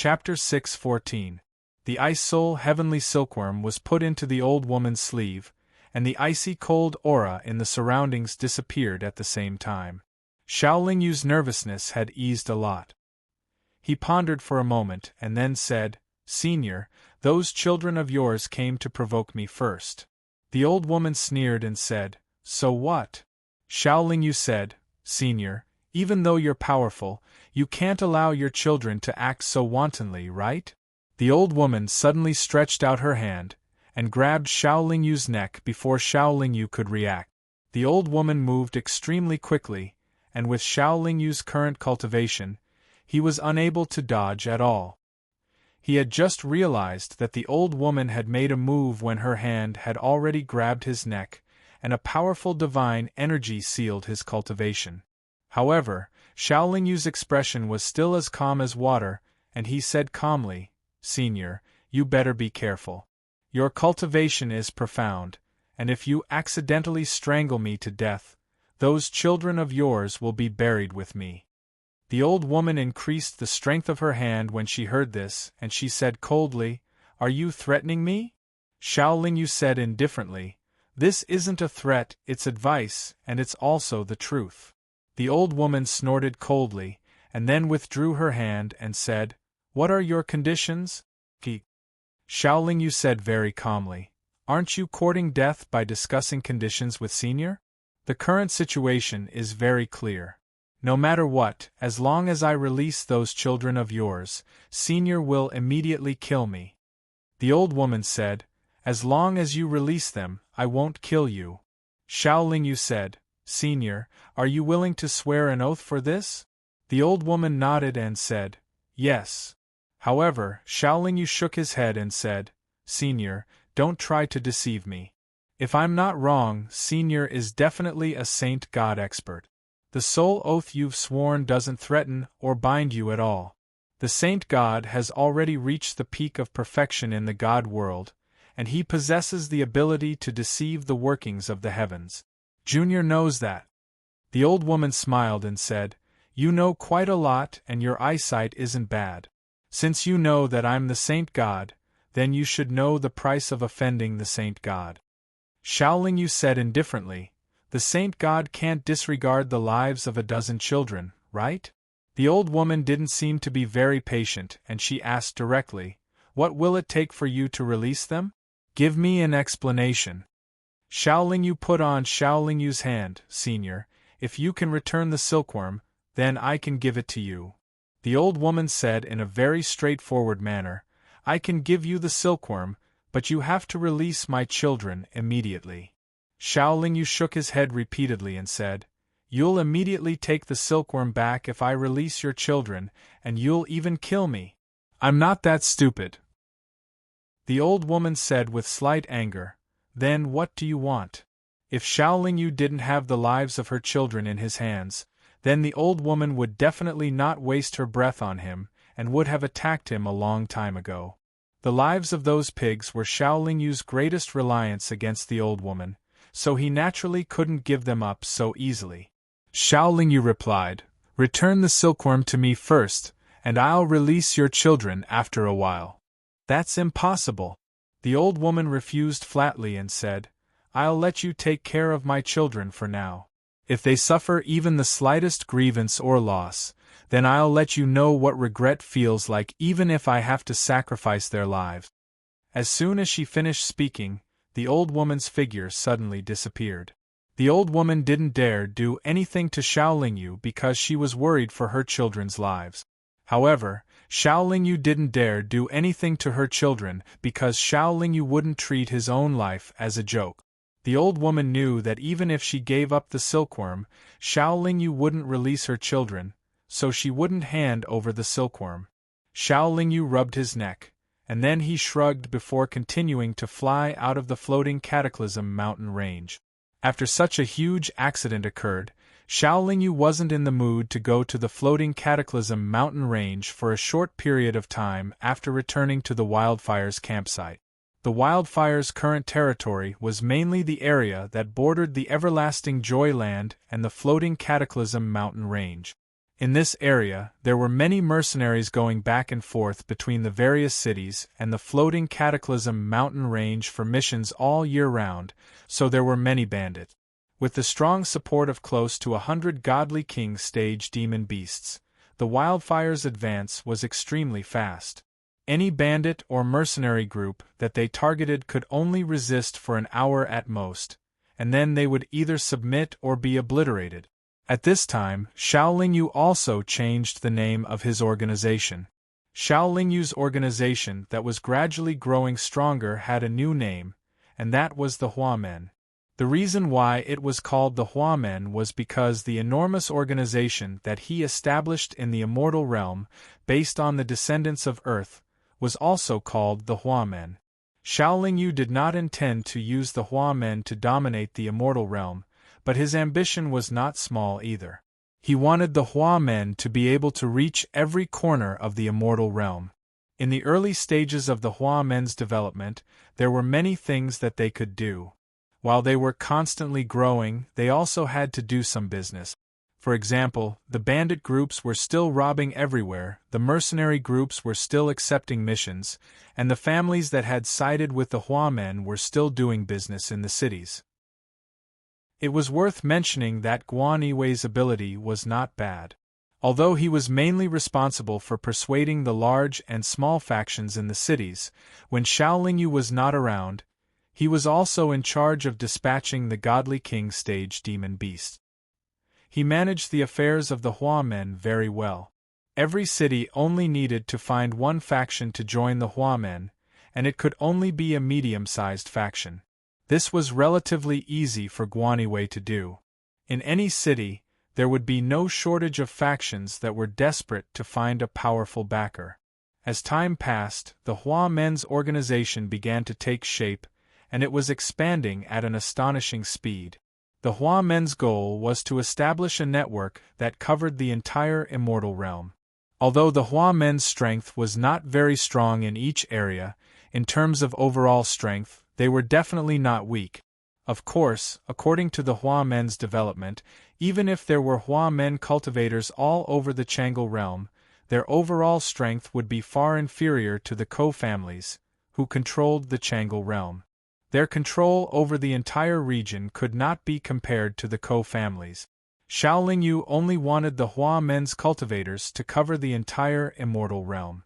Chapter 6:14. The ice soul heavenly silkworm was put into the old woman's sleeve, and the icy cold aura in the surroundings disappeared at the same time. Xiao Yu's nervousness had eased a lot. He pondered for a moment and then said, "Senior, those children of yours came to provoke me first." The old woman sneered and said, "So what?" Xiao Yu said, "Senior, even though you're powerful, you can't allow your children to act so wantonly, right?" The old woman suddenly stretched out her hand and grabbed Xiao Yu's neck before Xiao Yu could react. The old woman moved extremely quickly, and with Xiao Yu's current cultivation, he was unable to dodge at all. He had just realized that the old woman had made a move when her hand had already grabbed his neck, and a powerful divine energy sealed his cultivation. However, Xiao Yu's expression was still as calm as water, and he said calmly, "Senior, you better be careful. Your cultivation is profound, and if you accidentally strangle me to death, those children of yours will be buried with me." The old woman increased the strength of her hand when she heard this, and she said coldly, "Are you threatening me?" Xiao Yu said indifferently, "This isn't a threat, it's advice, and it's also the truth." The old woman snorted coldly, and then withdrew her hand and said, "What are your conditions?" Xiao Yu said very calmly, "Aren't you courting death by discussing conditions with Senior? The current situation is very clear. No matter what, as long as I release those children of yours, Senior will immediately kill me." The old woman said, "As long as you release them, I won't kill you." Xiao Yu said, "Senior, are you willing to swear an oath for this?" The old woman nodded and said, "Yes." However, Xiao Yu shook his head and said, "Senior, don't try to deceive me. If I'm not wrong, Senior is definitely a saint god expert. The soul oath you've sworn doesn't threaten or bind you at all. The saint god has already reached the peak of perfection in the god world, and he possesses the ability to deceive the workings of the heavens. Junior knows that." The old woman smiled and said, "You know quite a lot and your eyesight isn't bad. Since you know that I'm the saint god, then you should know the price of offending the saint god." Xiao Yu said indifferently, "The saint god can't disregard the lives of a dozen children, right?" The old woman didn't seem to be very patient and she asked directly, "What will it take for you to release them? Give me an explanation." Xiao Yu put on Xiao Yu's hand, "Senior, if you can return the silkworm, then I can give it to you." The old woman said in a very straightforward manner, "I can give you the silkworm, but you have to release my children immediately." Xiao Yu shook his head repeatedly and said, "You'll immediately take the silkworm back if I release your children, and you'll even kill me. I'm not that stupid." The old woman said with slight anger, "Then what do you want?" If Xiao Yu didn't have the lives of her children in his hands, then the old woman would definitely not waste her breath on him, and would have attacked him a long time ago. The lives of those pigs were Xiao Yu's greatest reliance against the old woman, so he naturally couldn't give them up so easily. Xiao Yu replied, "Return the silkworm to me first, and I'll release your children after a while." "That's impossible." The old woman refused flatly and said, "I'll let you take care of my children for now. If they suffer even the slightest grievance or loss, then I'll let you know what regret feels like even if I have to sacrifice their lives." As soon as she finished speaking, the old woman's figure suddenly disappeared. The old woman didn't dare do anything to Xiao Yu because she was worried for her children's lives. However, Xiao Yu didn't dare do anything to her children because Xiao Yu wouldn't treat his own life as a joke. The old woman knew that even if she gave up the silkworm, Xiao Yu wouldn't release her children, so she wouldn't hand over the silkworm. Xiao Yu rubbed his neck, and then he shrugged before continuing to fly out of the floating cataclysm mountain range. After such a huge accident occurred, Xiao Yu wasn't in the mood to go to the floating cataclysm mountain range for a short period of time after returning to the wildfire's campsite. The wildfire's current territory was mainly the area that bordered the everlasting Joyland and the floating cataclysm mountain range. In this area, there were many mercenaries going back and forth between the various cities and the floating Cataclysm mountain range for missions all year round, so there were many bandits. With the strong support of close to 100 godly king stage demon beasts, the Wildfire's advance was extremely fast. Any bandit or mercenary group that they targeted could only resist for an hour at most, and then they would either submit or be obliterated. At this time, Xiao Lingyu also changed the name of his organization. Xiao Lingyu's organization that was gradually growing stronger had a new name, and that was the Huamen. The reason why it was called the Huamen was because the enormous organization that he established in the immortal realm, based on the descendants of Earth, was also called the Huamen. Xiao Lingyu did not intend to use the Huamen to dominate the immortal realm, but his ambition was not small either. He wanted the Huamen to be able to reach every corner of the immortal realm. In the early stages of the Huamen's development, there were many things that they could do. While they were constantly growing, they also had to do some business. For example, the bandit groups were still robbing everywhere, the mercenary groups were still accepting missions, and the families that had sided with the Huamen were still doing business in the cities. It was worth mentioning that Guan Yiwei's ability was not bad. Although he was mainly responsible for persuading the large and small factions in the cities, when Xiao Lingyu was not around, he was also in charge of dispatching the godly king stage demon beasts. He managed the affairs of the Huamen very well. Every city only needed to find one faction to join the Huamen, and it could only be a medium-sized faction. This was relatively easy for Guan Yiwei to do. In any city, there would be no shortage of factions that were desperate to find a powerful backer. As time passed, the Huamen's organization began to take shape, and it was expanding at an astonishing speed. The Huamen's goal was to establish a network that covered the entire immortal realm. Although the Huamen's strength was not very strong in each area, in terms of overall strength, they were definitely not weak. Of course, according to the Huamen's development, even if there were Huamen cultivators all over the Chang'e realm, their overall strength would be far inferior to the Ko families, who controlled the Chang'e realm. Their control over the entire region could not be compared to the Ko families. Xiao Lingyu only wanted the Huamen's cultivators to cover the entire immortal realm.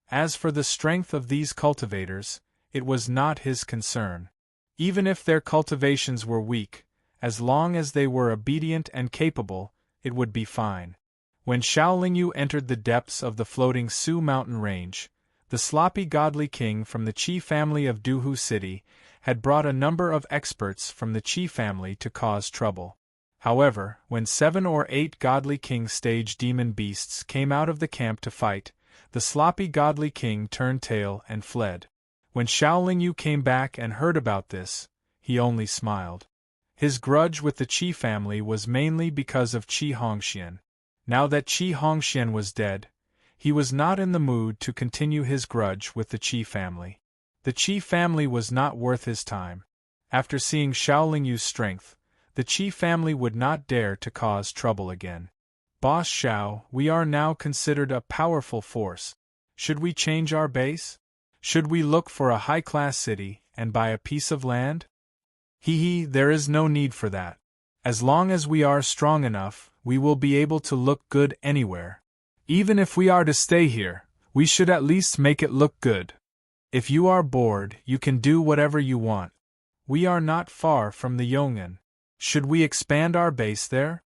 As for the strength of these cultivators, it was not his concern. Even if their cultivations were weak, as long as they were obedient and capable, it would be fine. When Xiao Lingyu entered the depths of the floating Su mountain range, the sloppy godly king from the Qi family of Duhu City had brought a number of experts from the Qi family to cause trouble. However, when 7 or 8 godly king stage demon beasts came out of the camp to fight, the sloppy godly king turned tail and fled. When Xiao Lingyu came back and heard about this, he only smiled. His grudge with the Qi family was mainly because of Qi Hongxian. Now that Qi Hongxian was dead, he was not in the mood to continue his grudge with the Qi family. The Qi family was not worth his time. After seeing Xiao Lingyu's strength, the Qi family would not dare to cause trouble again. Boss Xiao, we are now considered a powerful force. Should we change our base? Should we look for a high-class city and buy a piece of land? There is no need for that. As long as we are strong enough, we will be able to look good anywhere. Even if we are to stay here, we should at least make it look good. If you are bored, you can do whatever you want. We are not far from the Yong'an. Should we expand our base there?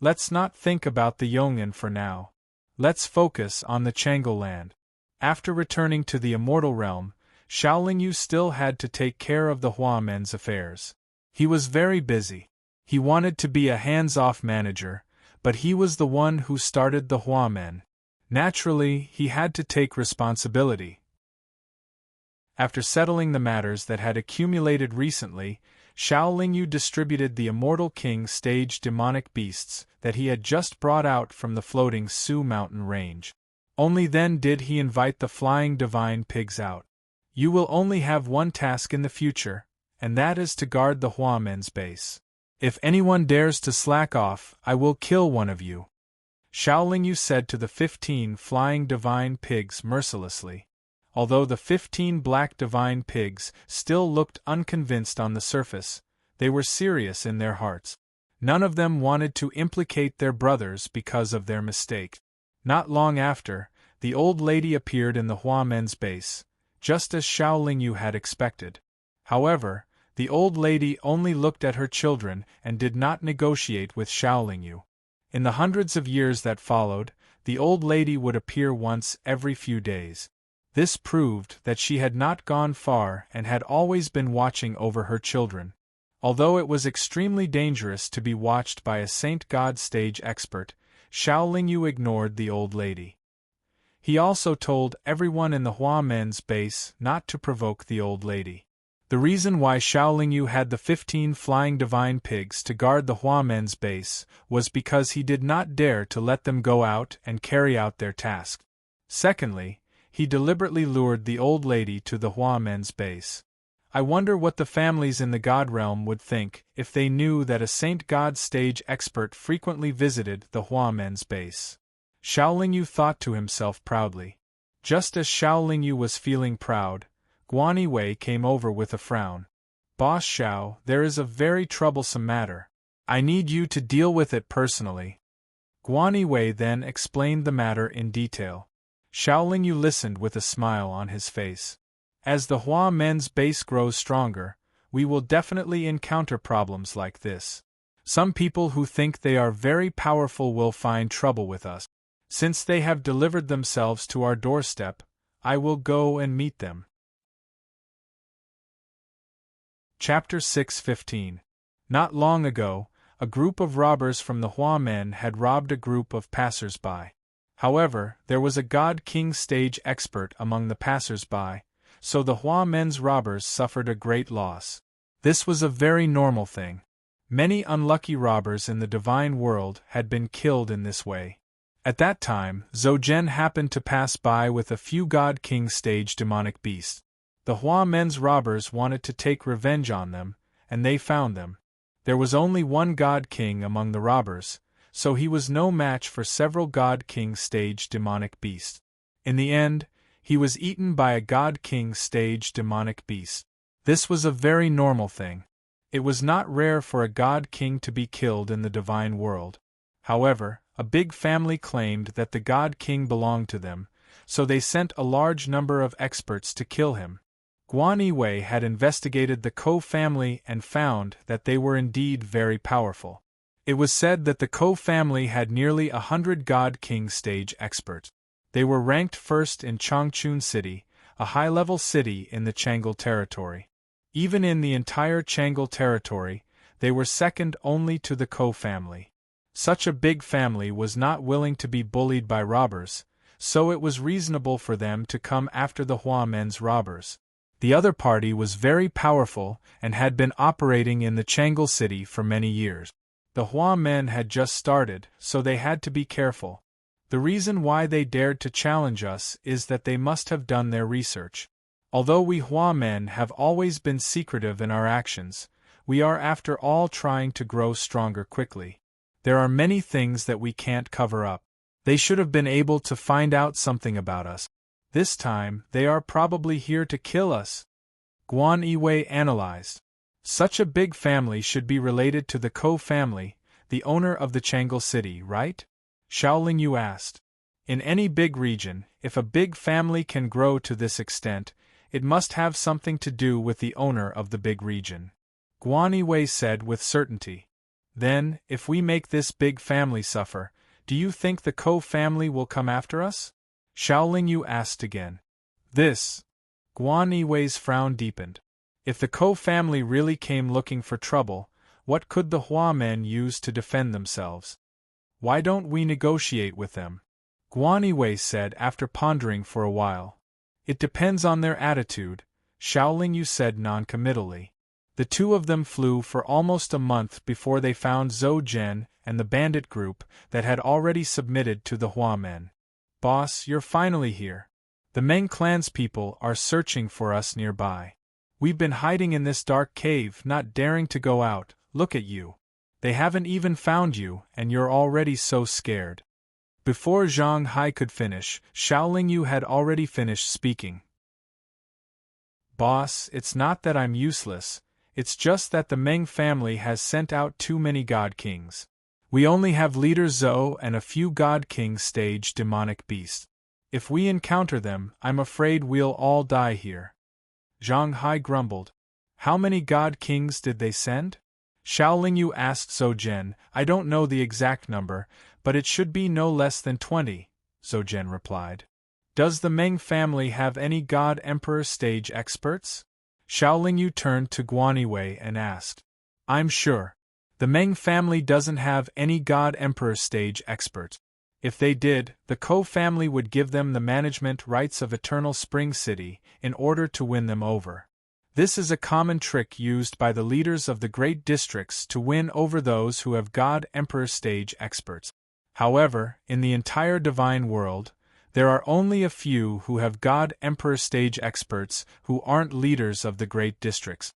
Let's not think about the Yong'an for now. Let's focus on the Chang'e land. After returning to the immortal realm, Xiao Lingyu still had to take care of the Huamen's affairs. He was very busy. He wanted to be a hands-off manager, but he was the one who started the Huamen. Naturally, he had to take responsibility. After settling the matters that had accumulated recently, Xiao Lingyu distributed the Immortal King stage demonic beasts that he had just brought out from the floating Su mountain range. Only then did he invite the flying divine pigs out. You will only have one task in the future, and that is to guard the Huamen's base. If anyone dares to slack off, I will kill one of you. Xiao Lingyu said to the 15 flying divine pigs mercilessly. Although the 15 black divine pigs still looked unconvinced on the surface, they were serious in their hearts. None of them wanted to implicate their brothers because of their mistake. Not long after, the old lady appeared in the Hua Men's base, just as Xiao Lingyu had expected. However, the old lady only looked at her children and did not negotiate with Xiao Lingyu. In the hundreds of years that followed, the old lady would appear once every few days. This proved that she had not gone far and had always been watching over her children. Although it was extremely dangerous to be watched by a Saint God stage expert, Xiao Lingyu ignored the old lady. He also told everyone in the Hua Men's base not to provoke the old lady. The reason why Xiao Lingyu had the 15 flying divine pigs to guard the Hua Men's base was because he did not dare to let them go out and carry out their task. Secondly, he deliberately lured the old lady to the Hua Men's base. I wonder what the families in the God realm would think if they knew that a Saint God stage expert frequently visited the Hua Men's base. Xiao Lingyu thought to himself proudly. Just as Xiao Lingyu was feeling proud, Guan Yiwei came over with a frown. Boss Xiao, there is a very troublesome matter. I need you to deal with it personally. Guan Yiwei then explained the matter in detail. Xiao Lingyu listened with a smile on his face. As the Hua Men's base grows stronger, we will definitely encounter problems like this. Some people who think they are very powerful will find trouble with us. Since they have delivered themselves to our doorstep, I will go and meet them. Chapter 6:15. Not long ago, a group of robbers from the Hua Men had robbed a group of passers-by. However, there was a God King stage expert among the passers-by, so the Hua Men's robbers suffered a great loss. This was a very normal thing. Many unlucky robbers in the divine world had been killed in this way. At that time, Zhou Zhen happened to pass by with a few God King stage demonic beasts. The Hua Men's robbers wanted to take revenge on them, and they found them. There was only one God King among the robbers, so he was no match for several God King stage demonic beasts. In the end, he was eaten by a God King stage demonic beast. This was a very normal thing. It was not rare for a God King to be killed in the divine world. However, a big family claimed that the God King belonged to them, so they sent a large number of experts to kill him. Guan Yiwei had investigated the Ko family and found that they were indeed very powerful. It was said that the Ko family had nearly 100 God King stage experts. They were ranked first in Changchun City, a high-level city in the Changle territory. Even in the entire Changle territory, they were second only to the Ko family. Such a big family was not willing to be bullied by robbers, so it was reasonable for them to come after the Hua Men's robbers. The other party was very powerful and had been operating in the Changle city for many years. The Hua Men had just started, so they had to be careful. The reason why they dared to challenge us is that they must have done their research. Although we Hua Men have always been secretive in our actions, we are after all trying to grow stronger quickly. There are many things that we can't cover up. They should have been able to find out something about us. This time, they are probably here to kill us. Guan Yiwei analyzed. Such a big family should be related to the Ko family, the owner of the Changle city, right? Xiao Lingyu asked. In any big region, if a big family can grow to this extent, it must have something to do with the owner of the big region. Guan Yiwei said with certainty. Then, if we make this big family suffer, do you think the Ko family will come after us? Xiao Lingyu asked again. This. Guan Yiwei's frown deepened. If the Ko family really came looking for trouble, what could the Hua Men use to defend themselves? Why don't we negotiate with them? Guan Yiwei said after pondering for a while. It depends on their attitude, Xiao Lingyu said non-committally. The two of them flew for almost a month before they found Zhou Zhen and the bandit group that had already submitted to the Hua Men. Boss, you're finally here. The Meng clan's people are searching for us nearby. We've been hiding in this dark cave, not daring to go out. Look at you. They haven't even found you, and you're already so scared. Before Zhang Hai could finish, Xiao Lingyu had already finished speaking. Boss, it's not that I'm useless, it's just that the Meng family has sent out too many God Kings. We only have Leader Zhou and a few God King stage demonic beasts. If we encounter them, I'm afraid we'll all die here. Zhang Hai grumbled. How many God Kings did they send? Xiao Lingyu asked Zhou Zhen. I don't know the exact number, but it should be no less than 20, Zhou Zhen replied. Does the Meng family have any God Emperor stage experts? Xiao Lingyu turned to Guanyiwei and asked. I'm sure. The Meng family doesn't have any God Emperor stage experts. If they did, the Ko family would give them the management rights of Eternal Spring City in order to win them over. This is a common trick used by the leaders of the great districts to win over those who have God Emperor stage experts. However, in the entire divine world, there are only a few who have God Emperor stage experts who aren't leaders of the great districts.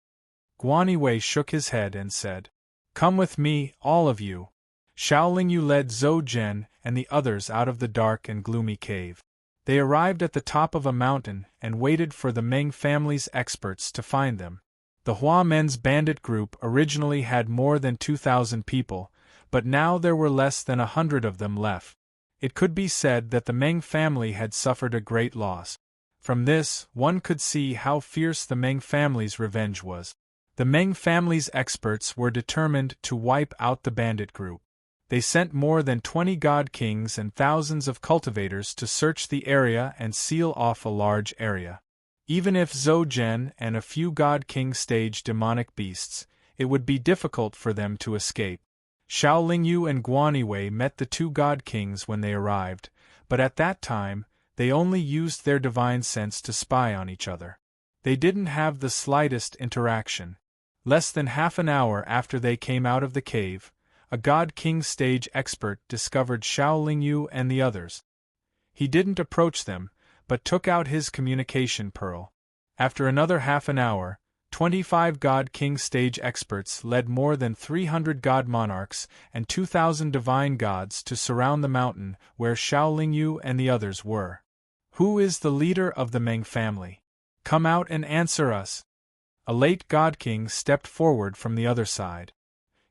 Guanyiwei shook his head and said, Come with me, all of you. Xiao Lingyu led Zhou Zhen and the others out of the dark and gloomy cave. They arrived at the top of a mountain and waited for the Meng family's experts to find them. The Hua Men's bandit group originally had more than 2,000 people, but now there were less than 100 of them left. It could be said that the Meng family had suffered a great loss. From this, one could see how fierce the Meng family's revenge was. The Meng family's experts were determined to wipe out the bandit group. They sent more than 20 God Kings and thousands of cultivators to search the area and seal off a large area. Even if Zhou Zhen and a few God King stage demonic beasts, it would be difficult for them to escape. Xiao Lingyu and Guanyiwei met the two God Kings when they arrived, but at that time, they only used their divine sense to spy on each other. They didn't have the slightest interaction. Less than half an hour after they came out of the cave, a God King stage expert discovered Xiao Lingyu and the others. He didn't approach them, but took out his communication pearl. After another half an hour, 25 God King stage experts led more than 300 God monarchs and 2,000 divine gods to surround the mountain where Xiao Lingyu and the others were. Who is the leader of the Meng family? Come out and answer us. A late God King stepped forward from the other side.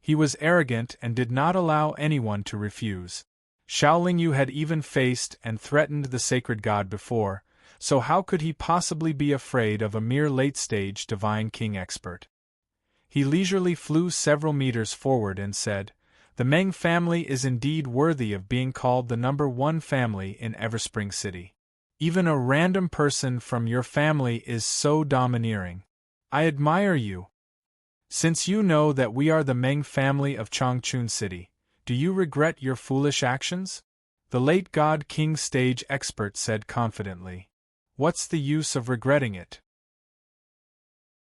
He was arrogant and did not allow anyone to refuse. Xiao Lingyu had even faced and threatened the sacred god before, so how could he possibly be afraid of a mere late-stage divine king expert? He leisurely flew several meters forward and said, The Meng family is indeed worthy of being called the #1 family in Everspring City. Even a random person from your family is so domineering. I admire you. Since you know that we are the Meng family of Changchun City, do you regret your foolish actions? The late God King stage expert said confidently. What's the use of regretting it?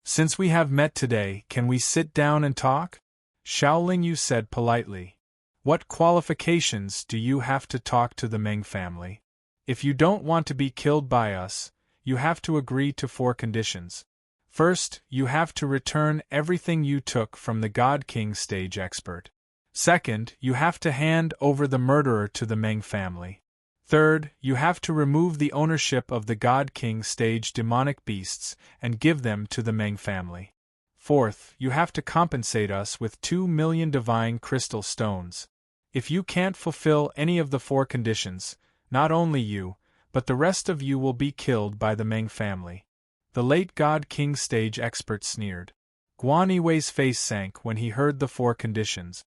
Since we have met today, can we sit down and talk? Xiao Lingyu said politely. What qualifications do you have to talk to the Meng family? If you don't want to be killed by us, you have to agree to 4 conditions. First, you have to return everything you took from the God King stage expert. Second, you have to hand over the murderer to the Meng family. Third, you have to remove the ownership of the God King stage demonic beasts and give them to the Meng family. Fourth, you have to compensate us with 2 million divine crystal stones. If you can't fulfill any of the 4 conditions, not only you, but the rest of you will be killed by the Meng family. The late God King stage expert sneered. Guanyiwei's face sank when he heard the 4 conditions.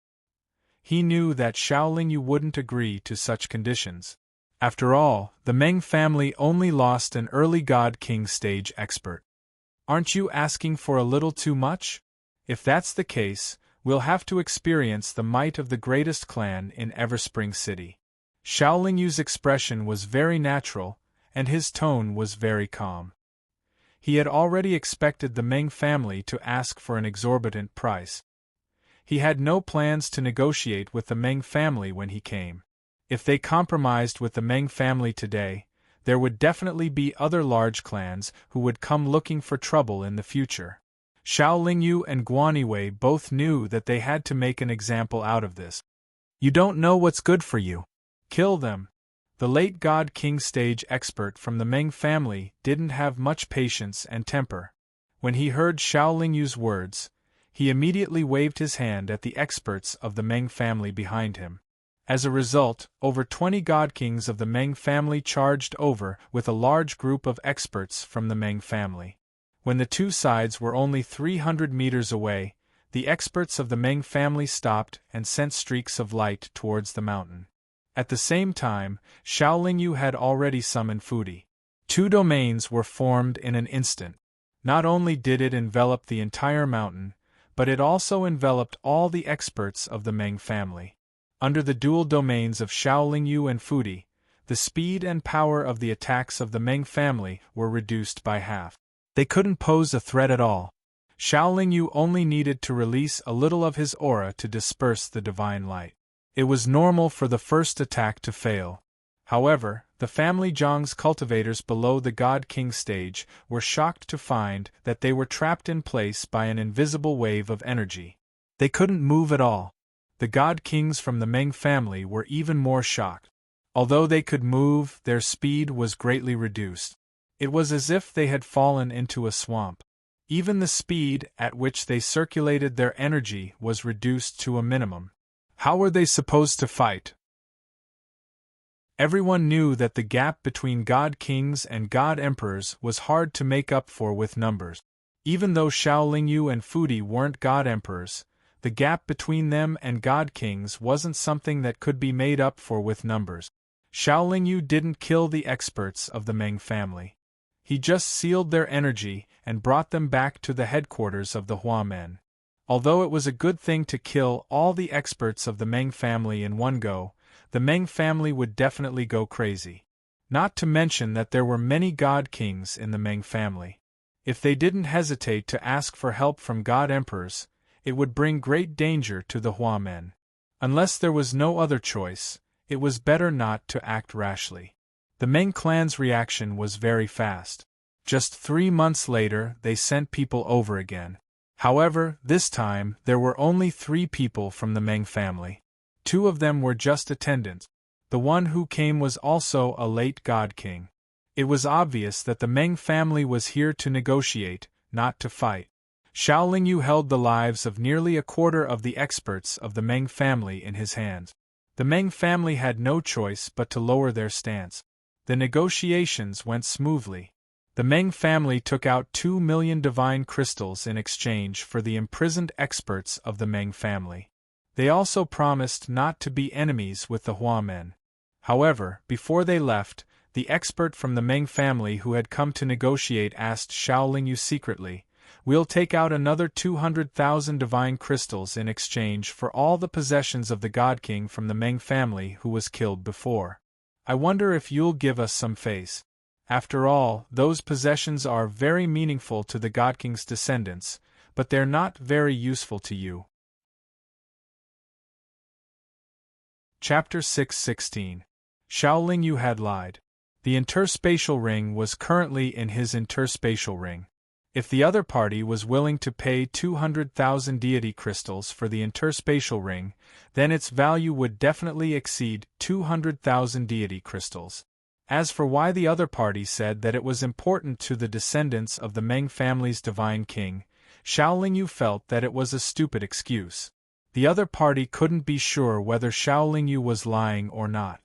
He knew that Xiao Lingyu wouldn't agree to such conditions. After all, the Meng family only lost an early God King stage expert. Aren't you asking for a little too much? If that's the case, we'll have to experience the might of the greatest clan in Everspring City. Xiao Lingyu's expression was very natural, and his tone was very calm. He had already expected the Meng family to ask for an exorbitant price. He had no plans to negotiate with the Meng family when he came. If they compromised with the Meng family today, there would definitely be other large clans who would come looking for trouble in the future. Xiao Lingyu and Guanyiwei both knew that they had to make an example out of this. You don't know what's good for you. Kill them. The late God King stage expert from the Meng family didn't have much patience and temper. When he heard Xiao Lingyu's words, he immediately waved his hand at the experts of the Meng family behind him. As a result, over 20 God Kings of the Meng family charged over with a large group of experts from the Meng family. When the two sides were only 300 meters away, the experts of the Meng family stopped and sent streaks of light towards the mountain. At the same time, Xiao Lingyu had already summoned Fudi. 2 domains were formed in an instant. Not only did it envelop the entire mountain, but it also enveloped all the experts of the Meng family. Under the dual domains of Xiao Lingyu and Fudi, the speed and power of the attacks of the Meng family were reduced by half. They couldn't pose a threat at all. Xiao Lingyu only needed to release a little of his aura to disperse the divine light. It was normal for the first attack to fail. However, the family Zhang's cultivators below the God King stage were shocked to find that they were trapped in place by an invisible wave of energy. They couldn't move at all. The God Kings from the Meng family were even more shocked. Although they could move, their speed was greatly reduced. It was as if they had fallen into a swamp. Even the speed at which they circulated their energy was reduced to a minimum. How were they supposed to fight? Everyone knew that the gap between God Kings and God Emperors was hard to make up for with numbers. Even though Xiao Lingyu and Fudi weren't God Emperors, the gap between them and God Kings wasn't something that could be made up for with numbers. Xiao Lingyu didn't kill the experts of the Meng family. He just sealed their energy and brought them back to the headquarters of the Hua men. Although it was a good thing to kill all the experts of the Meng family in one go, the Meng family would definitely go crazy. Not to mention that there were many God Kings in the Meng family. If they didn't hesitate to ask for help from God Emperors, it would bring great danger to the Hua men. Unless there was no other choice, it was better not to act rashly. The Meng clan's reaction was very fast. Just 3 months later, they sent people over again. However, this time, there were only 3 people from the Meng family. 2 of them were just attendants. The one who came was also a late God King. It was obvious that the Meng family was here to negotiate, not to fight. Xiao Lingyu held the lives of nearly a quarter of the experts of the Meng family in his hands. The Meng family had no choice but to lower their stance. The negotiations went smoothly. The Meng family took out 2 million divine crystals in exchange for the imprisoned experts of the Meng family. They also promised not to be enemies with the Hua men. However, before they left, the expert from the Meng family who had come to negotiate asked Xiao Lingyu secretly, "We'll take out another 200,000 divine crystals in exchange for all the possessions of the God King from the Meng family who was killed before. I wonder if you'll give us some face. After all, those possessions are very meaningful to the God King's descendants, but they're not very useful to you." Chapter 6:16. Xiao Lingyu had lied. The interspatial ring was currently in his interspatial ring. If the other party was willing to pay 200,000 deity crystals for the interspatial ring, then its value would definitely exceed 200,000 deity crystals. As for why the other party said that it was important to the descendants of the Meng family's divine king, Xiao Lingyu felt that it was a stupid excuse. The other party couldn't be sure whether Xiao Lingyu was lying or not.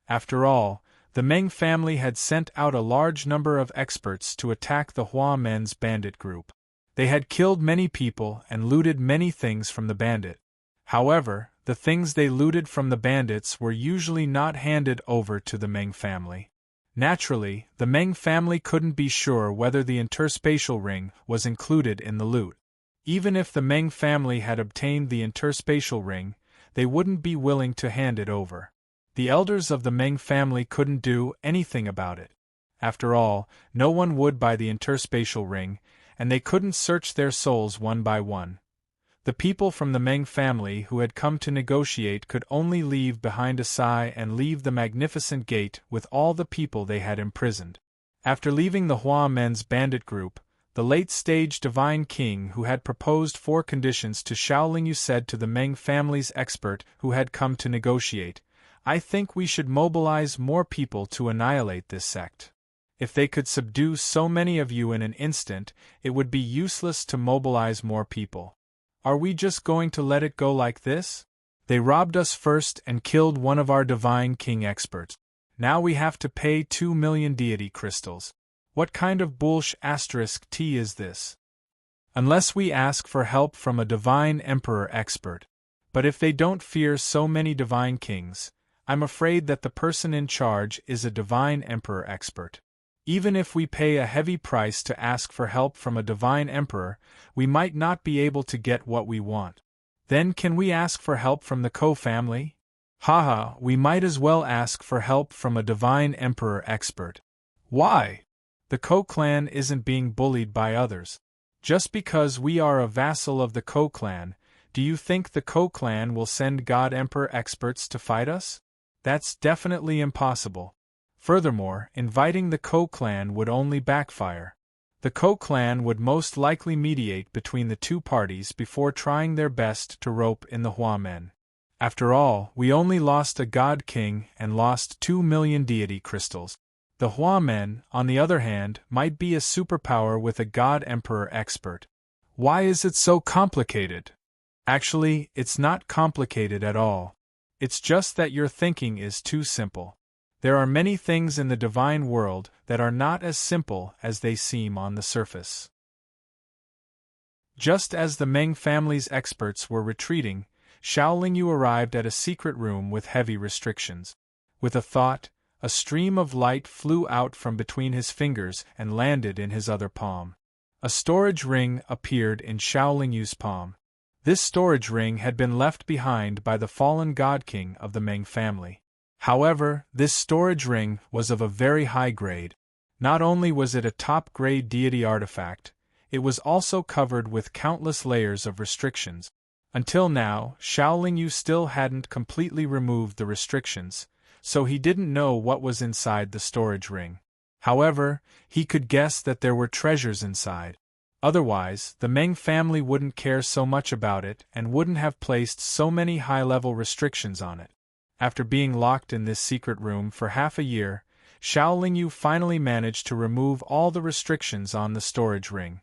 After all, the Meng family had sent out a large number of experts to attack the Hua men's bandit group. They had killed many people and looted many things from the bandit. However, the things they looted from the bandits were usually not handed over to the Meng family. Naturally, the Meng family couldn't be sure whether the interspatial ring was included in the loot. Even if the Meng family had obtained the interspatial ring, they wouldn't be willing to hand it over. The elders of the Meng family couldn't do anything about it. After all, no one would buy the interspatial ring, and they couldn't search their souls one by one. The people from the Meng family who had come to negotiate could only leave behind a sigh and leave the magnificent gate with all the people they had imprisoned. After leaving the Hua men's bandit group, the late-stage divine king who had proposed 4 conditions to Xiao Lingyu said to the Meng family's expert who had come to negotiate, I think we should mobilize more people to annihilate this sect. If they could subdue so many of you in an instant, it would be useless to mobilize more people. Are we just going to let it go like this? They robbed us first and killed one of our divine king experts. Now we have to pay 2 million deity crystals. What kind of *T is this? Unless we ask for help from a divine emperor expert. But if they don't fear so many divine kings, I'm afraid that the person in charge is a divine emperor expert. Even if we pay a heavy price to ask for help from a divine emperor, we might not be able to get what we want. Then can we ask for help from the Ko family? Haha, we might as well ask for help from a divine emperor expert. Why? The Ko clan isn't being bullied by others. Just because we are a vassal of the Ko clan, do you think the Ko clan will send God Emperor experts to fight us? That's definitely impossible. Furthermore, inviting the Ko clan would only backfire. The Ko clan would most likely mediate between the two parties before trying their best to rope in the Hua men. After all, we only lost a god king and lost 2 million deity crystals. The Hua men, on the other hand, might be a superpower with a god emperor expert. Why is it so complicated? Actually, it's not complicated at all. It's just that your thinking is too simple. There are many things in the divine world that are not as simple as they seem on the surface. Just as the Meng family's experts were retreating, Xiaolingyu arrived at a secret room with heavy restrictions. With a thought, a stream of light flew out from between his fingers and landed in his other palm. A storage ring appeared in Xiaolingyu's palm. This storage ring had been left behind by the fallen god king of the Meng family. However, this storage ring was of a very high grade. Not only was it a top-grade deity artifact, it was also covered with countless layers of restrictions. Until now, Xiaolingyu still hadn't completely removed the restrictions, so he didn't know what was inside the storage ring. However, he could guess that there were treasures inside. Otherwise, the Meng family wouldn't care so much about it and wouldn't have placed so many high-level restrictions on it. After being locked in this secret room for half a year, Xiaolingyu finally managed to remove all the restrictions on the storage ring.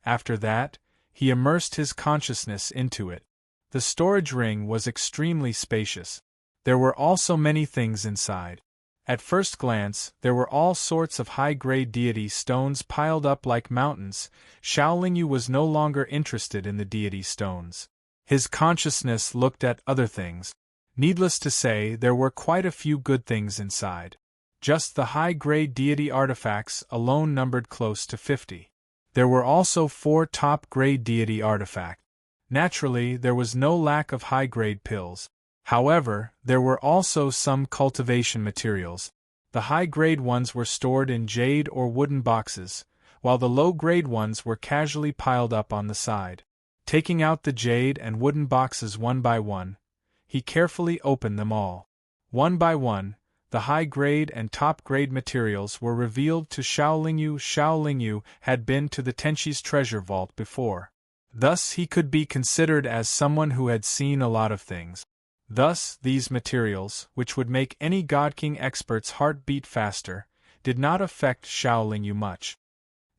After that, he immersed his consciousness into it. The storage ring was extremely spacious. There were also many things inside. At first glance, there were all sorts of high-grade deity stones piled up like mountains. Xiaolingyu was no longer interested in the deity stones. His consciousness looked at other things. Needless to say, there were quite a few good things inside. Just the high-grade deity artifacts alone numbered close to 50. There were also 4 top-grade deity artifacts. Naturally, there was no lack of high-grade pills. However, there were also some cultivation materials. The high-grade ones were stored in jade or wooden boxes, while the low-grade ones were casually piled up on the side. Taking out the jade and wooden boxes one by one, he carefully opened them all. One by one, the high-grade and top-grade materials were revealed to Xiaolingyu. Xiaolingyu had been to the Tenchi's treasure vault before. Thus he could be considered as someone who had seen a lot of things. Thus, these materials, which would make any God King expert's heart beat faster, did not affect Xiaolingyu much.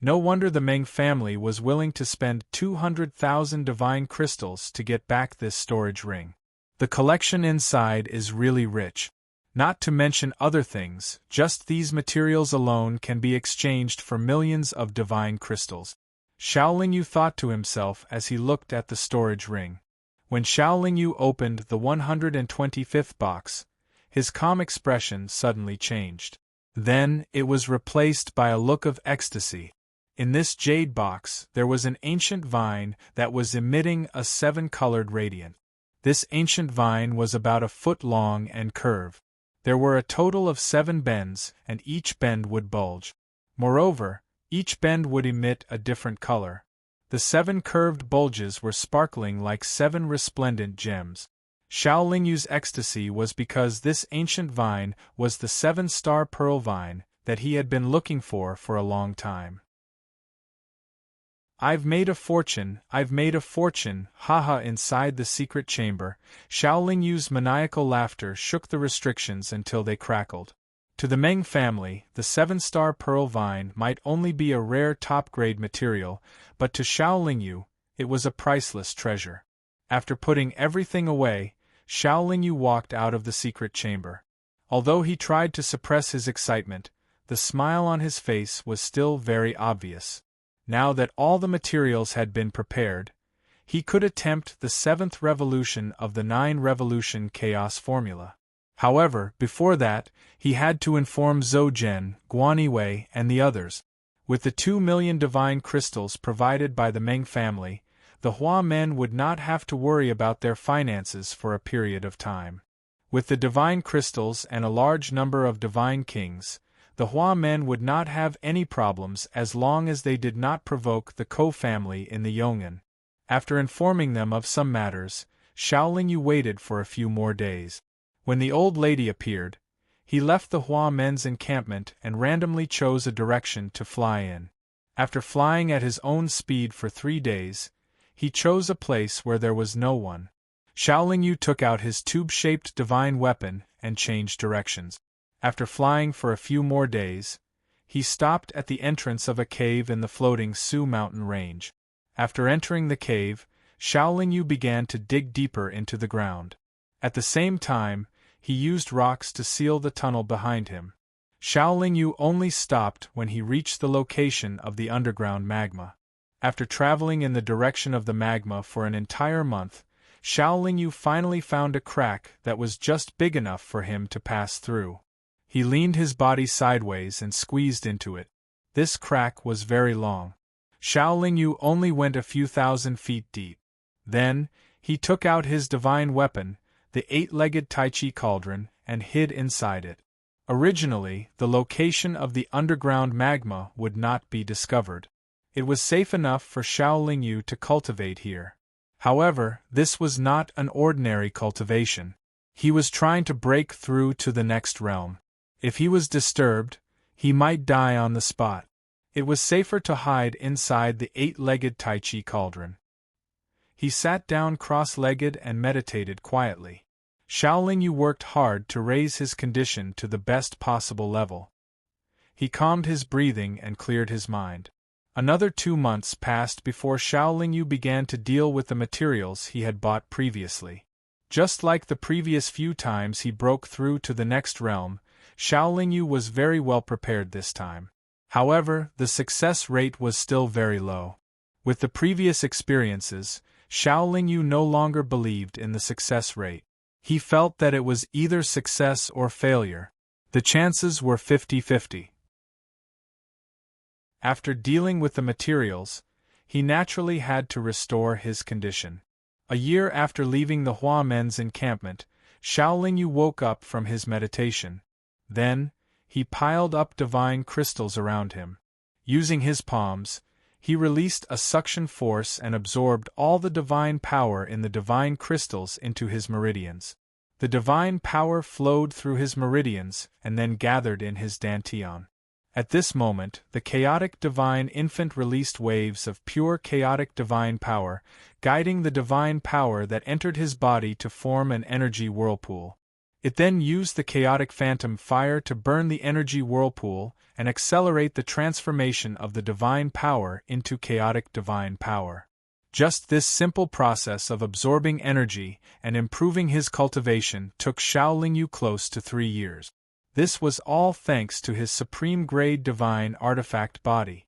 No wonder the Meng family was willing to spend 200,000 divine crystals to get back this storage ring. The collection inside is really rich. Not to mention other things, just these materials alone can be exchanged for millions of divine crystals. Xiaolingyu thought to himself as he looked at the storage ring. When Xiaolingyu opened the 125th box, his calm expression suddenly changed. Then, it was replaced by a look of ecstasy. In this jade box, there was an ancient vine that was emitting a 7-colored radiance. This ancient vine was about a foot long and curved. There were a total of 7 bends, and each bend would bulge. Moreover, each bend would emit a different color. The 7 curved bulges were sparkling like 7 resplendent gems. Xiaolingyu's ecstasy was because this ancient vine was the 7-star pearl vine that he had been looking for a long time. I've made a fortune, I've made a fortune, haha. Inside the secret chamber, Xiaoling Yu's maniacal laughter shook the restrictions until they crackled. To the Meng family, the 7-star pearl vine might only be a rare top-grade material, but to Xiaoling Yu, it was a priceless treasure. After putting everything away, Xiaoling Yu walked out of the secret chamber. Although he tried to suppress his excitement, the smile on his face was still very obvious. Now that all the materials had been prepared, he could attempt the 7th revolution of the 9-revolution chaos formula. However, before that, he had to inform Zhou Zhen, Guanyiwei, and the others. With the 2 million divine crystals provided by the Meng family, the Hua men would not have to worry about their finances for a period of time. With the divine crystals and a large number of divine kings, the Hua men would not have any problems as long as they did not provoke the Ko family in the Yong'an. After informing them of some matters, Xiaoling Yu waited for a few more days. When the old lady appeared, he left the Hua men's encampment and randomly chose a direction to fly in. After flying at his own speed for 3 days, he chose a place where there was no one. Xiaoling Yu took out his tube-shaped divine weapon and changed directions. After flying for a few more days, he stopped at the entrance of a cave in the floating Su mountain range. After entering the cave, Xiaoling Yu began to dig deeper into the ground. At the same time, he used rocks to seal the tunnel behind him. Xiaoling Yu only stopped when he reached the location of the underground magma. After traveling in the direction of the magma for an entire month, Xiaoling Yu finally found a crack that was just big enough for him to pass through. He leaned his body sideways and squeezed into it. This crack was very long. Xiaoling Yu only went a few thousand feet deep. Then, he took out his divine weapon, the 8-legged Tai Chi cauldron, and hid inside it. Originally, the location of the underground magma would not be discovered. It was safe enough for Xiaoling Yu to cultivate here. However, this was not an ordinary cultivation. He was trying to break through to the next realm. If he was disturbed, he might die on the spot. It was safer to hide inside the 8-legged Tai Chi cauldron. He sat down cross-legged and meditated quietly. Xiaoling Yu worked hard to raise his condition to the best possible level. He calmed his breathing and cleared his mind. Another 2 months passed before Xiaoling Yu began to deal with the materials he had bought previously. Just like the previous few times he broke through to the next realm, Xiaoling Yu was very well prepared this time. However, the success rate was still very low. With the previous experiences, Xiaoling Yu no longer believed in the success rate. He felt that it was either success or failure. The chances were 50-50. After dealing with the materials, he naturally had to restore his condition. A year after leaving the Hua men's encampment, Xiaoling Yu woke up from his meditation. Then, he piled up divine crystals around him. Using his palms, he released a suction force and absorbed all the divine power in the divine crystals into his meridians. The divine power flowed through his meridians and then gathered in his dantian. At this moment, the chaotic divine infant released waves of pure chaotic divine power, guiding the divine power that entered his body to form an energy whirlpool. It then used the chaotic phantom fire to burn the energy whirlpool and accelerate the transformation of the divine power into chaotic divine power. Just this simple process of absorbing energy and improving his cultivation took Xiaoling Yu close to 3 years. This was all thanks to his supreme-grade divine artifact body.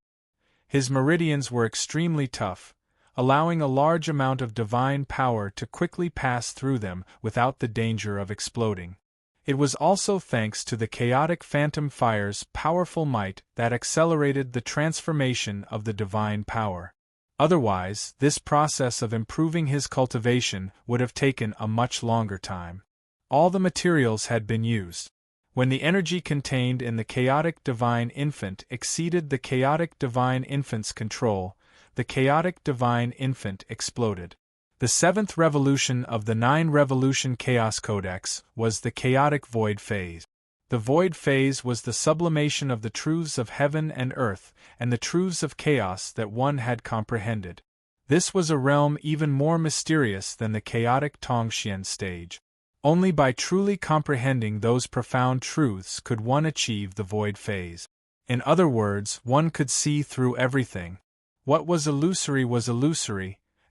His meridians were extremely tough, allowing a large amount of divine power to quickly pass through them without the danger of exploding. It was also thanks to the chaotic phantom fire's powerful might that accelerated the transformation of the divine power. Otherwise, this process of improving his cultivation would have taken a much longer time. All the materials had been used. When the energy contained in the chaotic divine infant exceeded the chaotic divine infant's control, the chaotic divine infant exploded. The 7th revolution of the 9-revolution Chaos Codex was the chaotic void phase. The void phase was the sublimation of the truths of heaven and earth, and the truths of chaos that one had comprehended. This was a realm even more mysterious than the chaotic Tongxian stage. Only by truly comprehending those profound truths could one achieve the void phase. In other words, one could see through everything. What was illusory,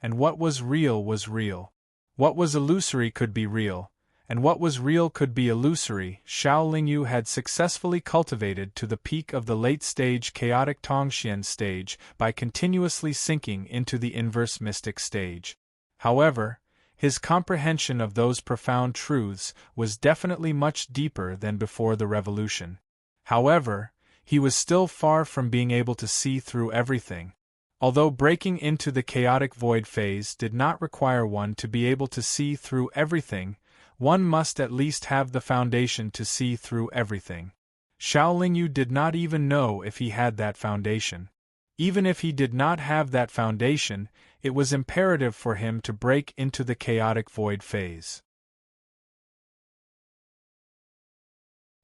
and what was real. What was illusory could be real, and what was real could be illusory. Xiao Lingyu had successfully cultivated to the peak of the late-stage chaotic Tongxian stage by continuously sinking into the inverse mystic stage. However, his comprehension of those profound truths was definitely much deeper than before the revolution. However, he was still far from being able to see through everything. Although breaking into the chaotic void phase did not require one to be able to see through everything, one must at least have the foundation to see through everything. Xiao Lingyu did not even know if he had that foundation. Even if he did not have that foundation, it was imperative for him to break into the chaotic void phase.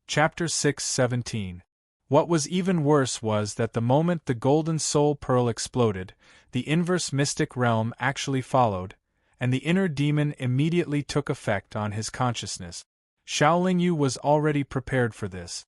Chapter 6:17. What was even worse was that the moment the golden soul pearl exploded, the inverse mystic realm actually followed, and the inner demon immediately took effect on his consciousness. Xiao Lingyu was already prepared for this.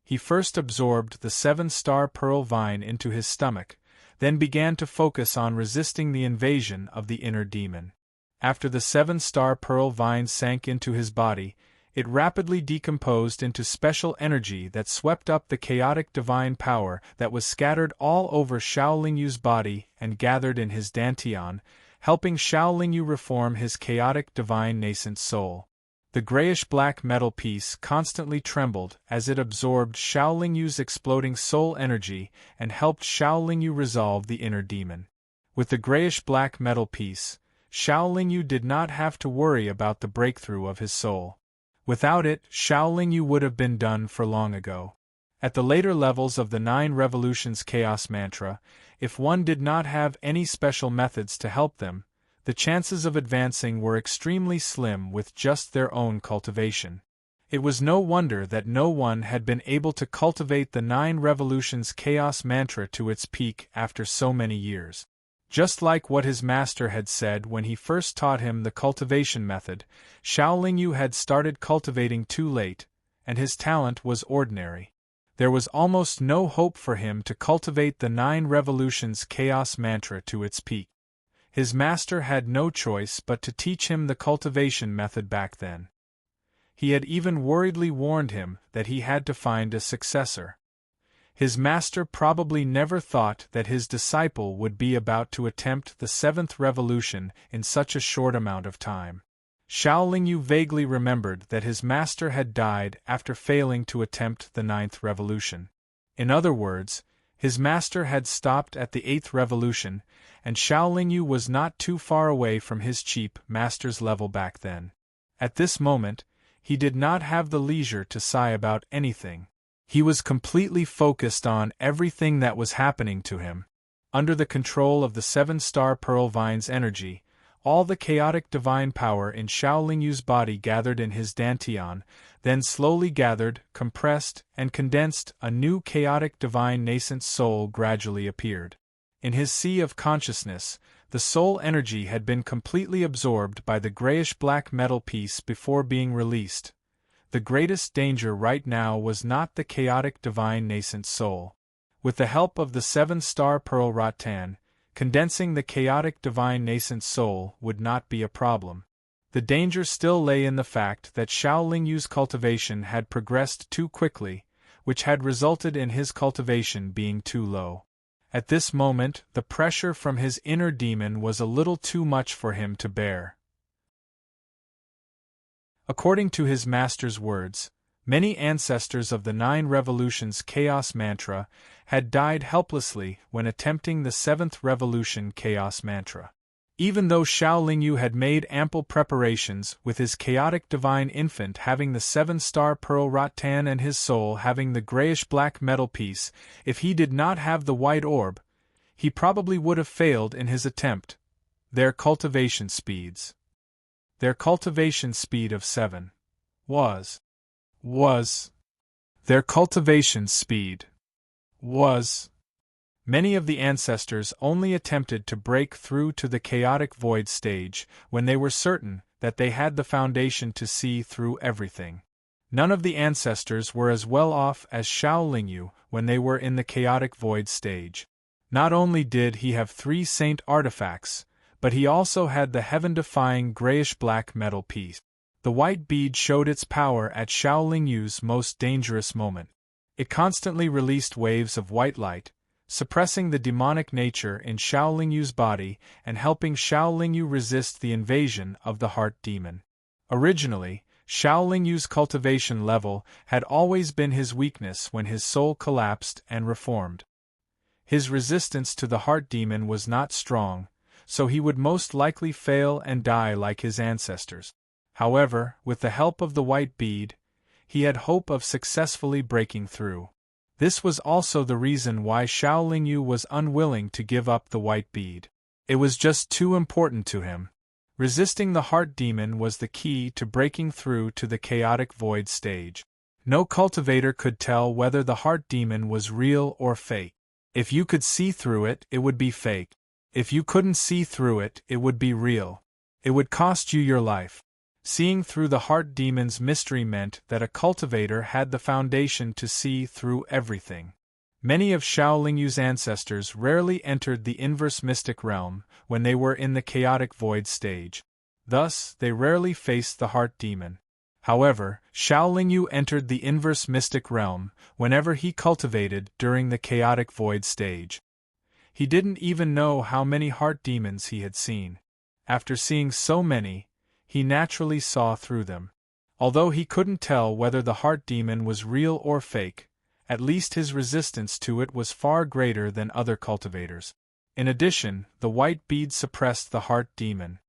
He first absorbed the 7-star pearl vine into his stomach, then began to focus on resisting the invasion of the inner demon. After the 7-star pearl vine sank into his body, it rapidly decomposed into special energy that swept up the chaotic divine power that was scattered all over Xiao Lingyu's body and gathered in his dantian, helping Xiao Lingyu reform his chaotic divine nascent soul. The grayish-black metal piece constantly trembled as it absorbed Xiao Lingyu's exploding soul energy and helped Xiao Lingyu resolve the inner demon. With the grayish-black metal piece, Xiao Lingyu did not have to worry about the breakthrough of his soul. Without it, Xiao Lingyu would have been done for long ago. At the later levels of the 9 Revolutions Chaos Mantra, if one did not have any special methods to help them, the chances of advancing were extremely slim with just their own cultivation. It was no wonder that no one had been able to cultivate the 9 Revolutions Chaos Mantra to its peak after so many years. Just like what his master had said when he first taught him the cultivation method, Xiao Lingyu had started cultivating too late, and his talent was ordinary. There was almost no hope for him to cultivate the 9 Revolutions Chaos Mantra to its peak. His master had no choice but to teach him the cultivation method back then. He had even worriedly warned him that he had to find a successor. His master probably never thought that his disciple would be about to attempt the 7th revolution in such a short amount of time. Xiao Lingyu vaguely remembered that his master had died after failing to attempt the 9th revolution. In other words, his master had stopped at the 8th revolution, and Xiao Lingyu was not too far away from his cheap master's level back then. At this moment, he did not have the leisure to sigh about anything. He was completely focused on everything that was happening to him. Under the control of the 7-star pearl vine's energy, all the chaotic divine power in Xiao Lingyu's body gathered in his dantian, then slowly gathered, compressed, and condensed. A new chaotic divine nascent soul gradually appeared. In his sea of consciousness, the soul energy had been completely absorbed by the grayish-black metal piece before being released. The greatest danger right now was not the chaotic divine nascent soul. With the help of the 7-star pearl rattan, condensing the chaotic divine nascent soul would not be a problem. The danger still lay in the fact that Xiao Lingyu's cultivation had progressed too quickly, which had resulted in his cultivation being too low. At this moment, the pressure from his inner demon was a little too much for him to bear. According to his master's words, many ancestors of the 9 Revolutions Chaos Mantra had died helplessly when attempting the 7th Revolution Chaos Mantra. Even though Xiao Lingyu had made ample preparations with his chaotic divine infant having the 7-star pearl rattan and his soul having the grayish-black metal piece, if he did not have the white orb, he probably would have failed in his attempt. Their cultivation speeds. Their cultivation speed of 7 was was their cultivation speed. Was many of the ancestors only attempted to break through to the chaotic void stage when they were certain that they had the foundation to see through everything. None of the ancestors were as well off as Xiao Lingyu when they were in the chaotic void stage. Not only did he have 3 saint artifacts, but he also had the heaven-defying grayish-black metal piece. The white bead showed its power at Xiao Lingyu's most dangerous moment. It constantly released waves of white light, suppressing the demonic nature in Xiao Lingyu's body and helping Xiao Lingyu resist the invasion of the heart demon. Originally, Xiao Lingyu's cultivation level had always been his weakness when his soul collapsed and reformed. His resistance to the heart demon was not strong, so he would most likely fail and die like his ancestors. However, with the help of the white bead, he had hope of successfully breaking through. This was also the reason why Xiao Lingyu was unwilling to give up the white bead. It was just too important to him. Resisting the heart demon was the key to breaking through to the chaotic void stage. No cultivator could tell whether the heart demon was real or fake. If you could see through it, it would be fake. If you couldn't see through it, it would be real. It would cost you your life. Seeing through the heart demon's mystery meant that a cultivator had the foundation to see through everything. Many of Xiao Lingyu's ancestors rarely entered the inverse mystic realm when they were in the chaotic void stage. Thus, they rarely faced the heart demon. However, Xiao Lingyu entered the inverse mystic realm whenever he cultivated during the chaotic void stage. He didn't even know how many heart demons he had seen. After seeing so many, he naturally saw through them. Although he couldn't tell whether the heart demon was real or fake, at least his resistance to it was far greater than other cultivators. In addition, the white bead suppressed the heart demon.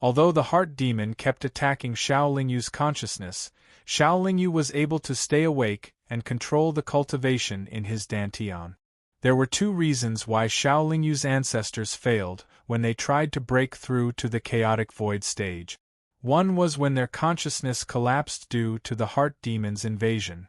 Although the heart demon kept attacking Xiao Lingyu's consciousness, Xiao Lingyu was able to stay awake and control the cultivation in his dantian. There were 2 reasons why Xiao Lingyu's ancestors failed when they tried to break through to the chaotic void stage. One was when their consciousness collapsed due to the heart demon's invasion.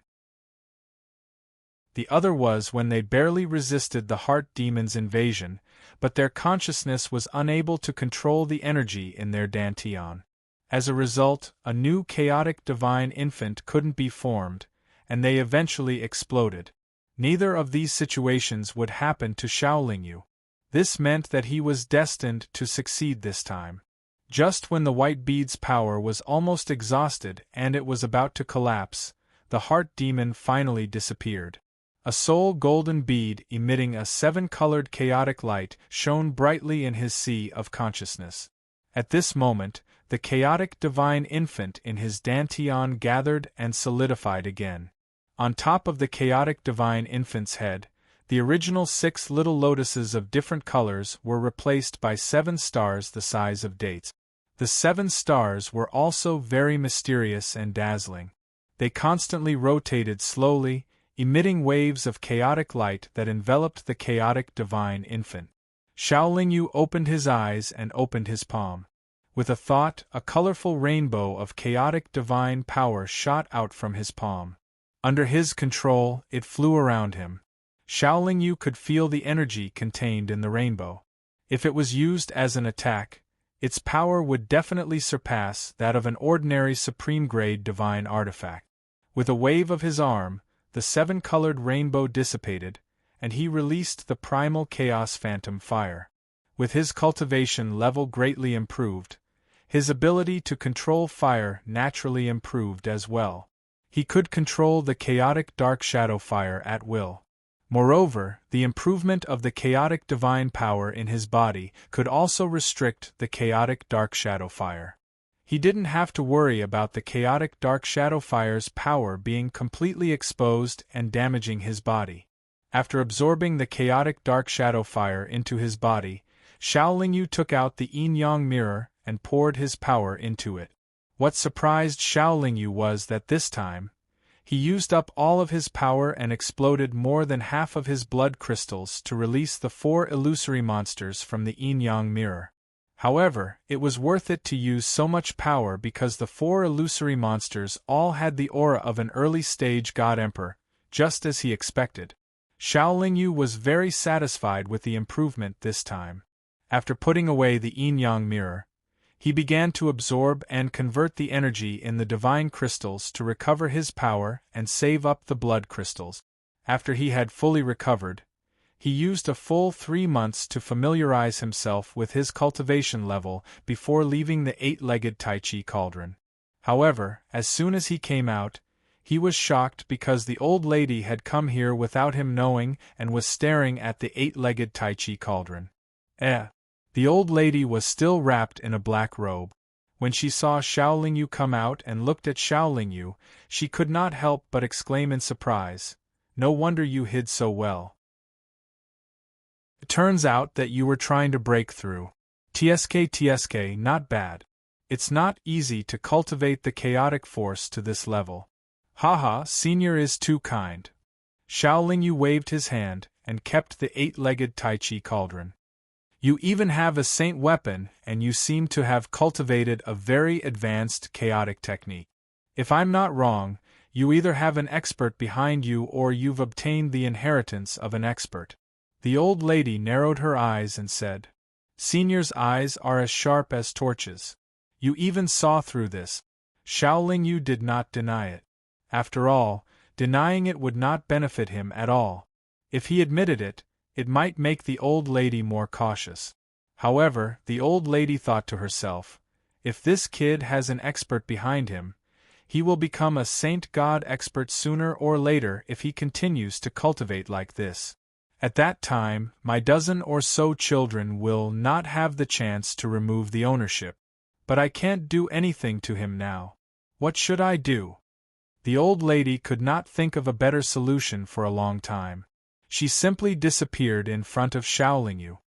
The other was when they barely resisted the heart demon's invasion, but their consciousness was unable to control the energy in their dantian. As a result, a new chaotic divine infant couldn't be formed, and they eventually exploded. Neither of these situations would happen to Xiao Lingyu. This meant that he was destined to succeed this time. Just when the white bead's power was almost exhausted and it was about to collapse, the heart demon finally disappeared. A soul golden bead emitting a 7-colored chaotic light shone brightly in his sea of consciousness. At this moment, the chaotic divine infant in his dantian gathered and solidified again. On top of the chaotic divine infant's head, the original 6 little lotuses of different colors were replaced by 7 stars the size of dates. The 7 stars were also very mysterious and dazzling. They constantly rotated slowly, emitting waves of chaotic light that enveloped the chaotic divine infant. Xiao Lingyu opened his eyes and opened his palm. With a thought, a colorful rainbow of chaotic divine power shot out from his palm. Under his control, it flew around him. Xiao Lingyu could feel the energy contained in the rainbow. If it was used as an attack, its power would definitely surpass that of an ordinary supreme-grade divine artifact. With a wave of his arm, the 7-colored rainbow dissipated, and he released the primal chaos phantom fire. With his cultivation level greatly improved, his ability to control fire naturally improved as well. He could control the chaotic dark shadow fire at will. Moreover, the improvement of the chaotic divine power in his body could also restrict the chaotic dark shadow fire. He didn't have to worry about the chaotic dark shadow fire's power being completely exposed and damaging his body. After absorbing the chaotic dark shadow fire into his body, Xiao Lingyu took out the yin-yang mirror and poured his power into it. What surprised Xiao Lingyu was that this time, he used up all of his power and exploded more than half of his blood crystals to release the 4 illusory monsters from the yin-yang mirror. However, it was worth it to use so much power because the 4 illusory monsters all had the aura of an early-stage god-emperor, just as he expected. Xiao Lingyu was very satisfied with the improvement this time. After putting away the yin-yang mirror, he began to absorb and convert the energy in the divine crystals to recover his power and save up the blood crystals. After he had fully recovered, he used a full 3 months to familiarize himself with his cultivation level before leaving the 8-legged Tai Chi cauldron. However, as soon as he came out, he was shocked because the old lady had come here without him knowing and was staring at the 8-legged Tai Chi cauldron. The old lady was still wrapped in a black robe. When she saw Xiao Lingyu come out and looked at Xiao Lingyu, she could not help but exclaim in surprise, "No wonder you hid so well. It turns out that you were trying to break through. TSK, not bad. It's not easy to cultivate the chaotic force to this level." "Haha, Senior is too kind." Xiao Lingyu waved his hand and kept the 8-legged Tai Chi cauldron. "You even have a saint weapon, and you seem to have cultivated a very advanced chaotic technique. If I'm not wrong, you either have an expert behind you or you've obtained the inheritance of an expert." The old lady narrowed her eyes and said, "Senior's eyes are as sharp as torches. You even saw through this." Xiao Lingyu did not deny it. After all, denying it would not benefit him at all. If he admitted it, it might make the old lady more cautious. However, the old lady thought to herself, if this kid has an expert behind him, he will become a saint god expert sooner or later if he continues to cultivate like this. At that time, my dozen or so children will not have the chance to remove the ownership. But I can't do anything to him now. What should I do? The old lady could not think of a better solution for a long time. She simply disappeared in front of Xiao Lingyu.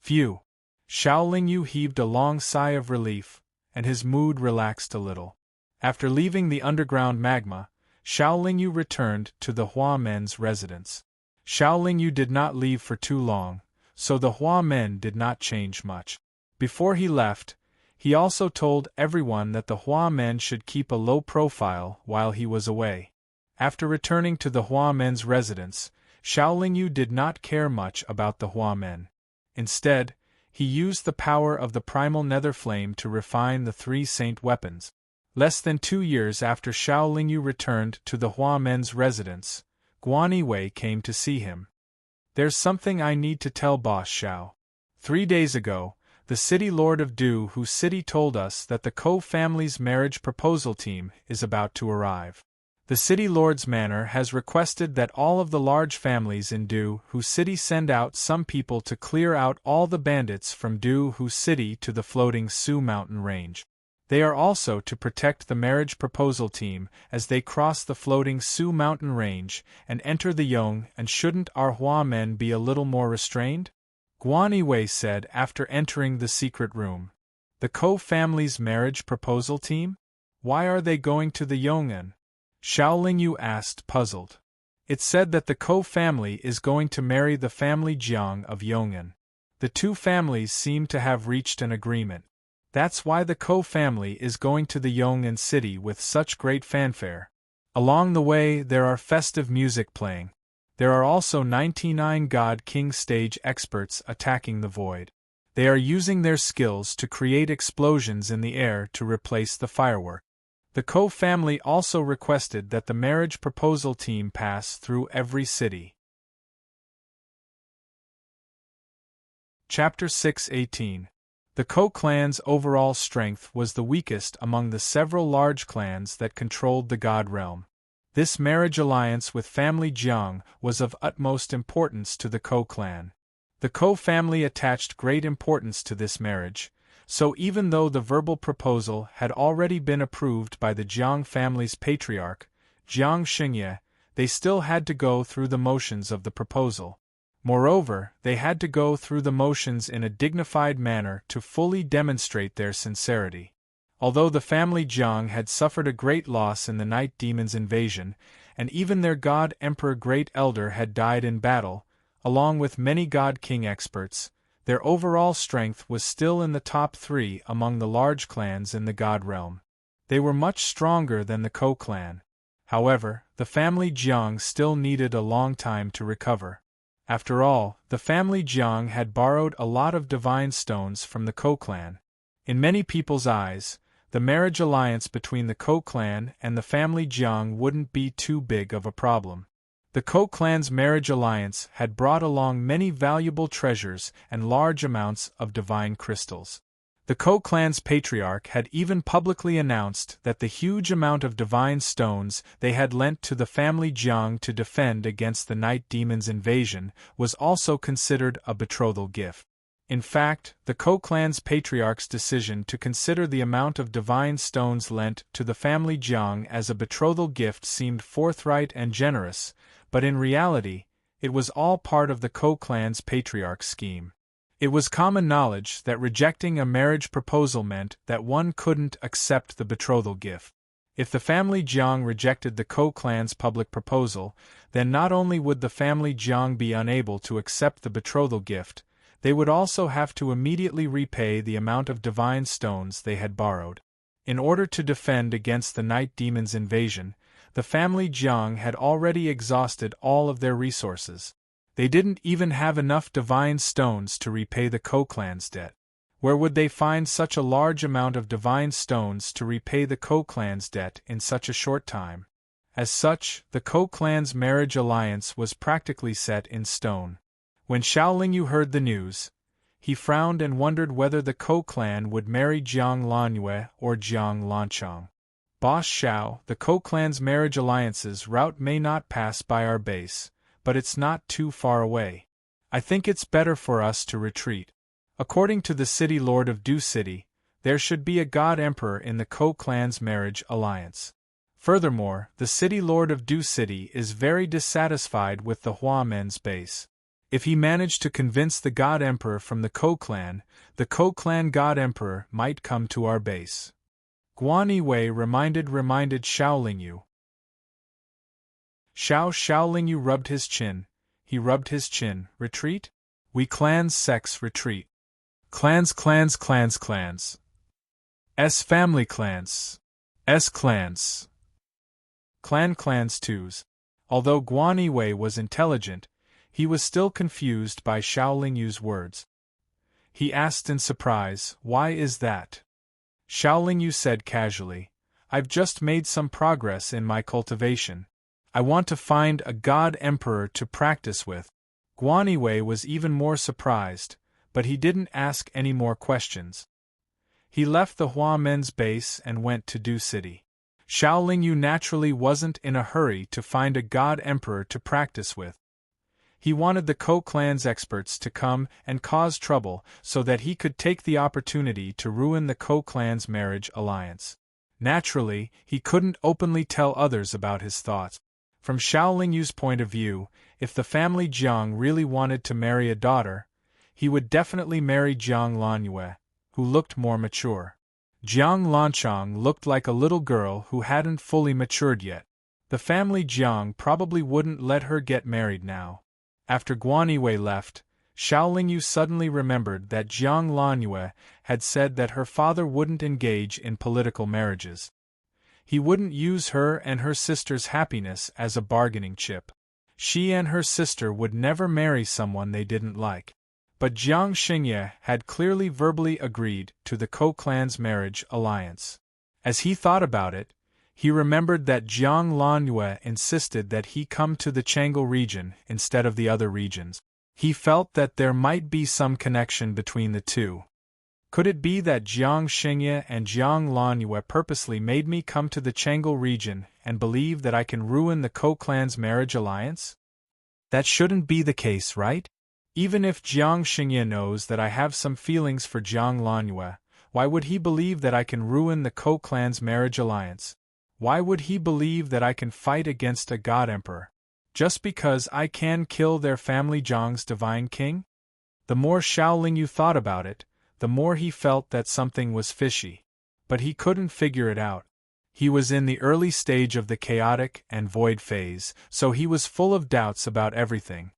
Phew! Xiao Lingyu heaved a long sigh of relief, and his mood relaxed a little. After leaving the underground magma, Xiao Lingyu returned to the Hua men's residence. Xiao Lingyu did not leave for too long, so the Hua men did not change much. Before he left, he also told everyone that the Hua men should keep a low profile while he was away. After returning to the Hua men's residence, Xiao Lingyu did not care much about the Hua men. Instead, he used the power of the primal nether flame to refine the 3 saint weapons. Less than 2 years after Xiao Lingyu returned to the Hua men's residence, Guan Yiwei came to see him. "There's something I need to tell Boss Xiao. 3 days ago, the city lord of Du Hu City told us that the Ko family's marriage proposal team is about to arrive. The city lord's manor has requested that all of the large families in Du Hu City send out some people to clear out all the bandits from Du Hu City to the floating Su mountain range. They are also to protect the marriage proposal team as they cross the floating Su mountain range and enter the Yong, and shouldn't our Hua men be a little more restrained?" Guan Yiwei said after entering the secret room. "The Ko family's marriage proposal team? Why are they going to the Yong'an?" Xiao Lingyu asked, puzzled. "It said that the Ko family is going to marry the family Jiang of Yong'an. The 2 families seem to have reached an agreement. That's why the Ko family is going to the Yong'an city with such great fanfare. Along the way there are festive music playing. There are also 99 God King stage experts attacking the void. They are using their skills to create explosions in the air to replace the firework. The Ko family also requested that the marriage proposal team pass through every city." Chapter 6:18. The Ko clan's overall strength was the weakest among the several large clans that controlled the God realm. This marriage alliance with family Jiang was of utmost importance to the Ko clan. The Ko family attached great importance to this marriage, so even though the verbal proposal had already been approved by the Jiang family's patriarch, Jiang Xingye, they still had to go through the motions of the proposal. Moreover, they had to go through the motions in a dignified manner to fully demonstrate their sincerity. Although the family Jiang had suffered a great loss in the Night Demon's invasion, and even their God Emperor Great Elder had died in battle, along with many God King experts, Their overall strength was still in the top 3 among the large clans in the God realm. They were much stronger than the Ko clan. However, the family Jiang still needed a long time to recover. After all, the family Jiang had borrowed a lot of divine stones from the Ko clan. In many people's eyes, the marriage alliance between the Ko clan and the family Jiang wouldn't be too big of a problem. The Ko clan's marriage alliance had brought along many valuable treasures and large amounts of divine crystals. The Ko clan's patriarch had even publicly announced that the huge amount of divine stones they had lent to the family Jiang to defend against the night demon's invasion was also considered a betrothal gift. In fact, the Ko clan's patriarch's decision to consider the amount of divine stones lent to the family Jiang as a betrothal gift seemed forthright and generous, but in reality, it was all part of the Ko clan's patriarch's scheme. It was common knowledge that rejecting a marriage proposal meant that one couldn't accept the betrothal gift. If the family Jiang rejected the Ko clan's public proposal, then not only would the family Jiang be unable to accept the betrothal gift, they would also have to immediately repay the amount of divine stones they had borrowed. In order to defend against the night demon's invasion, the family Jiang had already exhausted all of their resources. They didn't even have enough divine stones to repay the Ko clan's debt. Where would they find such a large amount of divine stones to repay the Ko clan's debt in such a short time? As such, the Ko clan's marriage alliance was practically set in stone. When Xiao Lingyu heard the news, he frowned and wondered whether the Ko clan would marry Jiang Lanyue or Jiang Lanchang. Boss Xiao, the Ko clan's marriage alliance's route may not pass by our base, but it's not too far away. I think it's better for us to retreat. According to the city lord of Du City, there should be a god emperor in the Ko clan's marriage alliance. Furthermore, the city lord of Du City is very dissatisfied with the Hua men's base. If he managed to convince the god emperor from the Ko clan god emperor might come to our base. Guan Yiwei reminded Xiao Lingyu. Xiao Lingyu rubbed his chin. He rubbed his chin. Retreat? We clans sex retreat. Clans. S family clans. S clans. Clans twos. Although Guan Yiwei was intelligent, he was still confused by Xiao Lingyu's words. He asked in surprise, "Why is that?" Xiao Lingyu said casually, "I've just made some progress in my cultivation. I want to find a god emperor to practice with." Guan Yiwei was even more surprised, but he didn't ask any more questions. He left the Hua men's base and went to Du City. Xiao Lingyu naturally wasn't in a hurry to find a god emperor to practice with. He wanted the Ko clan's experts to come and cause trouble so that he could take the opportunity to ruin the Ko clan's marriage alliance. Naturally, he couldn't openly tell others about his thoughts. From Xiao Lingyu's point of view, if the family Jiang really wanted to marry a daughter, he would definitely marry Jiang Lanyue, who looked more mature. Jiang Lanchang looked like a little girl who hadn't fully matured yet. The family Jiang probably wouldn't let her get married now. After Guan Yiwei left, Xiao Lingyu suddenly remembered that Jiang Lanyue had said that her father wouldn't engage in political marriages. He wouldn't use her and her sister's happiness as a bargaining chip. She and her sister would never marry someone they didn't like. But Jiang Xingye had clearly verbally agreed to the Ko clan's marriage alliance. As he thought about it, he remembered that Jiang Lanyue insisted that he come to the Chang'e region instead of the other regions. He felt that there might be some connection between the two. Could it be that Jiang Xingye and Jiang Lanyue purposely made me come to the Chang'e region and believe that I can ruin the Ko clan's marriage alliance? That shouldn't be the case, right? Even if Jiang Xingye knows that I have some feelings for Jiang Lanyue, why would he believe that I can ruin the Ko clan's marriage alliance? Why would he believe that I can fight against a god emperor? Just because I can kill their family Jiang's divine king? The more Xiao Lingyu thought about it, the more he felt that something was fishy. But he couldn't figure it out. He was in the early stage of the chaotic and void phase, so he was full of doubts about everything.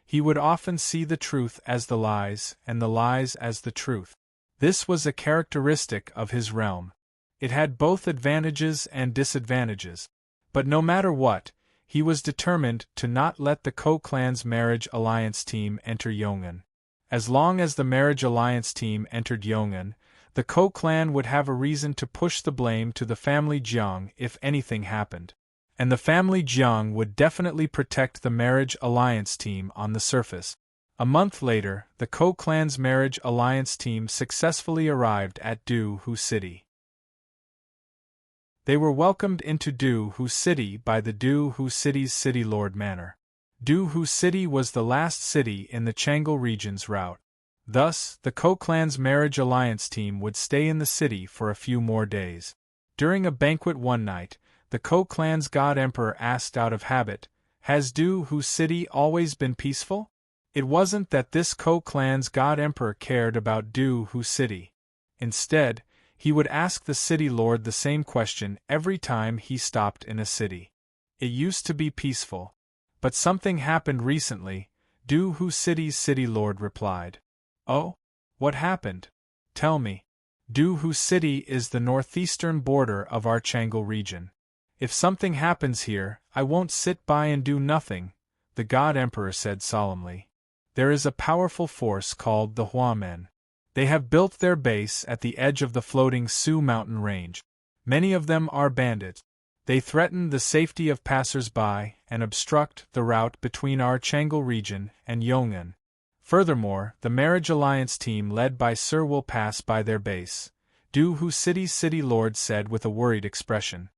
he would often see the truth as the lies and the lies as the truth. This was a characteristic of his realm. It had both advantages and disadvantages. But no matter what, he was determined to not let the Ko-clan's marriage alliance team enter Yongan. As long as the marriage alliance team entered Yongan, the Ko-clan would have a reason to push the blame to the family Jiang if anything happened. And the family Jiang would definitely protect the marriage alliance team on the surface. A month later, the Ko-clan's marriage alliance team successfully arrived at Du-Hu City. They were welcomed into Du-Hu City by the Du-Hu City's city lord manor. Du-Hu City was the last city in the Changle region's route. Thus, the Ko-clan's marriage alliance team would stay in the city for a few more days. During a banquet one night, the Ko-clan's god emperor asked out of habit, "Has Du-Hu City always been peaceful?" It wasn't that this Ko-clan's god emperor cared about Du-Hu City. Instead, he would ask the city lord the same question every time he stopped in a city. It used to be peaceful. But something happened recently, Du-Hu City's city lord replied. "Oh? What happened? Tell me." Du-Hu City is the northeastern border of our Changle region. "If something happens here, I won't sit by and do nothing," the god emperor said solemnly. "There is a powerful force called the Hua Men. They have built their base at the edge of the floating Su mountain range. Many of them are bandits. They threaten the safety of passers-by and obstruct the route between our Changle region and Yongan. Furthermore, the marriage alliance team led by Sir will pass by their base," Du-Hu City's city lord said with a worried expression.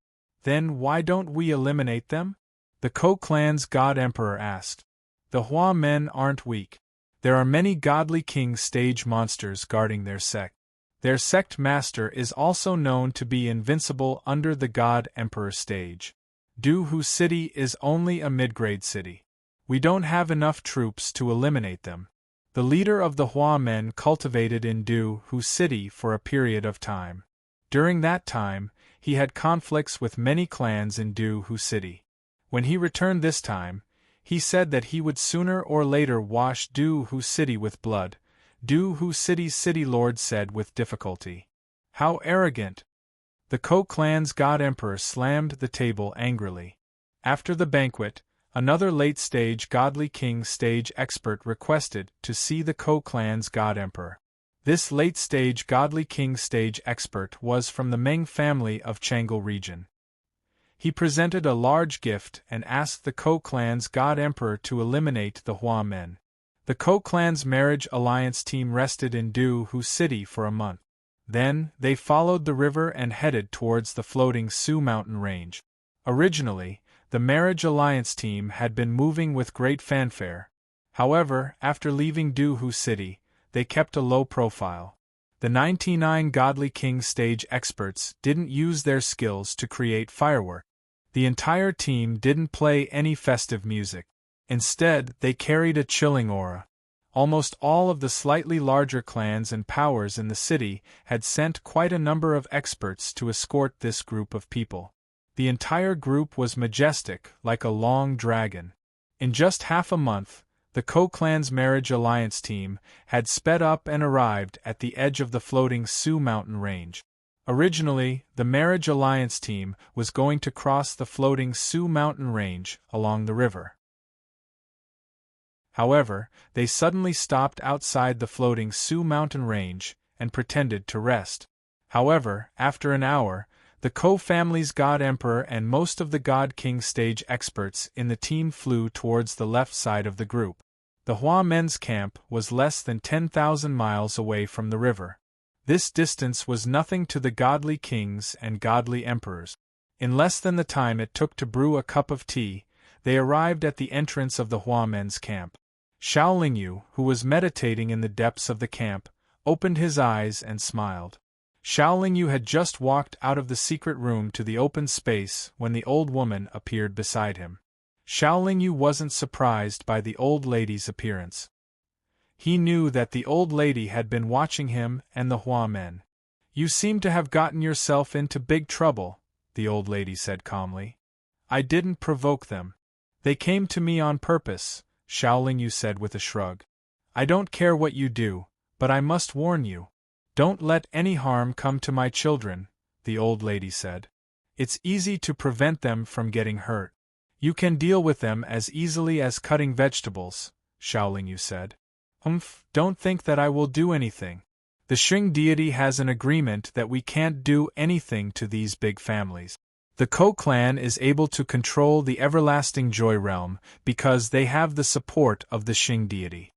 "Then why don't we eliminate them?" the Ko-clan's god emperor asked. "The Hua Men aren't weak. There are many godly king stage monsters guarding their sect. Their sect master is also known to be invincible under the god emperor stage. Du-Hu City is only a mid-grade city. We don't have enough troops to eliminate them." The leader of the Hua Men cultivated in Du-Hu City for a period of time. During that time, he had conflicts with many clans in Du-Hu City. When he returned this time, he said that he would sooner or later wash Du-Hu City with blood, Du-Hu City's city lord said with difficulty. "How arrogant!" The Ko-clan's god emperor slammed the table angrily. After the banquet, another late-stage godly king stage expert requested to see the Ko-clan's god emperor. This late-stage godly king stage expert was from the Meng family of Changle region. He presented a large gift and asked the Ko-clan's god emperor to eliminate the Hua Men. The Ko-clan's marriage alliance team rested in Du-Hu City for a month. Then, they followed the river and headed towards the floating Su mountain range. Originally, the marriage alliance team had been moving with great fanfare. However, after leaving Du-Hu City, they kept a low profile. The 99 godly king stage experts didn't use their skills to create fireworks. The entire team didn't play any festive music. Instead, they carried a chilling aura. Almost all of the slightly larger clans and powers in the city had sent quite a number of experts to escort this group of people. The entire group was majestic, like a long dragon. In just half a month, the Ko-clan's marriage alliance team had sped up and arrived at the edge of the floating Su mountain range. Originally, the marriage alliance team was going to cross the floating Su mountain range along the river. However, they suddenly stopped outside the floating Su mountain range and pretended to rest. However, after an hour, the Ko family's god emperor and most of the god king stage experts in the team flew towards the left side of the group. The Hua Men's camp was less than 10,000 miles away from the river. This distance was nothing to the godly kings and godly emperors. In less than the time it took to brew a cup of tea, they arrived at the entrance of the Hua Men's camp. Xiao Lingyu, who was meditating in the depths of the camp, opened his eyes and smiled. Xiao Lingyu had just walked out of the secret room to the open space when the old woman appeared beside him. Xiao Lingyu wasn't surprised by the old lady's appearance. He knew that the old lady had been watching him and the Hua Men. "You seem to have gotten yourself into big trouble," the old lady said calmly. "I didn't provoke them. They came to me on purpose," Xiaoling said with a shrug. I don't care what you do, but I must warn you. Don't let any harm come to my children, the old lady said. It's easy to prevent them from getting hurt. You can deal with them as easily as cutting vegetables, Xiaoling said. Don't think that I will do anything. The Xing deity has an agreement that we can't do anything to these big families. The Ko clan is able to control the everlasting joy realm because they have the support of the Xing deity.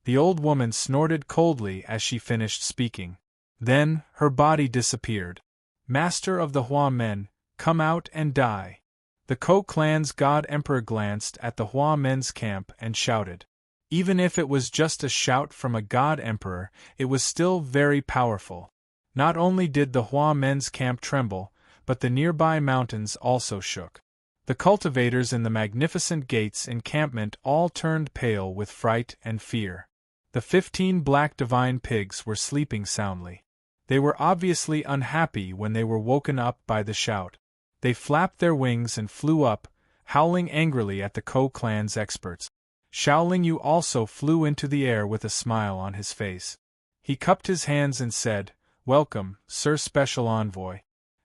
The old woman snorted coldly as she finished speaking. Then, her body disappeared. Master of the Hua men, come out and die. The Ko clan's god emperor glanced at the Hua men's camp and shouted. Even if it was just a shout from a god emperor, it was still very powerful. Not only did the Hua men's camp tremble, but the nearby mountains also shook. The cultivators in the magnificent gates encampment all turned pale with fright and fear. The 15 black divine pigs were sleeping soundly. They were obviously unhappy when they were woken up by the shout. They flapped their wings and flew up, howling angrily at the Ko clan's experts. Xiaoling also flew into the air with a smile on his face. He cupped his hands and said, Welcome, Sir Special Envoy.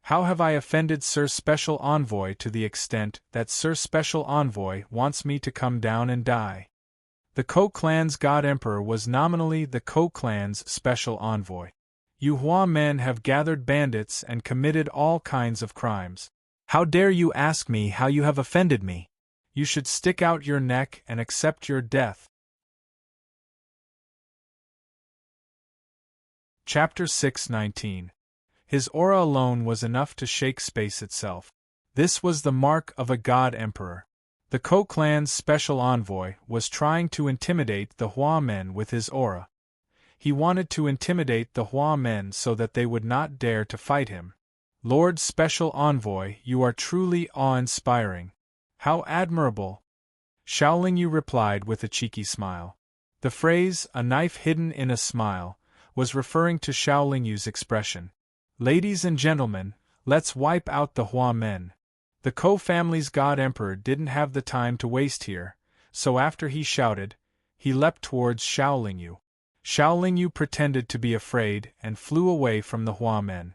How have I offended Sir Special Envoy to the extent that Sir Special Envoy wants me to come down and die? The Ko clan's god emperor was nominally the Ko clan's special envoy. You Hua men have gathered bandits and committed all kinds of crimes. How dare you ask me how you have offended me? You should stick out your neck and accept your death. Chapter 6:19. His aura alone was enough to shake space itself. This was the mark of a god emperor. The Ko clan's special envoy was trying to intimidate the Hua men with his aura. He wanted to intimidate the Hua men so that they would not dare to fight him. Lord Special Envoy, you are truly awe-inspiring. How admirable! Xiaoling replied with a cheeky smile. The phrase, a knife hidden in a smile, was referring to Xiaoling's expression. Ladies and gentlemen, let's wipe out the Hua men. The Ko family's god emperor didn't have the time to waste here, so after he shouted, he leapt towards Xiaoling. Xiaoling pretended to be afraid and flew away from the Hua men.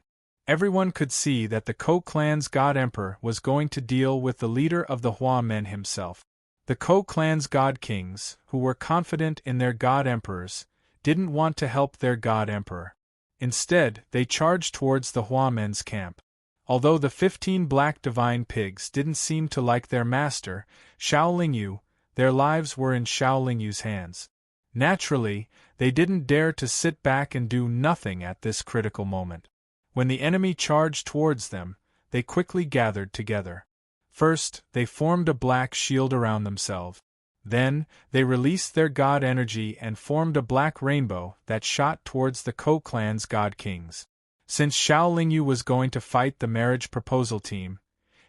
Everyone could see that the Ko clan's god emperor was going to deal with the leader of the Hua men himself. The Ko clan's god kings, who were confident in their god emperors, didn't want to help their god emperor. Instead, they charged towards the Hua men's camp. Although the 15 black divine pigs didn't seem to like their master, Xiaoling, their lives were in Xiaoling's hands. Naturally, they didn't dare to sit back and do nothing at this critical moment. When the enemy charged towards them, they quickly gathered together. First, they formed a black shield around themselves. Then, they released their god energy and formed a black rainbow that shot towards the Ko clan's god kings. Since Xiaoling was going to fight the marriage proposal team,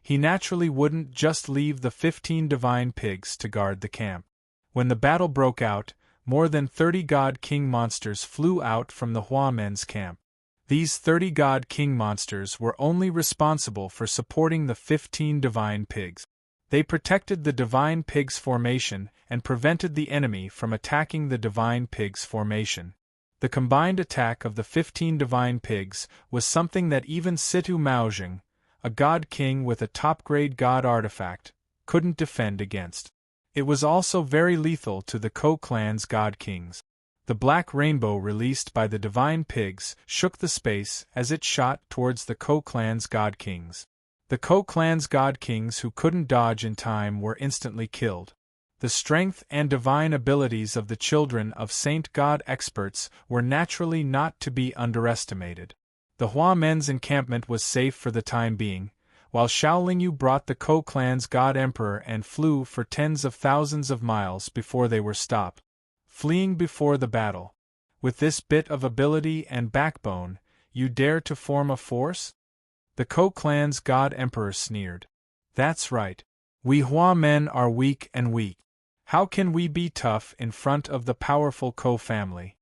he naturally wouldn't just leave the 15 divine pigs to guard the camp. When the battle broke out, more than 30 god king monsters flew out from the Hua men's camp. These 30 god king monsters were only responsible for supporting the 15 divine pigs. They protected the divine pigs formation and prevented the enemy from attacking the divine pigs formation. The combined attack of the 15 divine pigs was something that even Situ Maozheng, a god king with a top-grade god artifact, couldn't defend against. It was also very lethal to the Ko clan's god kings. The black rainbow released by the divine pigs shook the space as it shot towards the Ko clan's god kings. The Ko clan's god kings who couldn't dodge in time were instantly killed. The strength and divine abilities of the children of Saint God experts were naturally not to be underestimated. The Hua men's encampment was safe for the time being, while Xiaoling brought the Ko clan's god emperor and flew for tens of thousands of miles before they were stopped, fleeing before the battle. With this bit of ability and backbone, you dare to form a force? The Ko clan's god emperor sneered. That's right. We Hua men are weak and weak. How can we be tough in front of the powerful Ko family?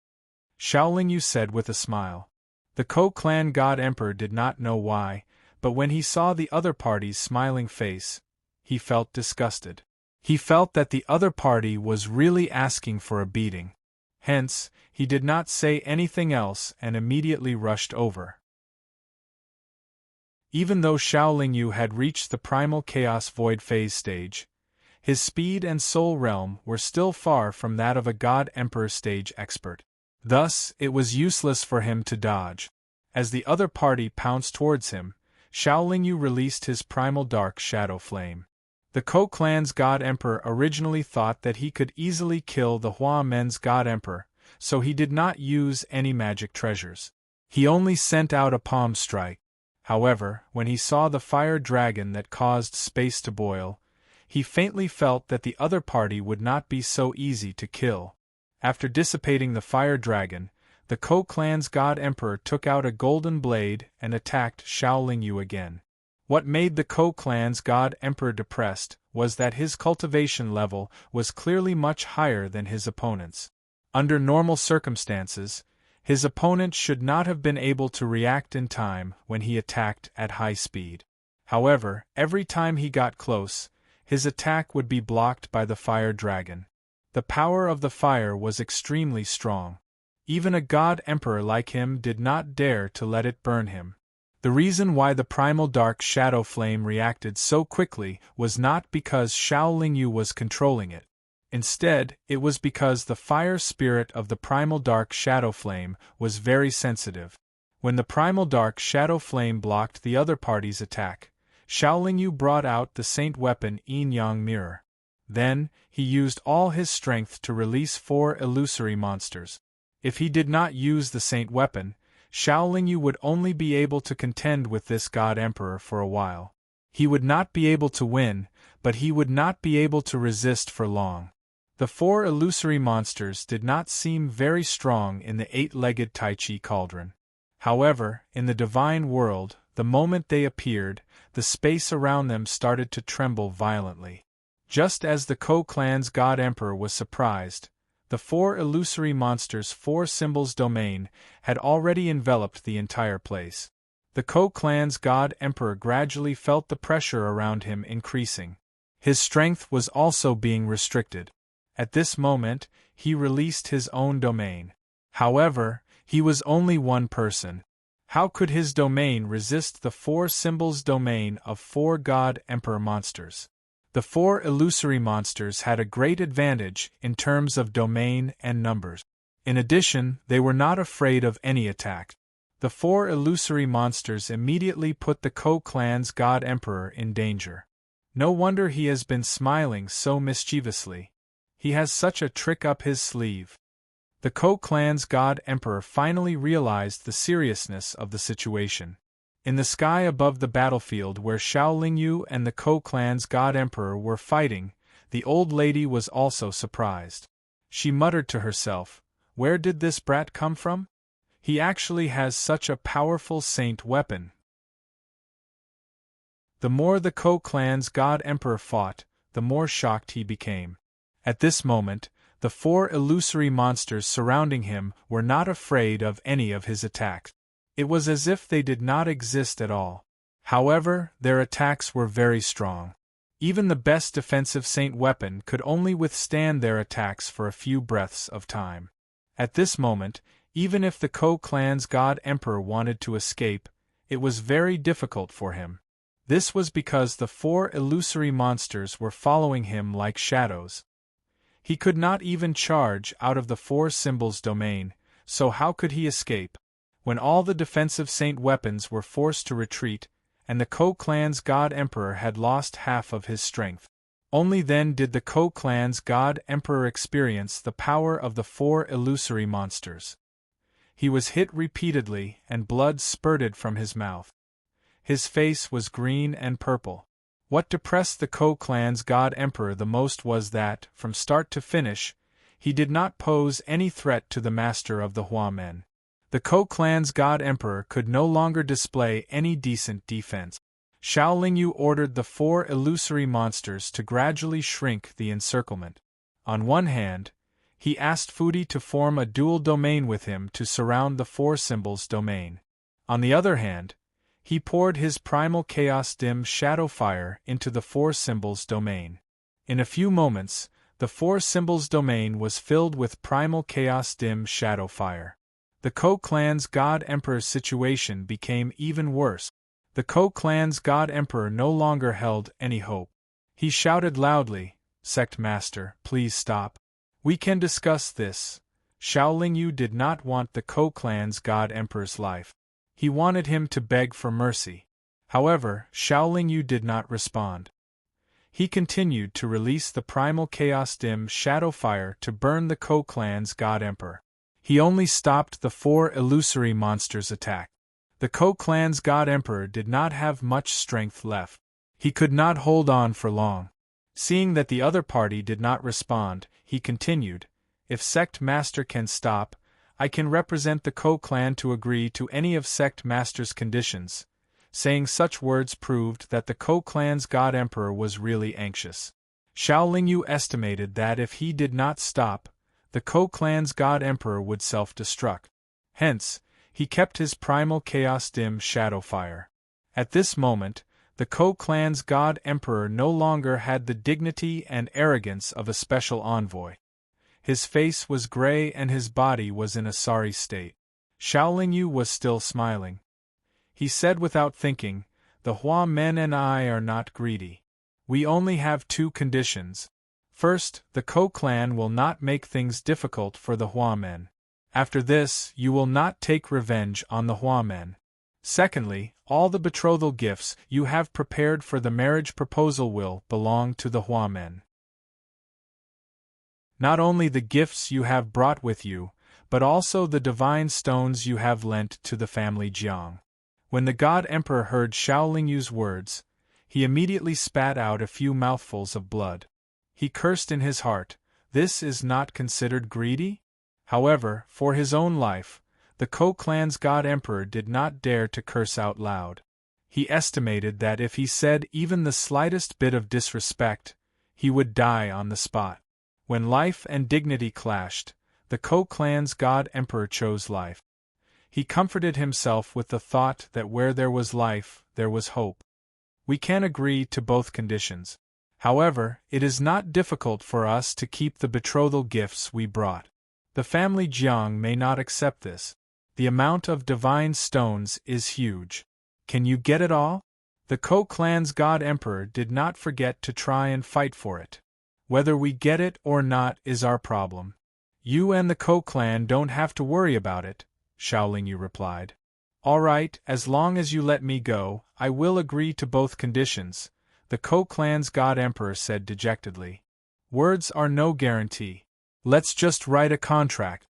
Xiaoling said with a smile. The Ko clan god emperor did not know why, but when he saw the other party's smiling face, he felt disgusted. He felt that the other party was really asking for a beating. Hence, he did not say anything else and immediately rushed over. Even though Xiaolingyu had reached the primal chaos void phase stage, his speed and soul realm were still far from that of a God Emperor stage expert. Thus, it was useless for him to dodge. As the other party pounced towards him, Xiaolingyu released his primal dark shadow flame. The Ko clan's God Emperor originally thought that he could easily kill the Hua men's God Emperor, so he did not use any magic treasures. He only sent out a palm strike. However, when he saw the fire dragon that caused space to boil, he faintly felt that the other party would not be so easy to kill. After dissipating the fire dragon, the Ko clan's God Emperor took out a golden blade and attacked Xiaolingyu again. What made the Ko clan's God Emperor depressed was that his cultivation level was clearly much higher than his opponent's. Under normal circumstances, his opponent should not have been able to react in time when he attacked at high speed. However, every time he got close, his attack would be blocked by the fire dragon. The power of the fire was extremely strong. Even a God Emperor like him did not dare to let it burn him. The reason why the primal dark shadow flame reacted so quickly was not because Xiaolingyu was controlling it. Instead, it was because the fire spirit of the primal dark shadow flame was very sensitive. When the primal dark shadow flame blocked the other party's attack, Xiaolingyu brought out the saint weapon Yin-Yang Mirror. Then, he used all his strength to release 4 illusory monsters. If he did not use the saint weapon, Xiaolingyu would only be able to contend with this God Emperor for a while. He would not be able to win, but he would not be able to resist for long. The 4 illusory monsters did not seem very strong in the 8-legged Tai Chi cauldron. However, in the divine world, the moment they appeared, the space around them started to tremble violently. Just as the Ko clan's God Emperor was surprised, the 4 illusory monsters' 4 symbols domain had already enveloped the entire place. The Ko clan's God Emperor gradually felt the pressure around him increasing. His strength was also being restricted. At this moment, he released his own domain. However, he was only one person. How could his domain resist the 4 symbols domain of 4 God Emperor monsters? The 4 illusory monsters had a great advantage in terms of domain and numbers. In addition, they were not afraid of any attack. The 4 illusory monsters immediately put the Ko clan's God Emperor in danger. No wonder he has been smiling so mischievously. He has such a trick up his sleeve. The Ko clan's God Emperor finally realized the seriousness of the situation. In the sky above the battlefield where Xiaolingyu and the Ko clan's God Emperor were fighting, the old lady was also surprised. She muttered to herself, "Where did this brat come from? He actually has such a powerful saint weapon." The more the Ko clan's God Emperor fought, the more shocked he became. At this moment, the 4 illusory monsters surrounding him were not afraid of any of his attacks. It was as if they did not exist at all. However, their attacks were very strong. Even the best defensive saint weapon could only withstand their attacks for a few breaths of time. At this moment, even if the Ko clan's God Emperor wanted to escape, it was very difficult for him. This was because the 4 illusory monsters were following him like shadows. He could not even charge out of the 4 symbols domain, so how could he escape? When all the defensive saint weapons were forced to retreat, and the Ko clan's God Emperor had lost half of his strength, only then did the Ko clan's God Emperor experience the power of the 4 illusory monsters. He was hit repeatedly and blood spurted from his mouth. His face was green and purple. What depressed the Ko clan's God Emperor the most was that, from start to finish, he did not pose any threat to the master of the Hua men. The Ko clan's God Emperor could no longer display any decent defense. Xiaolingyu ordered the 4 illusory monsters to gradually shrink the encirclement. On one hand, he asked Fudi to form a dual domain with him to surround the 4 symbols domain. On the other hand, he poured his primal chaos dim shadow fire into the 4 symbols domain. In a few moments, the four symbols domain was filled with primal chaos dim shadow fire. The Ko clan's God Emperor's situation became even worse. The Ko clan's God Emperor no longer held any hope. He shouted loudly, "Sect Master, please stop. We can discuss this." Xiaolingyu did not want the Ko clan's God Emperor's life. He wanted him to beg for mercy. However, Xiaolingyu did not respond. He continued to release the primal chaos dim shadow fire to burn the Ko clan's God Emperor. He only stopped the four illusory monsters' attack. The Ko clan's God Emperor did not have much strength left. He could not hold on for long. Seeing that the other party did not respond, he continued, "If Sect Master can stop, I can represent the Ko clan to agree to any of Sect Master's conditions." Saying such words proved that the Ko clan's God Emperor was really anxious. Xiaolingyu estimated that if he did not stop, the Ko clan's God Emperor would self-destruct. Hence, he kept his primal chaos dim shadow fire. At this moment, the Ko clan's God Emperor no longer had the dignity and arrogance of a special envoy. His face was gray and his body was in a sorry state. Xiaolingyu was still smiling. He said without thinking, "The Hua men and I are not greedy. We only have two conditions. First, the Ko clan will not make things difficult for the Hua men. After this, you will not take revenge on the Hua men. Secondly, all the betrothal gifts you have prepared for the marriage proposal will belong to the Hua men. Not only the gifts you have brought with you, but also the divine stones you have lent to the family Jiang." When the God Emperor heard Xiaolingyu's words, he immediately spat out a few mouthfuls of blood. He cursed in his heart, "This is not considered greedy?" However, for his own life, the Ko clan's God Emperor did not dare to curse out loud. He estimated that if he said even the slightest bit of disrespect, he would die on the spot. When life and dignity clashed, the Ko clan's God Emperor chose life. He comforted himself with the thought that where there was life, there was hope. We can agree to both conditions. However, it is not difficult for us to keep the betrothal gifts we brought. The family Jiang may not accept this. The amount of divine stones is huge. Can you get it all? The Ko clan's God Emperor did not forget to try and fight for it. Whether we get it or not is our problem. You and the Ko clan don't have to worry about it, Xiaolingyu replied. All right, as long as you let me go, I will agree to both conditions, the Ko clan's God Emperor said dejectedly. Words are no guarantee. Let's just write a contract.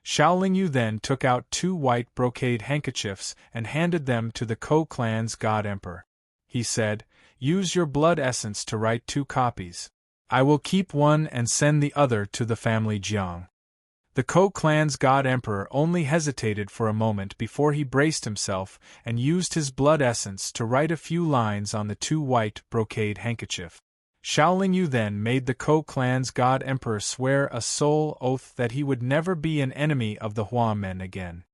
Xiaolingyu then took out 2 white brocade handkerchiefs and handed them to the Ko clan's God Emperor. He said, "Use your blood essence to write 2 copies. I will keep one and send the other to the family Jiang." The Ko clan's God Emperor only hesitated for a moment before he braced himself and used his blood essence to write a few lines on the 2 white brocade handkerchief. Xiaolingyu then made the Ko clan's God Emperor swear a soul oath that he would never be an enemy of the Hua men again.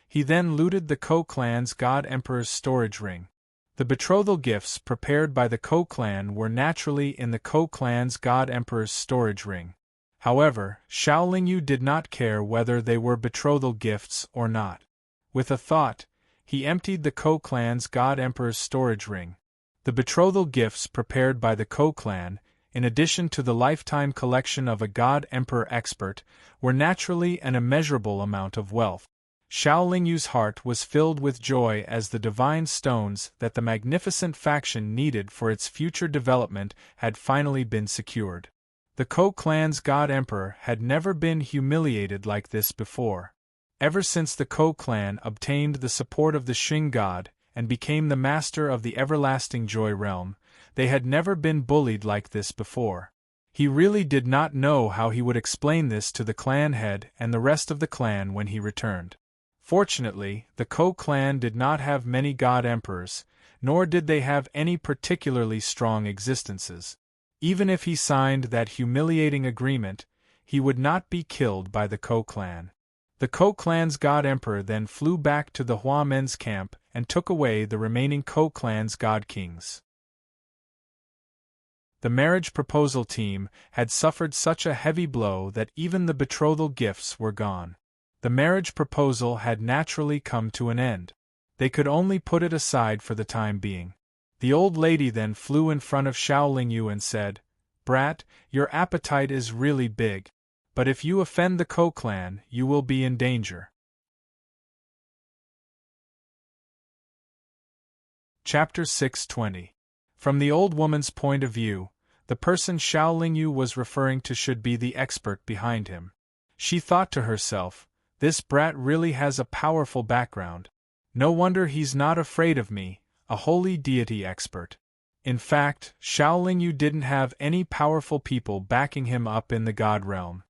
He then looted the Ko clan's God Emperor's storage ring. The betrothal gifts prepared by the Ko clan were naturally in the Ko clan's God Emperor's storage ring. However, Xiaolingyu did not care whether they were betrothal gifts or not. With a thought, he emptied the Ko clan's God Emperor's storage ring. The betrothal gifts prepared by the Ko clan, in addition to the lifetime collection of a God Emperor expert, were naturally an immeasurable amount of wealth. Xiaolingyu's heart was filled with joy as the divine stones that the magnificent faction needed for its future development had finally been secured. The Ko clan's God Emperor had never been humiliated like this before. Ever since the Ko clan obtained the support of the Xing God and became the master of the everlasting joy realm, they had never been bullied like this before. He really did not know how he would explain this to the clan head and the rest of the clan when he returned. Fortunately, the Ko clan did not have many God Emperors, nor did they have any particularly strong existences. Even if he signed that humiliating agreement, he would not be killed by the Ko clan. The Ko clan's God Emperor then flew back to the Hua men's camp and took away the remaining Ko clan's God Kings. The marriage proposal team had suffered such a heavy blow that even the betrothal gifts were gone. The marriage proposal had naturally come to an end. They could only put it aside for the time being. The old lady then flew in front of Xiao Lingyu and said, "Brat, your appetite is really big. But if you offend the Ko clan, you will be in danger." Chapter 620. From the old woman's point of view, the person Xiao Lingyu was referring to should be the expert behind him. She thought to herself, "This brat really has a powerful background. No wonder he's not afraid of me, a holy deity expert." In fact, Xiao Lingyu didn't have any powerful people backing him up in the god realm.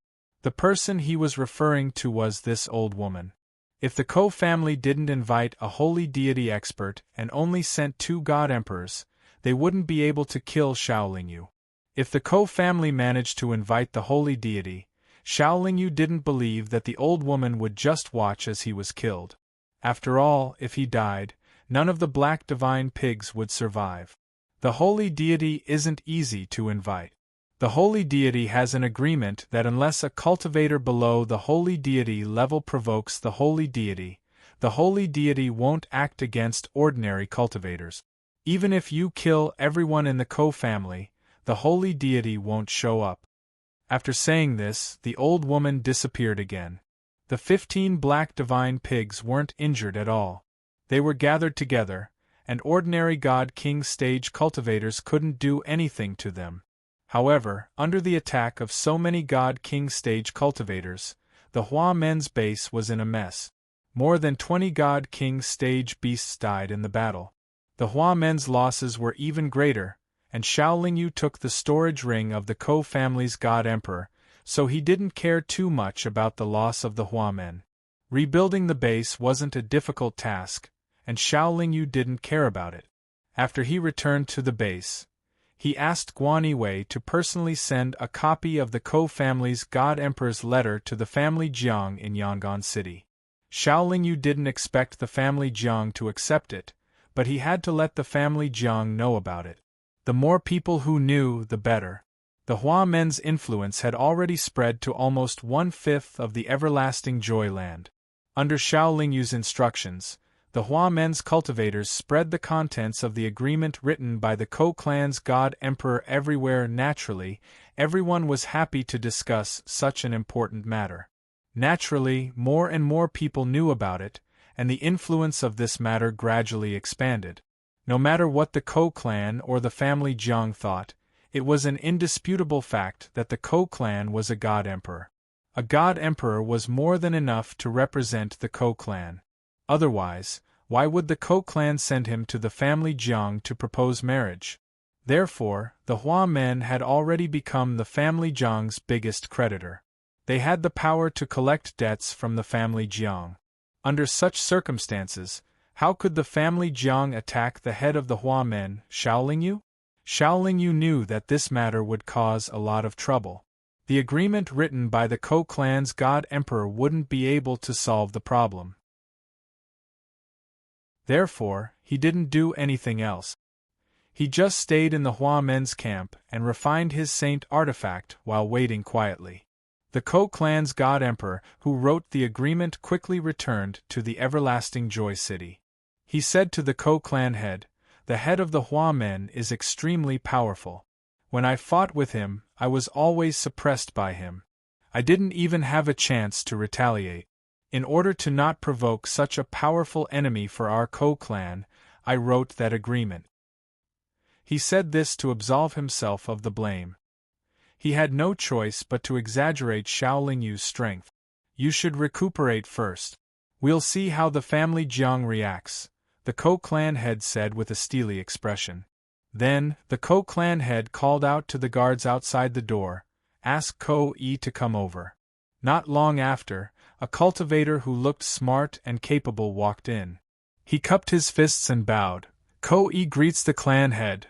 The person he was referring to was this old woman. If the Ko family didn't invite a holy deity expert and only sent 2 god emperors, they wouldn't be able to kill Xiao Lingyu. If the Ko family managed to invite the holy deity, Xiao Lingyu didn't believe that the old woman would just watch as he was killed. After all, if he died, none of the black divine pigs would survive. The holy deity isn't easy to invite. The holy deity has an agreement that unless a cultivator below the holy deity level provokes the holy deity won't act against ordinary cultivators. Even if you kill everyone in the Ko family, the holy deity won't show up. After saying this, the old woman disappeared again. The 15 black divine pigs weren't injured at all. They were gathered together, and ordinary God King stage cultivators couldn't do anything to them. However, under the attack of so many God King stage cultivators, the Hua men's base was in a mess. More than 20 God King stage beasts died in the battle. The Hua men's losses were even greater, and Xiao Lingyu took the storage ring of the Ko family's God Emperor, so he didn't care too much about the loss of the Hua men. Rebuilding the base wasn't a difficult task, and Xiao Lingyu didn't care about it. After he returned to the base, he asked Guan Yiwei to personally send a copy of the Ko family's God Emperor's letter to the family Jiang in Yangon City. Xiao Lingyu didn't expect the family Jiang to accept it, but he had to let the family Jiang know about it. The more people who knew, the better. The Hua men's influence had already spread to almost 1/5 of the everlasting Joy Land. Under Xiao Lingyu's instructions, the Hua men's cultivators spread the contents of the agreement written by the Ko clan's God Emperor everywhere. Naturally, everyone was happy to discuss such an important matter. Naturally, more and more people knew about it, and the influence of this matter gradually expanded. No matter what the Ko clan or the family Jiang thought, it was an indisputable fact that the Ko clan was a God Emperor. A God Emperor was more than enough to represent the Ko clan. Otherwise, why would the Ko clan send him to the family Jiang to propose marriage? Therefore, the Hua men had already become the family Jiang's biggest creditor. They had the power to collect debts from the family Jiang. Under such circumstances, how could the family Jiang attack the head of the Hua men, Xiao Lingyu? Xiao Lingyu knew that this matter would cause a lot of trouble. The agreement written by the Ko clan's God Emperor wouldn't be able to solve the problem. Therefore, he didn't do anything else. He just stayed in the Hua men's camp and refined his saint artifact while waiting quietly. The Ko clan's God Emperor, who wrote the agreement, quickly returned to the everlasting Joy City. He said to the Ko clan head, "The head of the Hua men is extremely powerful. When I fought with him, I was always suppressed by him. I didn't even have a chance to retaliate. In order to not provoke such a powerful enemy for our Ko clan, I wrote that agreement." He said this to absolve himself of the blame. He had no choice but to exaggerate Xiao Lingyu's strength. "You should recuperate first. We'll see how the family Jiang reacts," the Ko clan head said with a steely expression. Then, the Ko clan head called out to the guards outside the door, "Ask Ko-yi to come over." Not long after, a cultivator who looked smart and capable walked in. He cupped his fists and bowed. "Ko-yi greets the clan head.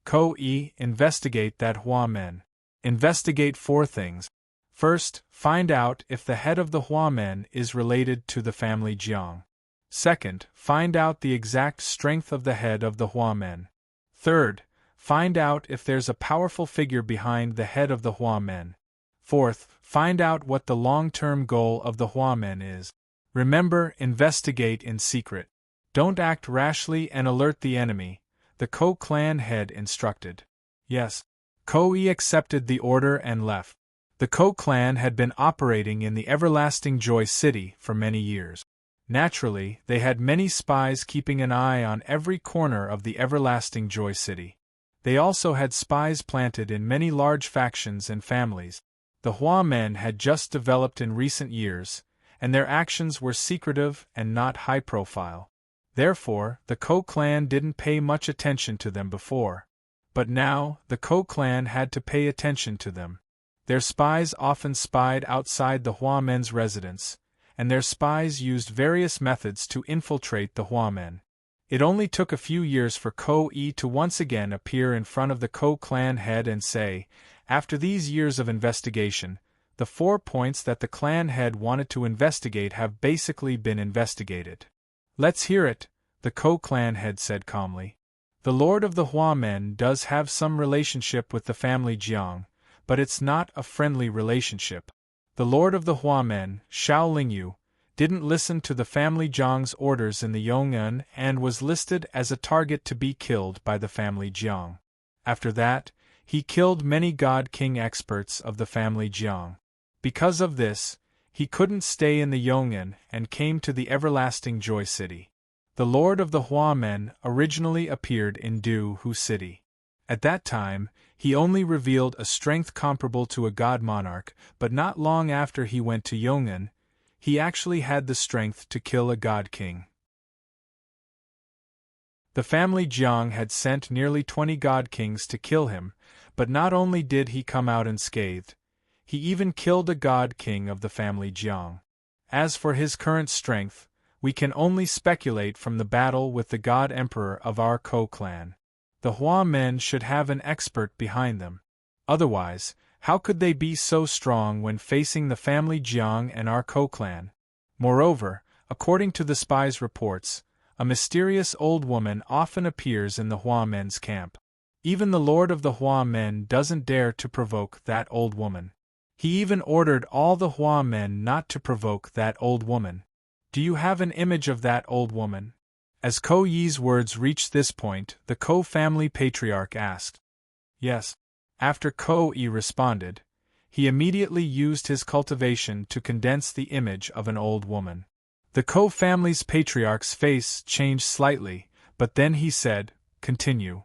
Ko-yi, investigate that Hua men. Investigate 4 things. First, find out if the head of the Hua men is related to the family Jiang. Second, find out the exact strength of the head of the Hua men. Third, Find out if there's a powerful figure behind the head of the Hua men. Fourth, find out what the long-term goal of the Hua men is. Remember, investigate in secret. Don't act rashly and alert the enemy, the Ko clan head instructed. Yes. Ko-e accepted the order and left. The Ko clan had been operating in the everlasting Joy City for many years. Naturally, they had many spies keeping an eye on every corner of the everlasting Joy City. They also had spies planted in many large factions and families. The Hua men had just developed in recent years, and their actions were secretive and not high-profile. Therefore, the Ko clan didn't pay much attention to them before. But now, the Ko clan had to pay attention to them. Their spies often spied outside the Hua men's residence, and their spies used various methods to infiltrate the Hua men. It only took a few years for Ko-e to once again appear in front of the Ko clan head and say, after these years of investigation, the 4 points that the clan head wanted to investigate have basically been investigated. Let's hear it, the Ko clan head said calmly. The Lord of the Hua men does have some relationship with the family Jiang, but it's not a friendly relationship. The Lord of the Hua men, Xiao Lingyu, didn't listen to the family Jiang's orders in the Yong'an and was listed as a target to be killed by the family Jiang. After that, he killed many God King experts of the family Jiang. Because of this, he couldn't stay in the Yong'an and came to the everlasting Joy City. The Lord of the Hua men originally appeared in Du Hu City. At that time, he only revealed a strength comparable to a god monarch, but not long after he went to Yong'an, he actually had the strength to kill a god king. The family Jiang had sent nearly 20 god kings to kill him, but not only did he come out unscathed, he even killed a god king of the family Jiang. As for his current strength, we can only speculate from the battle with the god emperor of our Ko clan. The Hua men should have an expert behind them. Otherwise, how could they be so strong when facing the family Jiang and our Ko clan? Moreover, according to the spies' reports, a mysterious old woman often appears in the Hua men's camp. Even the Lord of the Hua men doesn't dare to provoke that old woman. He even ordered all the Hua men not to provoke that old woman. Do you have an image of that old woman? As Ko Yi's words reached this point, the Ko family patriarch asked. Yes. After Ko Yi responded, he immediately used his cultivation to condense the image of an old woman. The Ko family's patriarch's face changed slightly, but then he said, "Continue.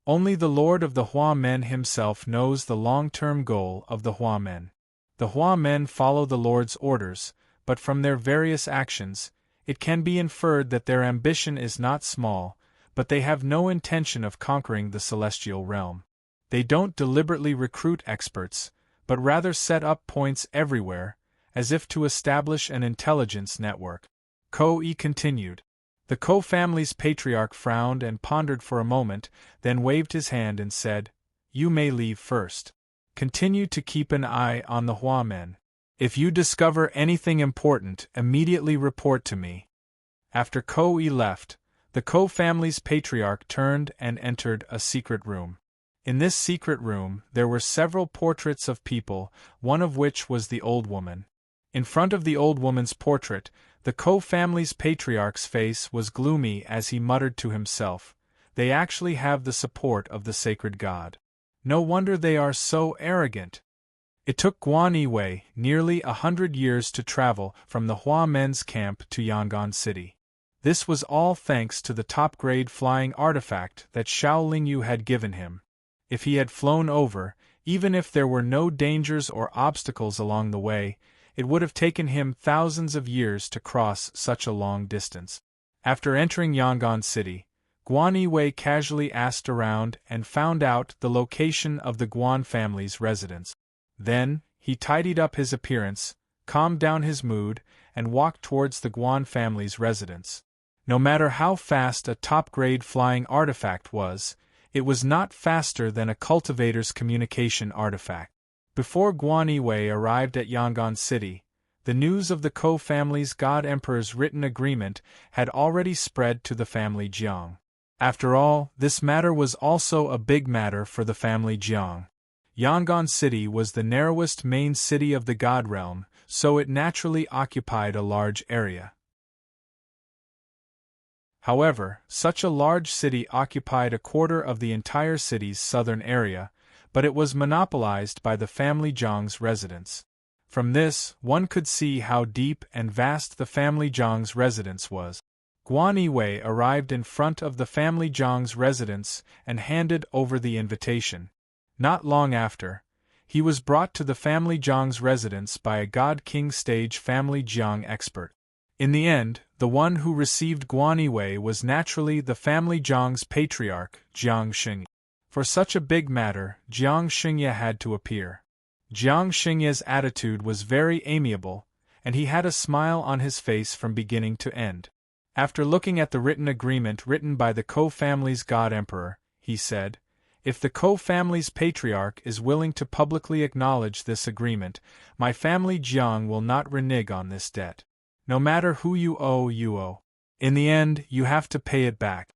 Only the Lord of the Hua men himself knows the long-term goal of the Hua men. The Hua men follow the Lord's orders, but from their various actions, it can be inferred that their ambition is not small, but they have no intention of conquering the celestial realm. They don't deliberately recruit experts, but rather set up points everywhere, as if to establish an intelligence network." Ko-e continued. The Ko family's patriarch frowned and pondered for a moment, then waved his hand and said, "You may leave first. Continue to keep an eye on the Hua men. If you discover anything important, immediately report to me." After Ko-e left, the Ko family's patriarch turned and entered a secret room. In this secret room, there were several portraits of people, one of which was the old woman. In front of the old woman's portrait, the Ko family's patriarch's face was gloomy as he muttered to himself, "They actually have the support of the sacred god. No wonder they are so arrogant." It took Guan Wei nearly 100 years to travel from the Hua men's camp to Yangon City. This was all thanks to the top-grade flying artifact that Xiao Lingyu had given him. If he had flown over, even if there were no dangers or obstacles along the way, it would have taken him thousands of years to cross such a long distance. After entering Yangon City, Guan Wei casually asked around and found out the location of the Guan family's residence. Then, he tidied up his appearance, calmed down his mood, and walked towards the Guan family's residence. No matter how fast a top-grade flying artifact was, it was not faster than a cultivator's communication artifact. Before Guan Wei arrived at Yangon City, the news of the Ko family's God Emperor's written agreement had already spread to the family Jiang. After all, this matter was also a big matter for the family Jiang. Yangon City was the narrowest main city of the God realm, so it naturally occupied a large area. However, such a large city occupied a quarter of the entire city's southern area, but it was monopolized by the family Jiang's residence. From this, one could see how deep and vast the family Jiang's residence was. Guan Yiwei arrived in front of the family Jiang's residence and handed over the invitation. Not long after, he was brought to the family Jiang's residence by a God King stage family Jiang expert. In the end, the one who received Guan Yiwei was naturally the family Jiang's patriarch, Jiang Xingye. For such a big matter, Jiang Xingye had to appear. Jiang Xingye's attitude was very amiable, and he had a smile on his face from beginning to end. After looking at the written agreement written by the Ko family's God Emperor, he said, "If the Ko family's patriarch is willing to publicly acknowledge this agreement, my family Jiang will not renege on this debt. No matter who you owe. In the end, you have to pay it back."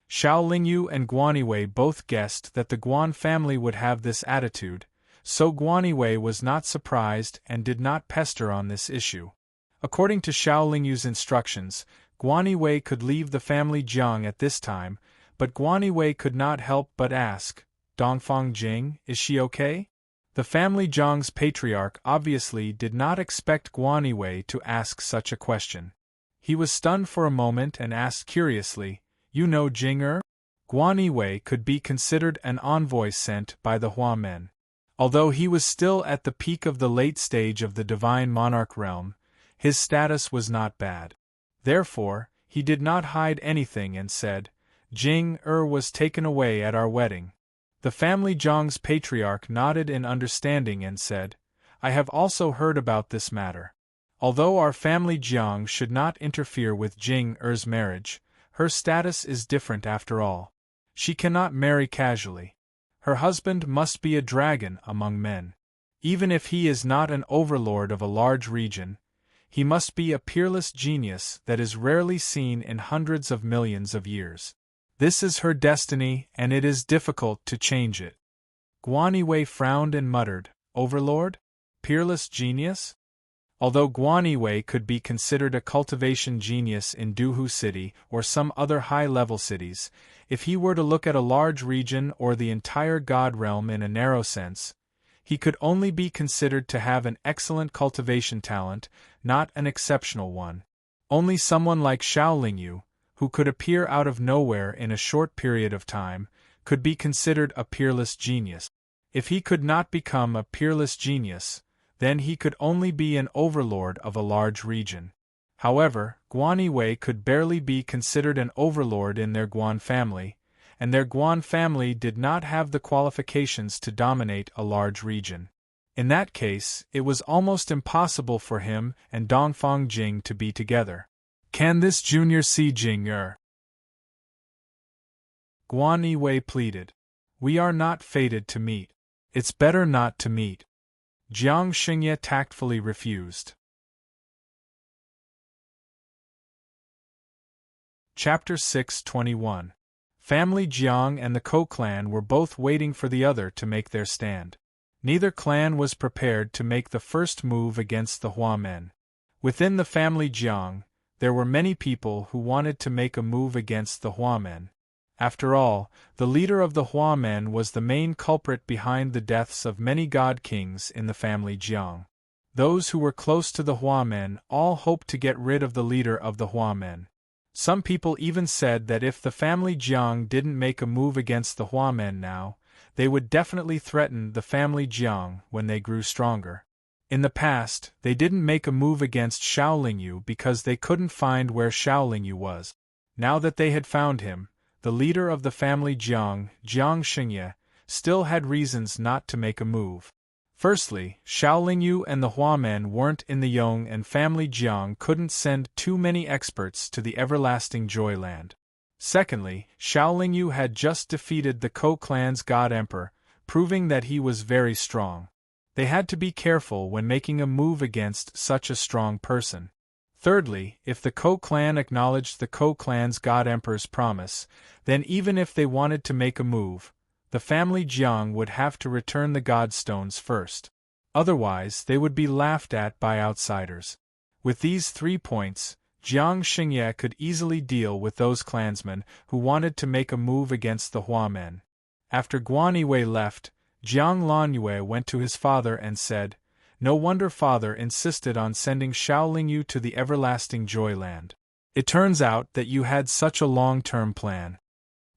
Xiao Lingyu and Guan Yiwei both guessed that the Guan family would have this attitude, so Guan Yiwei was not surprised and did not pester on this issue. According to Xiao Lingyu's instructions, Guan Yiwei could leave the family Jiang at this time, but Guan Yiwei could not help but ask, "Dongfang Jing, is she okay?" The family Jiang's patriarch obviously did not expect Guan Yiwei to ask such a question. He was stunned for a moment and asked curiously, "You know Jing-er?" Guan Yiwei could be considered an envoy sent by the Hua men. Although he was still at the peak of the late stage of the divine monarch realm, his status was not bad. Therefore, he did not hide anything and said, "Jing-er was taken away at our wedding." The family Jiang's patriarch nodded in understanding and said, "I have also heard about this matter. Although our family Jiang should not interfere with Jing-er's marriage, her status is different after all. She cannot marry casually. Her husband must be a dragon among men. Even if he is not an overlord of a large region, he must be a peerless genius that is rarely seen in hundreds of millions of years. This is her destiny, and it is difficult to change it." Guan Yiwei frowned and muttered, "Overlord? Peerless genius?" Although Guan Yiwei could be considered a cultivation genius in Duhu City or some other high-level cities, if he were to look at a large region or the entire God realm in a narrow sense, he could only be considered to have an excellent cultivation talent, not an exceptional one. Only someone like Xiao Lingyu, who could appear out of nowhere in a short period of time, could be considered a peerless genius. If he could not become a peerless genius, then he could only be an overlord of a large region. However, Guan Yiwei could barely be considered an overlord in their Guan family, and their Guan family did not have the qualifications to dominate a large region. In that case, it was almost impossible for him and Dongfang Jing to be together. "Can this junior see Jing-er?" Guan Yiwei pleaded. "We are not fated to meet. It's better not to meet." Jiang Xingye tactfully refused. Chapter 621. Family Jiang and the Ko clan were both waiting for the other to make their stand. Neither clan was prepared to make the first move against the Hua men. Within the family Jiang, there were many people who wanted to make a move against the Hua men. After all, the leader of the Hua men was the main culprit behind the deaths of many god kings in the family Jiang. Those who were close to the Hua men all hoped to get rid of the leader of the Hua men. Some people even said that if the family Jiang didn't make a move against the Hua men now, they would definitely threaten the family Jiang when they grew stronger. In the past, they didn't make a move against Xiao Lingyu because they couldn't find where Xiao Lingyu was. Now that they had found him, the leader of the family Jiang, Jiang Xingye, still had reasons not to make a move. Firstly, Xiao Lingyu and the Hua men weren't in the Yong, and family Jiang couldn't send too many experts to the everlasting Joy Land. Secondly, Xiao Lingyu had just defeated the Ko clan's god emperor, proving that he was very strong. They had to be careful when making a move against such a strong person. Thirdly, if the Ko clan acknowledged the Ko clan's God Emperor's promise, then even if they wanted to make a move, the family Jiang would have to return the God Stones first. Otherwise, they would be laughed at by outsiders. With these 3 points, Jiang Xingye could easily deal with those clansmen who wanted to make a move against the Hua men. After Guan Yiwei left, Jiang Lanyue went to his father and said, "No wonder father insisted on sending Xiao Lingyu to the everlasting Joyland. It turns out that you had such a long-term plan."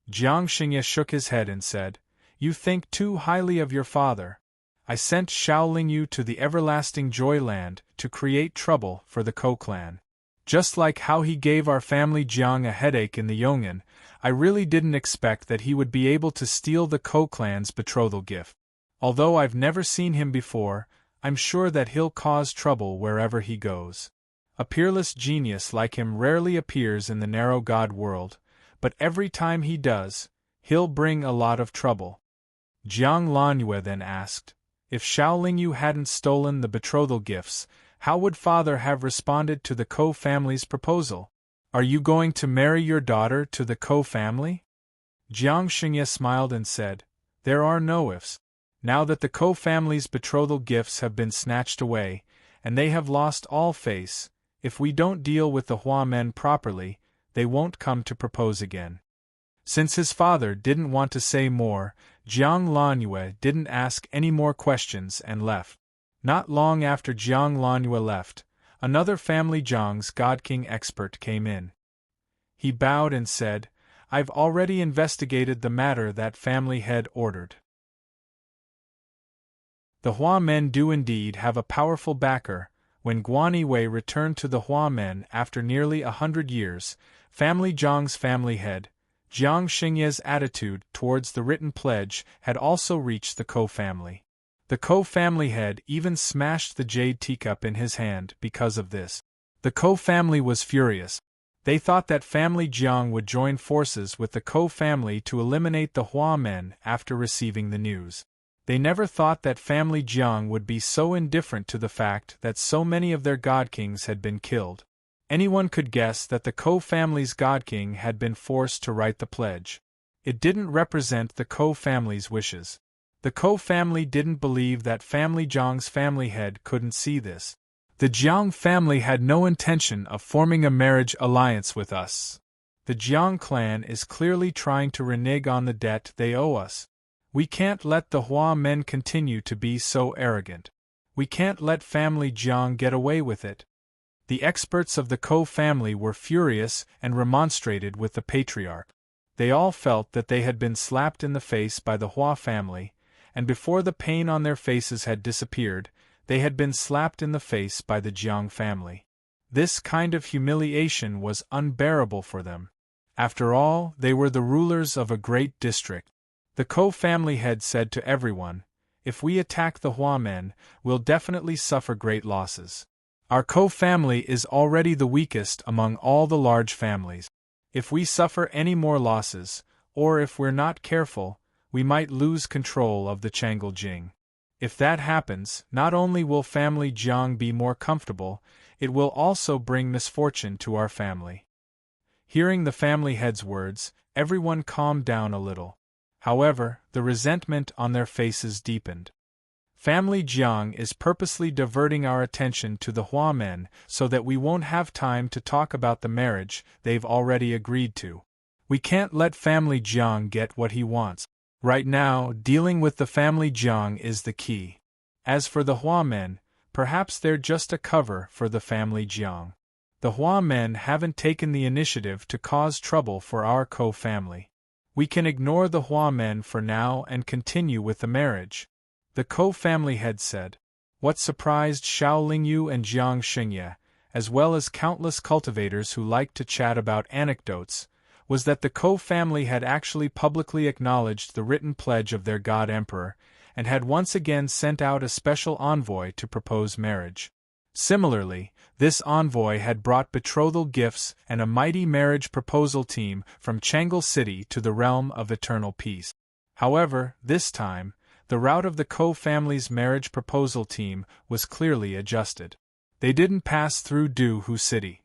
Jiang Xingye shook his head and said, "You think too highly of your father. I sent Xiao Lingyu to the everlasting Joyland to create trouble for the Ko clan. Just like how he gave our family Jiang a headache in the Yong'an, I really didn't expect that he would be able to steal the Ko clan's betrothal gift. Although I've never seen him before, I'm sure that he'll cause trouble wherever he goes. A peerless genius like him rarely appears in the narrow God world, but every time he does, he'll bring a lot of trouble." Jiang Lanyue then asked, "If Xiao Lingyu hadn't stolen the betrothal gifts, how would father have responded to the Ko family's proposal? Are you going to marry your daughter to the Ko family?" Jiang Xingye smiled and said, "There are no ifs. Now that the Ko family's betrothal gifts have been snatched away, and they have lost all face, if we don't deal with the Hua men properly, they won't come to propose again." Since his father didn't want to say more, Jiang Lanyue didn't ask any more questions and left. Not long after Jiang Lanyue left, another family Jiang's God King expert came in. He bowed and said, "I've already investigated the matter that family head ordered. The Hua men do indeed have a powerful backer." When Guan Yiwei returned to the Hua men after nearly 100 years, family Jiang's family head, Jiang Xingye's attitude towards the written pledge had also reached the Ko family. The Ko family head even smashed the jade teacup in his hand because of this. The Ko family was furious. They thought that family Jiang would join forces with the Ko family to eliminate the Hua men after receiving the news. They never thought that family Jiang would be so indifferent to the fact that so many of their god kings had been killed. Anyone could guess that the Ko family's god king had been forced to write the pledge. It didn't represent the Ko family's wishes. The Ko family didn't believe that family Jiang's family head couldn't see this. "The Jiang family had no intention of forming a marriage alliance with us. The Jiang clan is clearly trying to renege on the debt they owe us. We can't let the Hua men continue to be so arrogant. We can't let family Jiang get away with it." The experts of the Ko family were furious and remonstrated with the patriarch. They all felt that they had been slapped in the face by the Hua family, and before the pain on their faces had disappeared, they had been slapped in the face by the Jiang family. This kind of humiliation was unbearable for them. After all, they were the rulers of a great district. The Ko family head said to everyone, "If we attack the Hua men, we'll definitely suffer great losses. Our Ko family is already the weakest among all the large families. If we suffer any more losses, or if we're not careful, we might lose control of the Changle Jing. If that happens, not only will family Jiang be more comfortable, it will also bring misfortune to our family." Hearing the family head's words, everyone calmed down a little. However, the resentment on their faces deepened. Family Jiang is purposely diverting our attention to the Hua men so that we won't have time to talk about the marriage they've already agreed to. We can't let family Jiang get what he wants. Right now, dealing with the family Jiang is the key. As for the Hua men, perhaps they're just a cover for the family Jiang. The Hua men haven't taken the initiative to cause trouble for our Ko family. We can ignore the Hua men for now and continue with the marriage," the Ko family head said. What surprised Xiao Lingyu and Jiang Xingye, as well as countless cultivators who liked to chat about anecdotes, was that the Ko family had actually publicly acknowledged the written pledge of their god emperor, and had once again sent out a special envoy to propose marriage. Similarly, this envoy had brought betrothal gifts and a mighty marriage proposal team from Changle City to the realm of eternal peace. However, this time, the route of the Ko family's marriage proposal team was clearly adjusted. They didn't pass through Du City.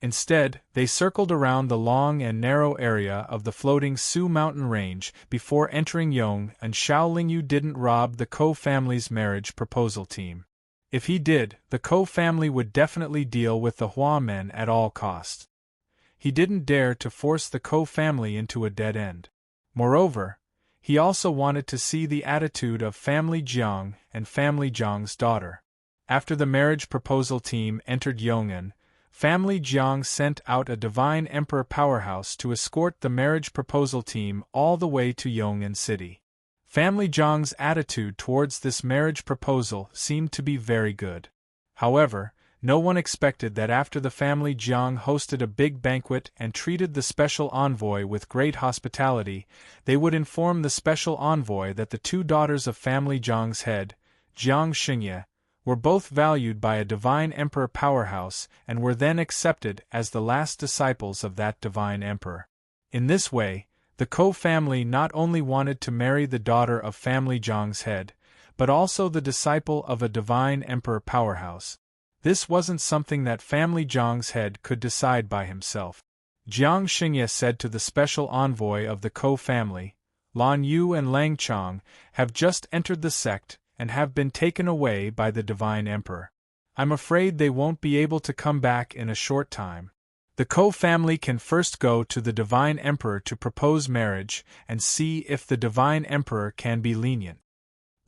Instead, they circled around the long and narrow area of the floating Su mountain range before entering Yong, and Xiaolingyu didn't rob the Ko family's marriage proposal team. If he did, the Ko family would definitely deal with the Hua men at all costs. He didn't dare to force the Ko family into a dead end. Moreover, he also wanted to see the attitude of family Jiang and family Jiang's daughter. After the marriage proposal team entered Yong'an, family Jiang sent out a divine emperor powerhouse to escort the marriage proposal team all the way to Yong'an City. Family Jiang's attitude towards this marriage proposal seemed to be very good. However, no one expected that after the family Jiang hosted a big banquet and treated the special envoy with great hospitality, they would inform the special envoy that the two daughters of family Jiang's head, Jiang Xingye, were both valued by a divine emperor powerhouse and were then accepted as the last disciples of that divine emperor. In this way, the Ko family not only wanted to marry the daughter of family Jiang's head, but also the disciple of a divine emperor powerhouse. This wasn't something that family Jiang's head could decide by himself. Jiang Xingye said to the special envoy of the Ko family, Lan Yu and Lang Chong have just entered the sect and have been taken away by the divine emperor. I'm afraid they won't be able to come back in a short time. The Ko family can first go to the divine emperor to propose marriage and see if the divine emperor can be lenient.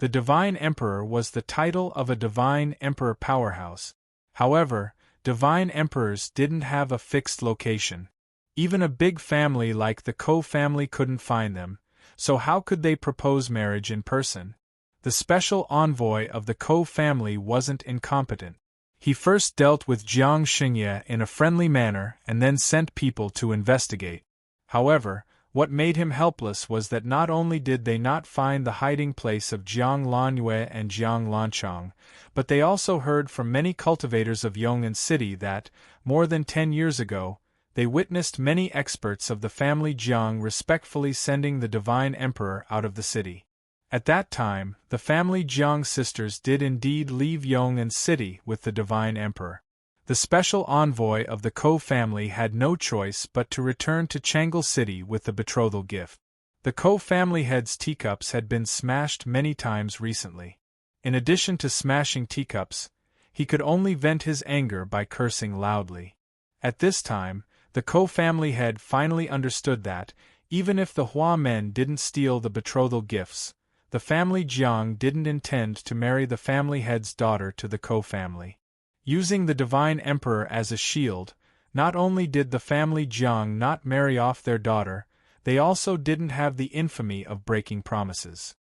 The divine emperor was the title of a divine emperor powerhouse. However, divine emperors didn't have a fixed location. Even a big family like the Ko family couldn't find them, so how could they propose marriage in person? The special envoy of the Ko family wasn't incompetent. He first dealt with Jiang Xingye in a friendly manner and then sent people to investigate. However, what made him helpless was that not only did they not find the hiding place of Jiang Lanyue and Jiang Lanchong, but they also heard from many cultivators of Yong'an City that, more than 10 years ago, they witnessed many experts of the family Jiang respectfully sending the divine emperor out of the city. At that time, the family Jiang sisters did indeed leave Yong'an City with the divine emperor. The special envoy of the Ko family had no choice but to return to Changle City with the betrothal gift. The Ko family head's teacups had been smashed many times recently. In addition to smashing teacups, he could only vent his anger by cursing loudly. At this time, the Ko family head finally understood that, even if the Hua men didn't steal the betrothal gifts, the family Jiang didn't intend to marry the family head's daughter to the Ko family. Using the divine emperor as a shield, not only did the family Jiang not marry off their daughter, they also didn't have the infamy of breaking promises.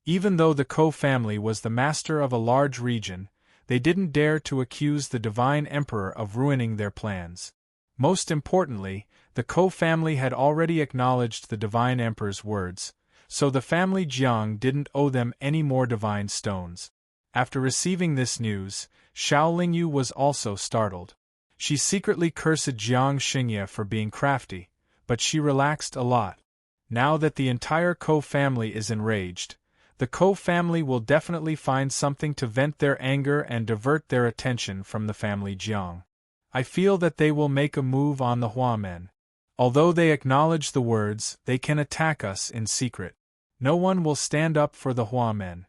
Even though the Ko family was the master of a large region, they didn't dare to accuse the divine emperor of ruining their plans. Most importantly, the Ko family had already acknowledged the divine emperor's words, so the family Jiang didn't owe them any more divine stones. After receiving this news, Xiaolingyu was also startled. She secretly cursed Jiang Xingye for being crafty, but she relaxed a lot. Now that the entire Ko family is enraged, the Ko family will definitely find something to vent their anger and divert their attention from the family Jiang. I feel that they will make a move on the Hua men. Although they acknowledge the words, they can attack us in secret. No one will stand up for the Hua men.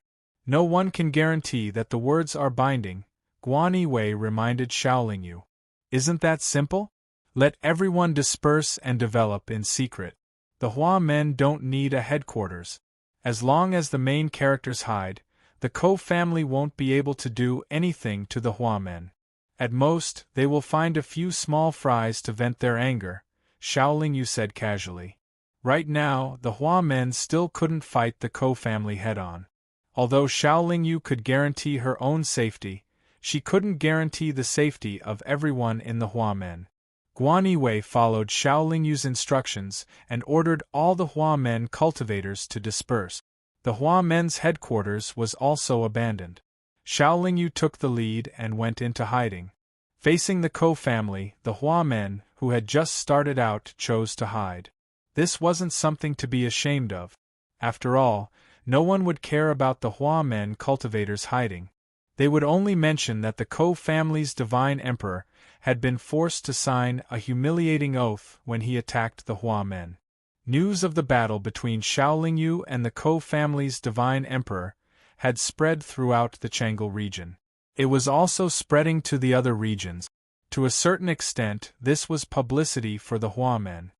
No one can guarantee that the words are binding, Guan Yiwei reminded Xiaolingyu. Isn't that simple? Let everyone disperse and develop in secret. The Hua men don't need a headquarters. As long as the main characters hide, the Ko family won't be able to do anything to the Hua men. At most, they will find a few small fries to vent their anger, Xiaolingyu said casually. Right now, the Hua men still couldn't fight the Ko family head-on. Although Xiaolingyu could guarantee her own safety, she couldn't guarantee the safety of everyone in the Hua men. Guan Yiwei followed Xiaolingyu's instructions and ordered all the Hua men cultivators to disperse. The Hua men's headquarters was also abandoned. Xiaolingyu took the lead and went into hiding. Facing the Ko family, the Hua men, who had just started out, chose to hide. This wasn't something to be ashamed of. After all, no one would care about the Hua men cultivators hiding. They would only mention that the Ko family's divine emperor had been forced to sign a humiliating oath when he attacked the Hua men. News of the battle between Xiaolingyu and the Ko family's divine emperor had spread throughout the Chang'e region. It was also spreading to the other regions. To a certain extent, this was publicity for the Hua men.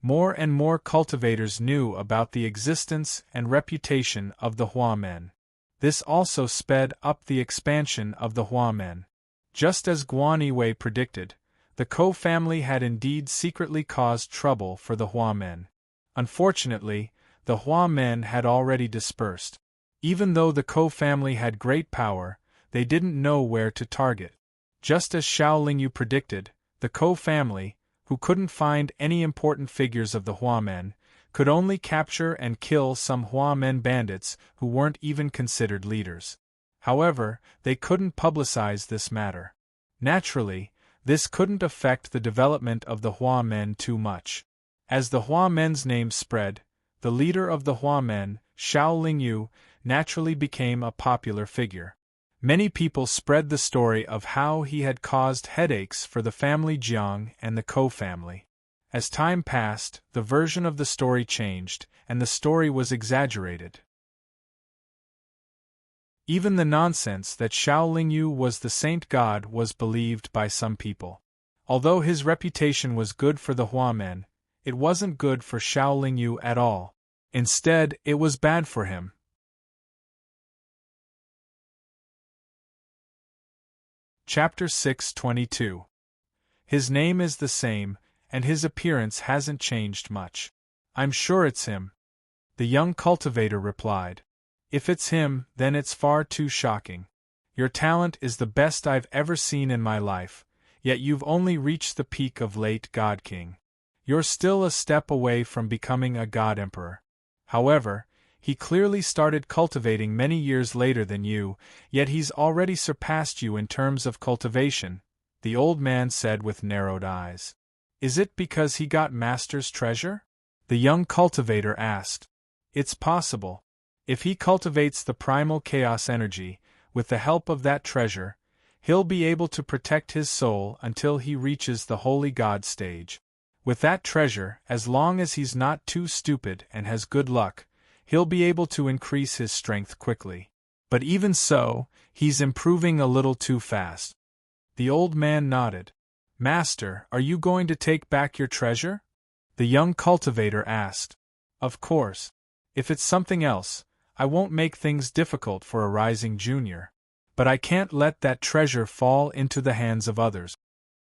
More and more cultivators knew about the existence and reputation of the Hua men. This also sped up the expansion of the Hua men. Just as Guan Yiwei predicted, the Ko family had indeed secretly caused trouble for the Hua men. Unfortunately, the Hua men had already dispersed. Even though the Ko family had great power, they didn't know where to target. Just as Xiaolingyu predicted, the Ko family, who couldn't find any important figures of the Hua men, could only capture and kill some Hua men bandits who weren't even considered leaders. However, they couldn't publicize this matter. Naturally, this couldn't affect the development of the Hua men too much. As the Hua men's name spread, the leader of the Hua men, Xiaolingyu, naturally became a popular figure. Many people spread the story of how he had caused headaches for the family Jiang and the Ko family. As time passed, the version of the story changed, and the story was exaggerated. Even the nonsense that Xiaolingyu was the saint god was believed by some people. Although his reputation was good for the Hua men, it wasn't good for Xiaolingyu at all. Instead, it was bad for him. Chapter 622. His name is the same, and his appearance hasn't changed much. I'm sure it's him. The young cultivator replied. If it's him, then it's far too shocking. Your talent is the best I've ever seen in my life, yet you've only reached the peak of late God King. You're still a step away from becoming a God Emperor. However, he clearly started cultivating many years later than you, yet he's already surpassed you in terms of cultivation, the old man said with narrowed eyes. Is it because he got Master's treasure? The young cultivator asked. It's possible. If he cultivates the primal chaos energy, with the help of that treasure, he'll be able to protect his soul until he reaches the holy god stage. With that treasure, as long as he's not too stupid and has good luck, he'll be able to increase his strength quickly. But even so, he's improving a little too fast. The old man nodded. Master, are you going to take back your treasure? The young cultivator asked. Of course. If it's something else, I won't make things difficult for a rising junior. But I can't let that treasure fall into the hands of others.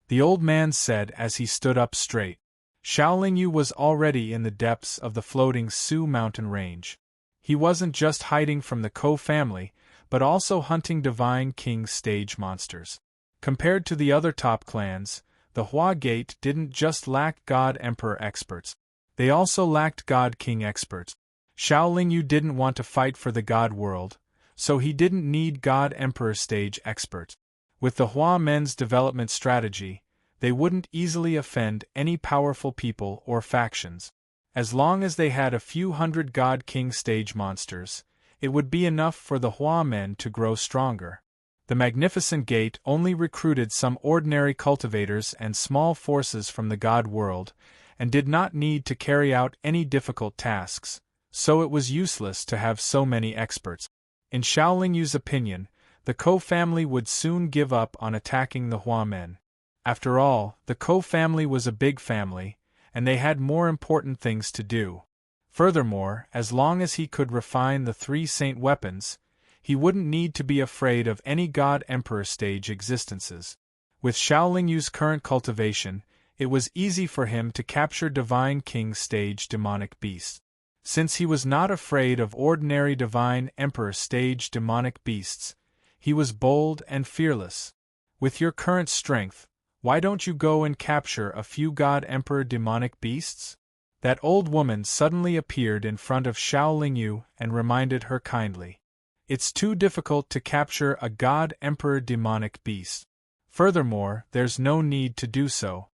The old man said as he stood up straight. Xiaolingyu was already in the depths of the floating Su mountain range. He wasn't just hiding from the Ko family, but also hunting Divine King stage monsters. Compared to the other top clans, the Hua Gate didn't just lack God Emperor experts. They also lacked God King experts. Xiaolingyu didn't want to fight for the God world, so he didn't need God Emperor stage experts. With the Hua men's development strategy, they wouldn't easily offend any powerful people or factions. As long as they had a few hundred God King stage monsters, it would be enough for the Hua men to grow stronger. The Magnificent Gate only recruited some ordinary cultivators and small forces from the God world, and did not need to carry out any difficult tasks, so it was useless to have so many experts. In Xiaolingyu's opinion, the Ko family would soon give up on attacking the Hua men. After all, the Ko family was a big family, and they had more important things to do. Furthermore, as long as he could refine the 3 saint weapons, he wouldn't need to be afraid of any God Emperor stage existences. With Xiaolingyu's current cultivation, it was easy for him to capture Divine King stage demonic beasts. Since he was not afraid of ordinary Divine Emperor stage demonic beasts, he was bold and fearless. With your current strength, why don't you go and capture a few God Emperor demonic beasts? That old woman suddenly appeared in front of Xiaolingyu and reminded her kindly. It's too difficult to capture a God Emperor demonic beast. Furthermore, there's no need to do so.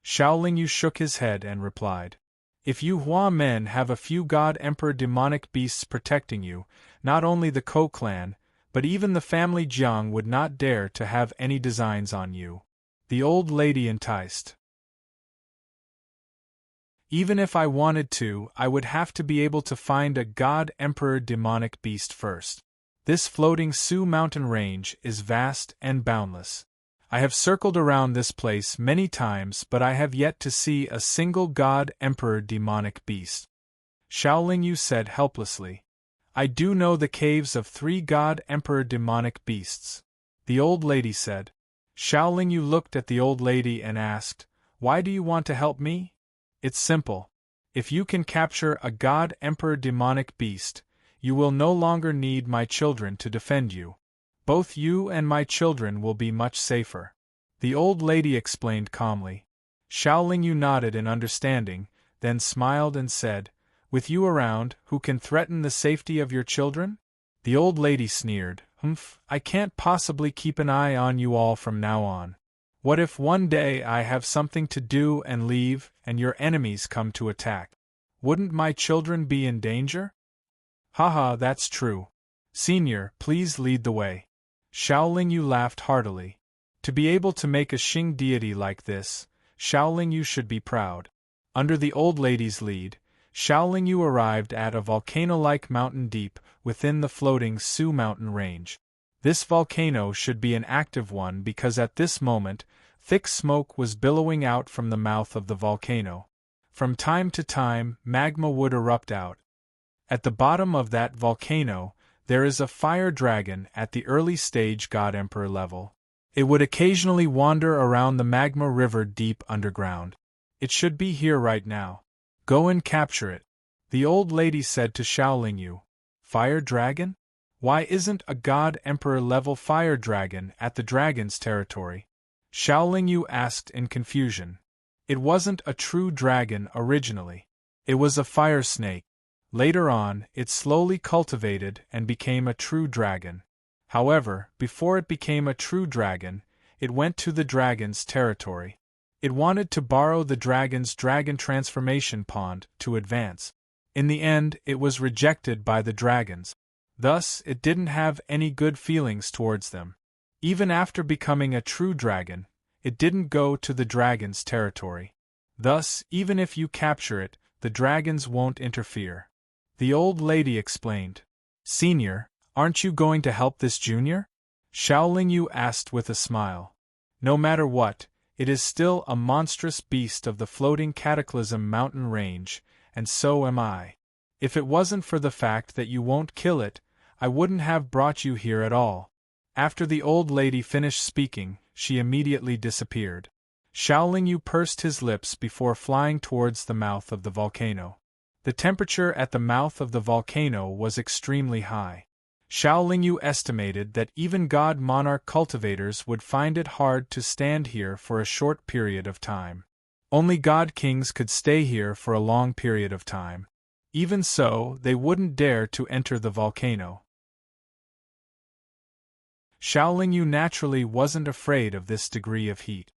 Xiaolingyu shook his head and replied. If you Hua men have a few God Emperor demonic beasts protecting you, not only the Ko clan, but even the family Jiang would not dare to have any designs on you. The old lady enticed. Even if I wanted to, I would have to be able to find a God Emperor demonic beast first. This floating Su mountain range is vast and boundless. I have circled around this place many times, but I have yet to see a single God Emperor demonic beast. Xiao Lingyu said helplessly. I do know the caves of 3 God Emperor demonic beasts. The old lady said. Xiao Lingyu looked at the old lady and asked, Why do you want to help me? It's simple. If you can capture a God Emperor demonic beast, you will no longer need my children to defend you. Both you and my children will be much safer. The old lady explained calmly. Xiao Lingyu nodded in understanding, then smiled and said, With you around, who can threaten the safety of your children? The old lady sneered, I can't possibly keep an eye on you all from now on. What if one day I have something to do and leave, and your enemies come to attack? Wouldn't my children be in danger? Haha, that's true. Senior, please lead the way. Xiao Lingyu laughed heartily. To be able to make a Xing deity like this, Xiao Lingyu should be proud. Under the old lady's lead, Xiao Lingyu arrived at a volcano-like mountain deep within the floating Su mountain range. This volcano should be an active one because at this moment, thick smoke was billowing out from the mouth of the volcano. From time to time, magma would erupt out. At the bottom of that volcano, there is a fire dragon at the early stage God Emperor level. It would occasionally wander around the magma river deep underground. It should be here right now. Go and capture it. The old lady said to Xiao Lingyu. Fire dragon? Why isn't a God Emperor level fire dragon at the dragon's territory? Xiao Lingyu asked in confusion. It wasn't a true dragon originally. It was a fire snake. Later on, it slowly cultivated and became a true dragon. However, before it became a true dragon, it went to the dragon's territory. It wanted to borrow the dragon's dragon transformation pond to advance. In the end, it was rejected by the dragons. Thus, it didn't have any good feelings towards them. Even after becoming a true dragon, it didn't go to the dragon's territory. Thus, even if you capture it, the dragons won't interfere. The old lady explained. Senior, aren't you going to help this junior? Xiao Lingyu asked with a smile. No matter what, it is still a monstrous beast of the floating cataclysm mountain range, and so am I. If it wasn't for the fact that you won't kill it, I wouldn't have brought you here at all. After the old lady finished speaking, she immediately disappeared. Xiao Lingyu pursed his lips before flying towards the mouth of the volcano. The temperature at the mouth of the volcano was extremely high. Xiao Lingyu estimated that even God Monarch cultivators would find it hard to stand here for a short period of time. Only God Kings could stay here for a long period of time. Even so, they wouldn't dare to enter the volcano. Xiao Lingyu naturally wasn't afraid of this degree of heat.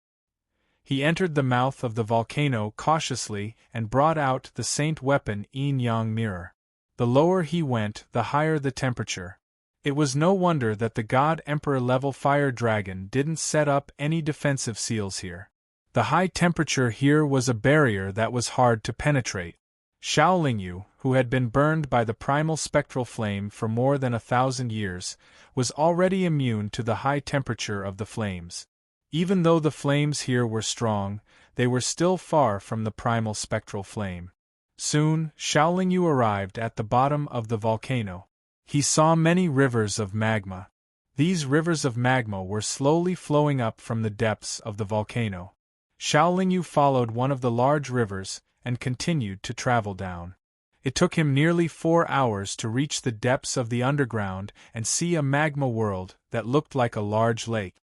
He entered the mouth of the volcano cautiously and brought out the saint weapon yin-yang mirror. The lower he went, the higher the temperature. It was no wonder that the God Emperor level fire dragon didn't set up any defensive seals here. The high temperature here was a barrier that was hard to penetrate. Xiao Lingyu, who had been burned by the primal spectral flame for more than 1,000 years, was already immune to the high temperature of the flames. Even though the flames here were strong, they were still far from the primal spectral flame. Soon, Xiao Lingyu arrived at the bottom of the volcano. He saw many rivers of magma. These rivers of magma were slowly flowing up from the depths of the volcano. Xiao Lingyu followed one of the large rivers and continued to travel down. It took him nearly 4 hours to reach the depths of the underground and see a magma world that looked like a large lake.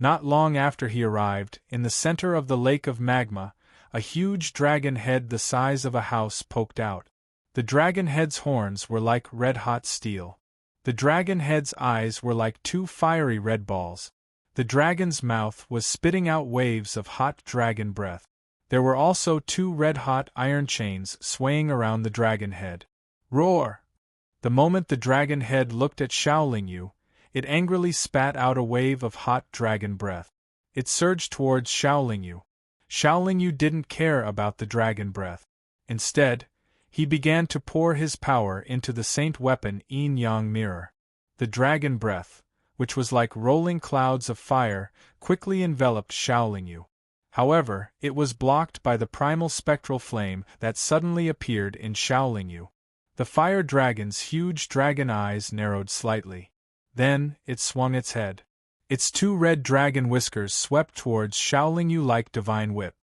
Not long after he arrived, in the center of the lake of magma, a huge dragon head the size of a house poked out. The dragon head's horns were like red-hot steel. The dragon head's eyes were like 2 fiery red balls. The dragon's mouth was spitting out waves of hot dragon breath. There were also 2 red-hot iron chains swaying around the dragon head. Roar! The moment the dragon head looked at Xiaoling Yu, it angrily spat out a wave of hot dragon breath. It surged towards Xiaoling Yu. Xiaoling Yu didn't care about the dragon breath. Instead, he began to pour his power into the saint weapon yin-yang mirror. The dragon breath, which was like rolling clouds of fire, quickly enveloped Xiaoling Yu. However, it was blocked by the primal spectral flame that suddenly appeared in Xiaoling Yu. The fire dragon's huge dragon eyes narrowed slightly. Then, it swung its head. Its 2 red dragon whiskers swept towards Xiaoling Yu like divine whip.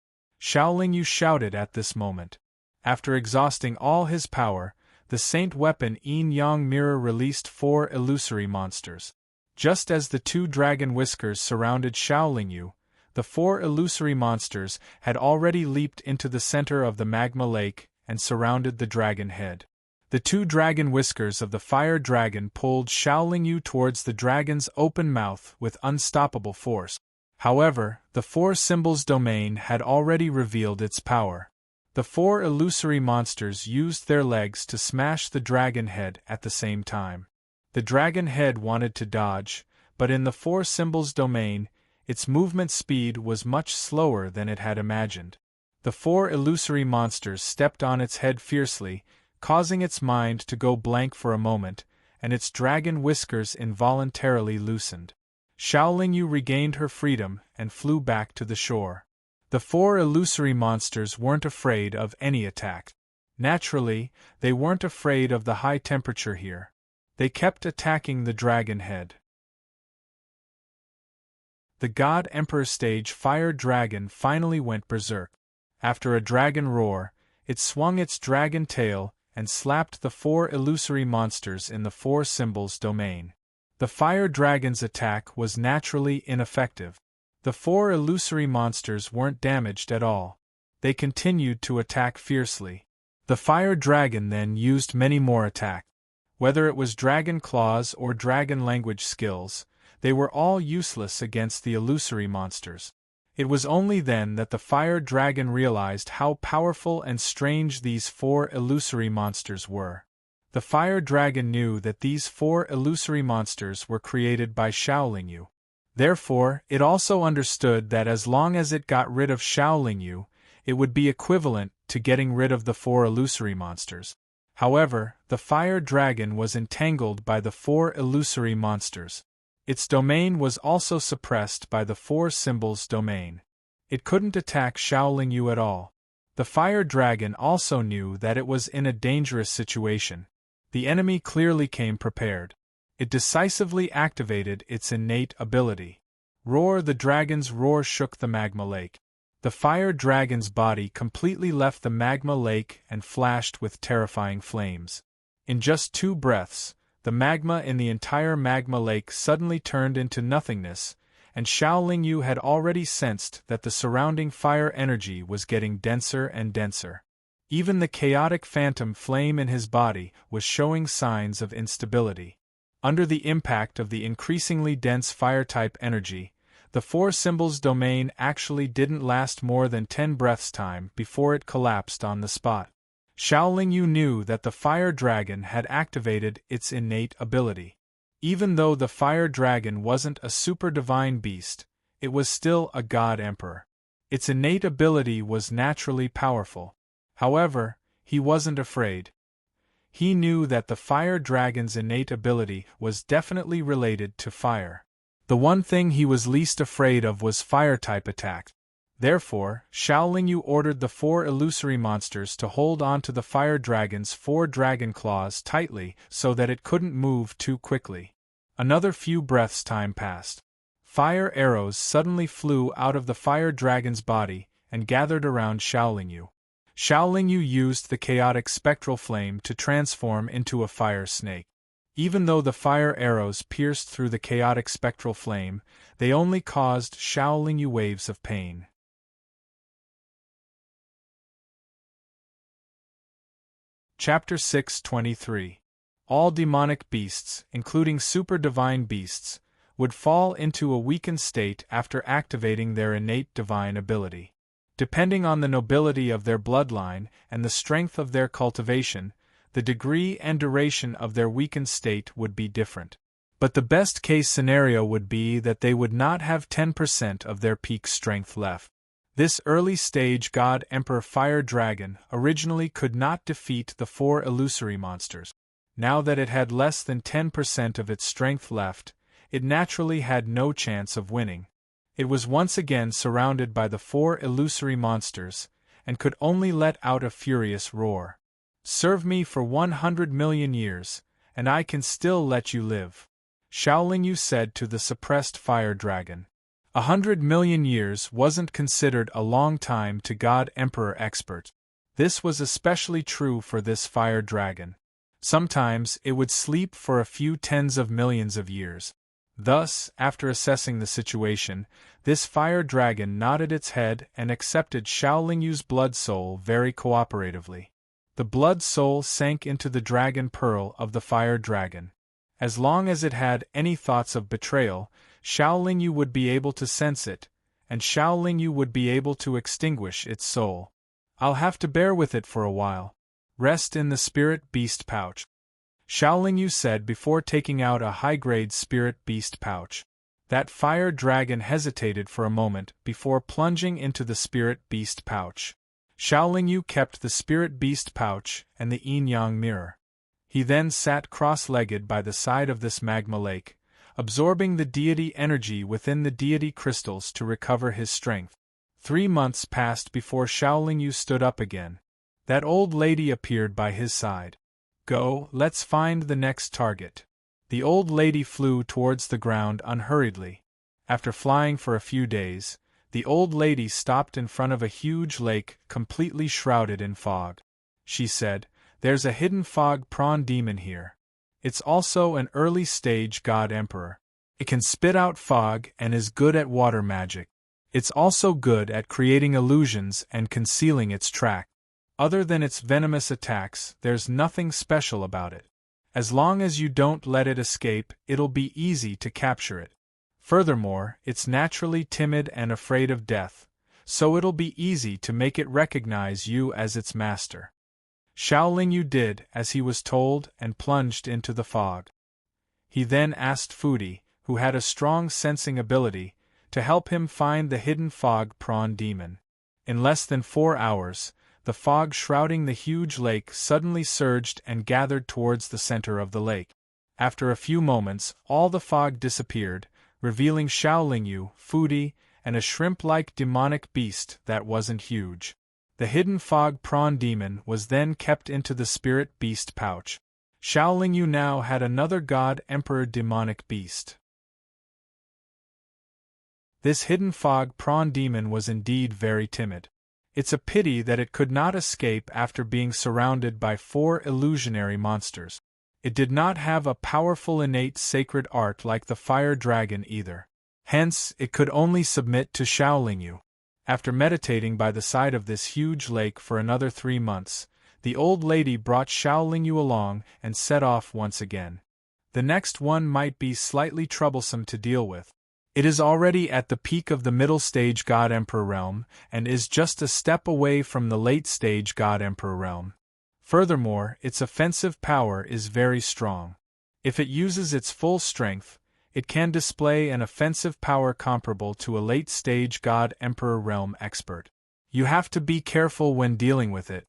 Xiaoling Yu shouted at this moment. After exhausting all his power, the saint weapon yin-yang mirror released 4 illusory monsters. Just as the 2 dragon whiskers surrounded Xiaoling Yu, the 4 illusory monsters had already leaped into the center of the magma lake and surrounded the dragon head. The 2 dragon whiskers of the fire dragon pulled Xiaoling Yu towards the dragon's open mouth with unstoppable force. However, the 4 symbols domain had already revealed its power. The 4 illusory monsters used their legs to smash the dragon head at the same time. The dragon head wanted to dodge, but in the 4 symbols domain, its movement speed was much slower than it had imagined. The 4 illusory monsters stepped on its head fiercely, causing its mind to go blank for a moment, and its dragon whiskers involuntarily loosened. Xiaoling Yu regained her freedom and flew back to the shore. The 4 illusory monsters weren't afraid of any attack. Naturally, they weren't afraid of the high temperature here. They kept attacking the dragon head. The God Emperor stage fire dragon finally went berserk. After a dragon roar, it swung its dragon tail and slapped the 4 illusory monsters in the 4 symbols domain. The fire dragon's attack was naturally ineffective. The 4 illusory monsters weren't damaged at all. They continued to attack fiercely. The fire dragon then used many more attacks. Whether it was dragon claws or dragon language skills, they were all useless against the illusory monsters. It was only then that the fire dragon realized how powerful and strange these 4 illusory monsters were. The fire dragon knew that these 4 illusory monsters were created by Xiaoling Yu. Therefore, it also understood that as long as it got rid of Xiaoling Yu, it would be equivalent to getting rid of the 4 illusory monsters. However, the fire dragon was entangled by the 4 illusory monsters. Its domain was also suppressed by the 4 symbols domain. It couldn't attack Xiaoling Yu at all. The fire dragon also knew that it was in a dangerous situation. The enemy clearly came prepared. It decisively activated its innate ability. Roar! The dragon's roar shook the magma lake. The fire dragon's body completely left the magma lake and flashed with terrifying flames. In just 2 breaths, the magma in the entire magma lake suddenly turned into nothingness, and Xiaoling Yu had already sensed that the surrounding fire energy was getting denser and denser. Even the chaotic phantom flame in his body was showing signs of instability. Under the impact of the increasingly dense fire-type energy, the 4 symbols domain actually didn't last more than 10 breaths time before it collapsed on the spot. Xiaoling Yu knew that the fire dragon had activated its innate ability. Even though the fire dragon wasn't a super divine beast, it was still a god emperor. Its innate ability was naturally powerful. However, he wasn't afraid. He knew that the fire dragon's innate ability was definitely related to fire. The one thing he was least afraid of was fire-type attacks. Therefore, Xiaoling Yu ordered the 4 illusory monsters to hold on to the fire dragon's 4 dragon claws tightly so that it couldn't move too quickly. Another few breaths time passed. Fire arrows suddenly flew out of the fire dragon's body and gathered around Xiaoling Yu. Xiaoling Yu used the chaotic spectral flame to transform into a fire snake. Even though the fire arrows pierced through the chaotic spectral flame, they only caused Xiaoling Yu waves of pain. Chapter 623. All demonic beasts, including super divine beasts, would fall into a weakened state after activating their innate divine ability. Depending on the nobility of their bloodline and the strength of their cultivation, the degree and duration of their weakened state would be different. But the best-case scenario would be that they would not have 10% of their peak strength left. This early-stage God-Emperor Fire Dragon originally could not defeat the 4 illusory monsters. Now that it had less than 10% of its strength left, it naturally had no chance of winning. It was once again surrounded by the 4 illusory monsters, and could only let out a furious roar. "Serve me for 100 million years, and I can still let you live," Xiaoling Yu said to the suppressed fire dragon. 100 million years wasn't considered a long time to God-Emperor experts. This was especially true for this fire dragon. Sometimes it would sleep for a few tens of millions of years. Thus, after assessing the situation, this fire dragon nodded its head and accepted Xiaoling Yu's blood soul very cooperatively. The blood soul sank into the dragon pearl of the fire dragon. As long as it had any thoughts of betrayal, Xiaoling Yu would be able to sense it, and Xiaoling Yu would be able to extinguish its soul. "I'll have to bear with it for a while. Rest in the spirit beast pouch," Xiaoling Yu said before taking out a high-grade spirit beast pouch. That fire dragon hesitated for a moment before plunging into the spirit beast pouch. Xiaoling Yu kept the spirit beast pouch and the yin-yang mirror. He then sat cross-legged by the side of this magma lake, absorbing the deity energy within the deity crystals to recover his strength. 3 months passed before Xiaoling Yu stood up again. That old lady appeared by his side. "Go, let's find the next target." The old lady flew towards the ground unhurriedly. After flying for a few days, the old lady stopped in front of a huge lake completely shrouded in fog. She said, "There's a hidden fog prawn demon here. It's also an early-stage God-Emperor. It can spit out fog and is good at water magic. It's also good at creating illusions and concealing its track. Other than its venomous attacks, there's nothing special about it. As long as you don't let it escape, it'll be easy to capture it. Furthermore, it's naturally timid and afraid of death, so it'll be easy to make it recognize you as its master." Xiaoling Yu did as he was told and plunged into the fog. He then asked Fudi, who had a strong sensing ability, to help him find the hidden fog prawn demon. In less than 4 hours, the fog shrouding the huge lake suddenly surged and gathered towards the center of the lake. After a few moments, all the fog disappeared, revealing Xiaoling Yu, Fudi, and a shrimp-like demonic beast that wasn't huge. The hidden fog prawn demon was then kept into the spirit beast pouch. Xiaoling Yu now had another God-Emperor demonic beast. This hidden fog prawn demon was indeed very timid. It's a pity that it could not escape after being surrounded by 4 illusionary monsters. It did not have a powerful innate sacred art like the fire dragon either. Hence, it could only submit to Xiaoling Yu. After meditating by the side of this huge lake for another 3 months, the old lady brought Xiaoling Yu along and set off once again. The next one might be slightly troublesome to deal with. It is already at the peak of the middle-stage God-Emperor realm, and is just a step away from the late-stage God-Emperor realm. Furthermore, its offensive power is very strong. If it uses its full strength, it can display an offensive power comparable to a late-stage God-Emperor realm expert. You have to be careful when dealing with it.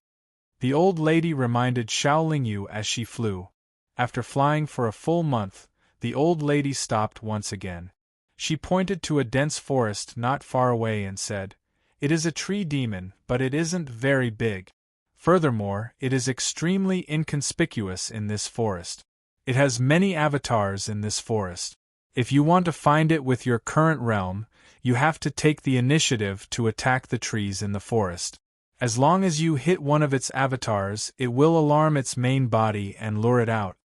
The old lady reminded Xiaoling Yu as she flew. After flying for a full month, the old lady stopped once again. She pointed to a dense forest not far away and said, "It is a tree demon, but it isn't very big. Furthermore, it is extremely inconspicuous in this forest. It has many avatars in this forest. If you want to find it with your current realm, you have to take the initiative to attack the trees in the forest. As long as you hit one of its avatars, it will alarm its main body and lure it out.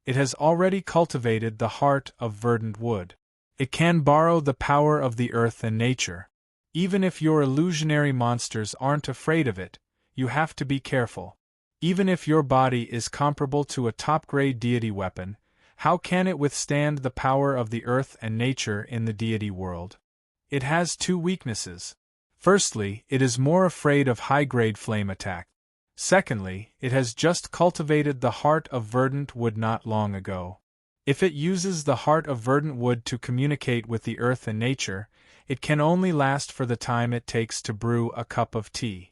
It has already cultivated the heart of verdant wood. It can borrow the power of the earth and nature. Even if your illusionary monsters aren't afraid of it, you have to be careful. Even if your body is comparable to a top-grade deity weapon, how can it withstand the power of the earth and nature in the deity world? It has 2 weaknesses. Firstly, it is more afraid of high-grade flame attack. Secondly, it has just cultivated the heart of verdant wood not long ago. If it uses the heart of verdant wood to communicate with the earth and nature, it can only last for the time it takes to brew a cup of tea.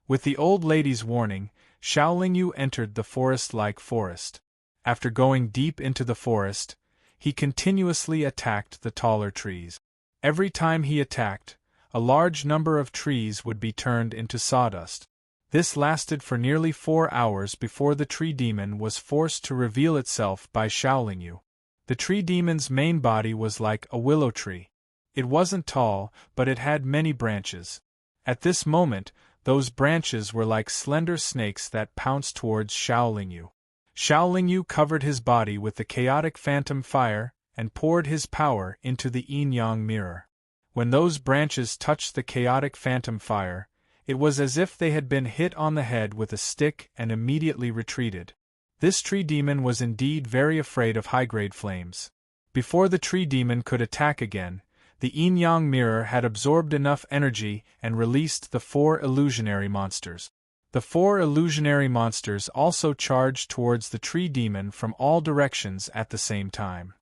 With the old lady's warning, Xiaolingyu entered the forest-like forest. After going deep into the forest, he continuously attacked the taller trees. Every time he attacked, a large number of trees would be turned into sawdust. This lasted for nearly 4 hours before the tree demon was forced to reveal itself by Xiaolingyu. The tree demon's main body was like a willow tree. It wasn't tall, but it had many branches. At this moment, those branches were like slender snakes that pounced towards Xiaolingyu. Xiaolingyu covered his body with the chaotic phantom fire and poured his power into the yin-yang mirror. When those branches touched the chaotic phantom fire, it was as if they had been hit on the head with a stick and immediately retreated. This tree demon was indeed very afraid of high-grade flames. Before the tree demon could attack again, the yin-yang mirror had absorbed enough energy and released the 4 illusionary monsters. The 4 illusionary monsters also charged towards the tree demon from all directions at the same time.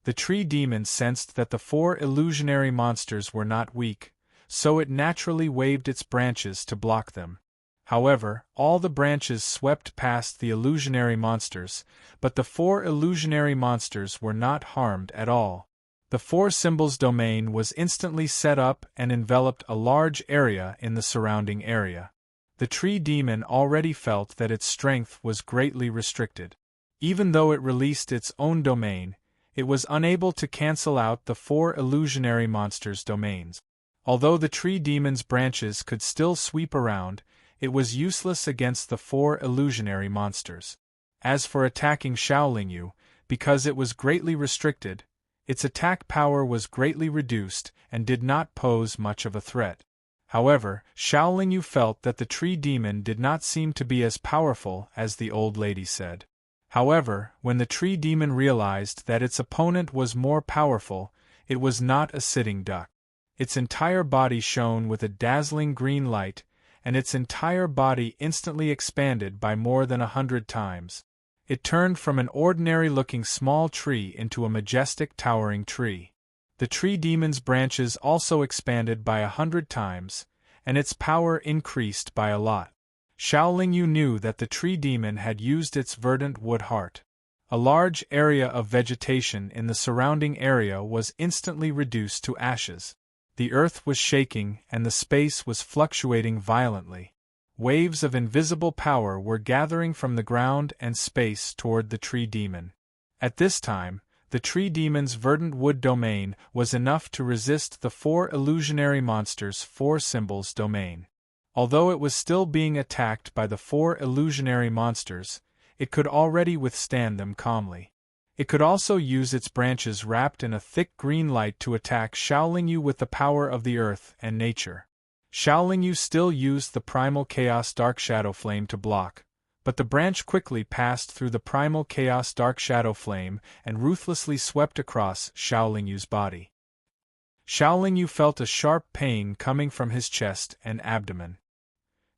The tree demon sensed that the 4 illusionary monsters were not weak, so it naturally waved its branches to block them. However, all the branches swept past the illusionary monsters, but the 4 illusionary monsters were not harmed at all. The 4 symbols domain was instantly set up and enveloped a large area in the surrounding area. The tree demon already felt that its strength was greatly restricted. Even though it released its own domain, it was unable to cancel out the 4 illusionary monsters' domains. Although the tree demon's branches could still sweep around, it was useless against the 4 illusionary monsters. As for attacking Xiaolingyu, because it was greatly restricted, its attack power was greatly reduced and did not pose much of a threat. However, Xiaolingyu felt that the tree demon did not seem to be as powerful as the old lady said. However, when the tree demon realized that its opponent was more powerful, it was not a sitting duck. Its entire body shone with a dazzling green light, and its entire body instantly expanded by more than 100 times. It turned from an ordinary-looking small tree into a majestic towering tree. The tree demon's branches also expanded by 100 times, and its power increased by a lot. Xiaolingyu knew that the tree demon had used its verdant wood heart. A large area of vegetation in the surrounding area was instantly reduced to ashes. The earth was shaking and the space was fluctuating violently. Waves of invisible power were gathering from the ground and space toward the tree demon. At this time, the tree demon's verdant wood domain was enough to resist the 4 illusionary monsters' 4 symbols domain. Although it was still being attacked by the 4 illusionary monsters, it could already withstand them calmly. It could also use its branches wrapped in a thick green light to attack Xiaolingyu with the power of the earth and nature. Xiaolingyu still used the primal chaos dark shadow flame to block, but the branch quickly passed through the primal chaos dark shadow flame and ruthlessly swept across Xiaolingyu's body. Xiaolingyu felt a sharp pain coming from his chest and abdomen.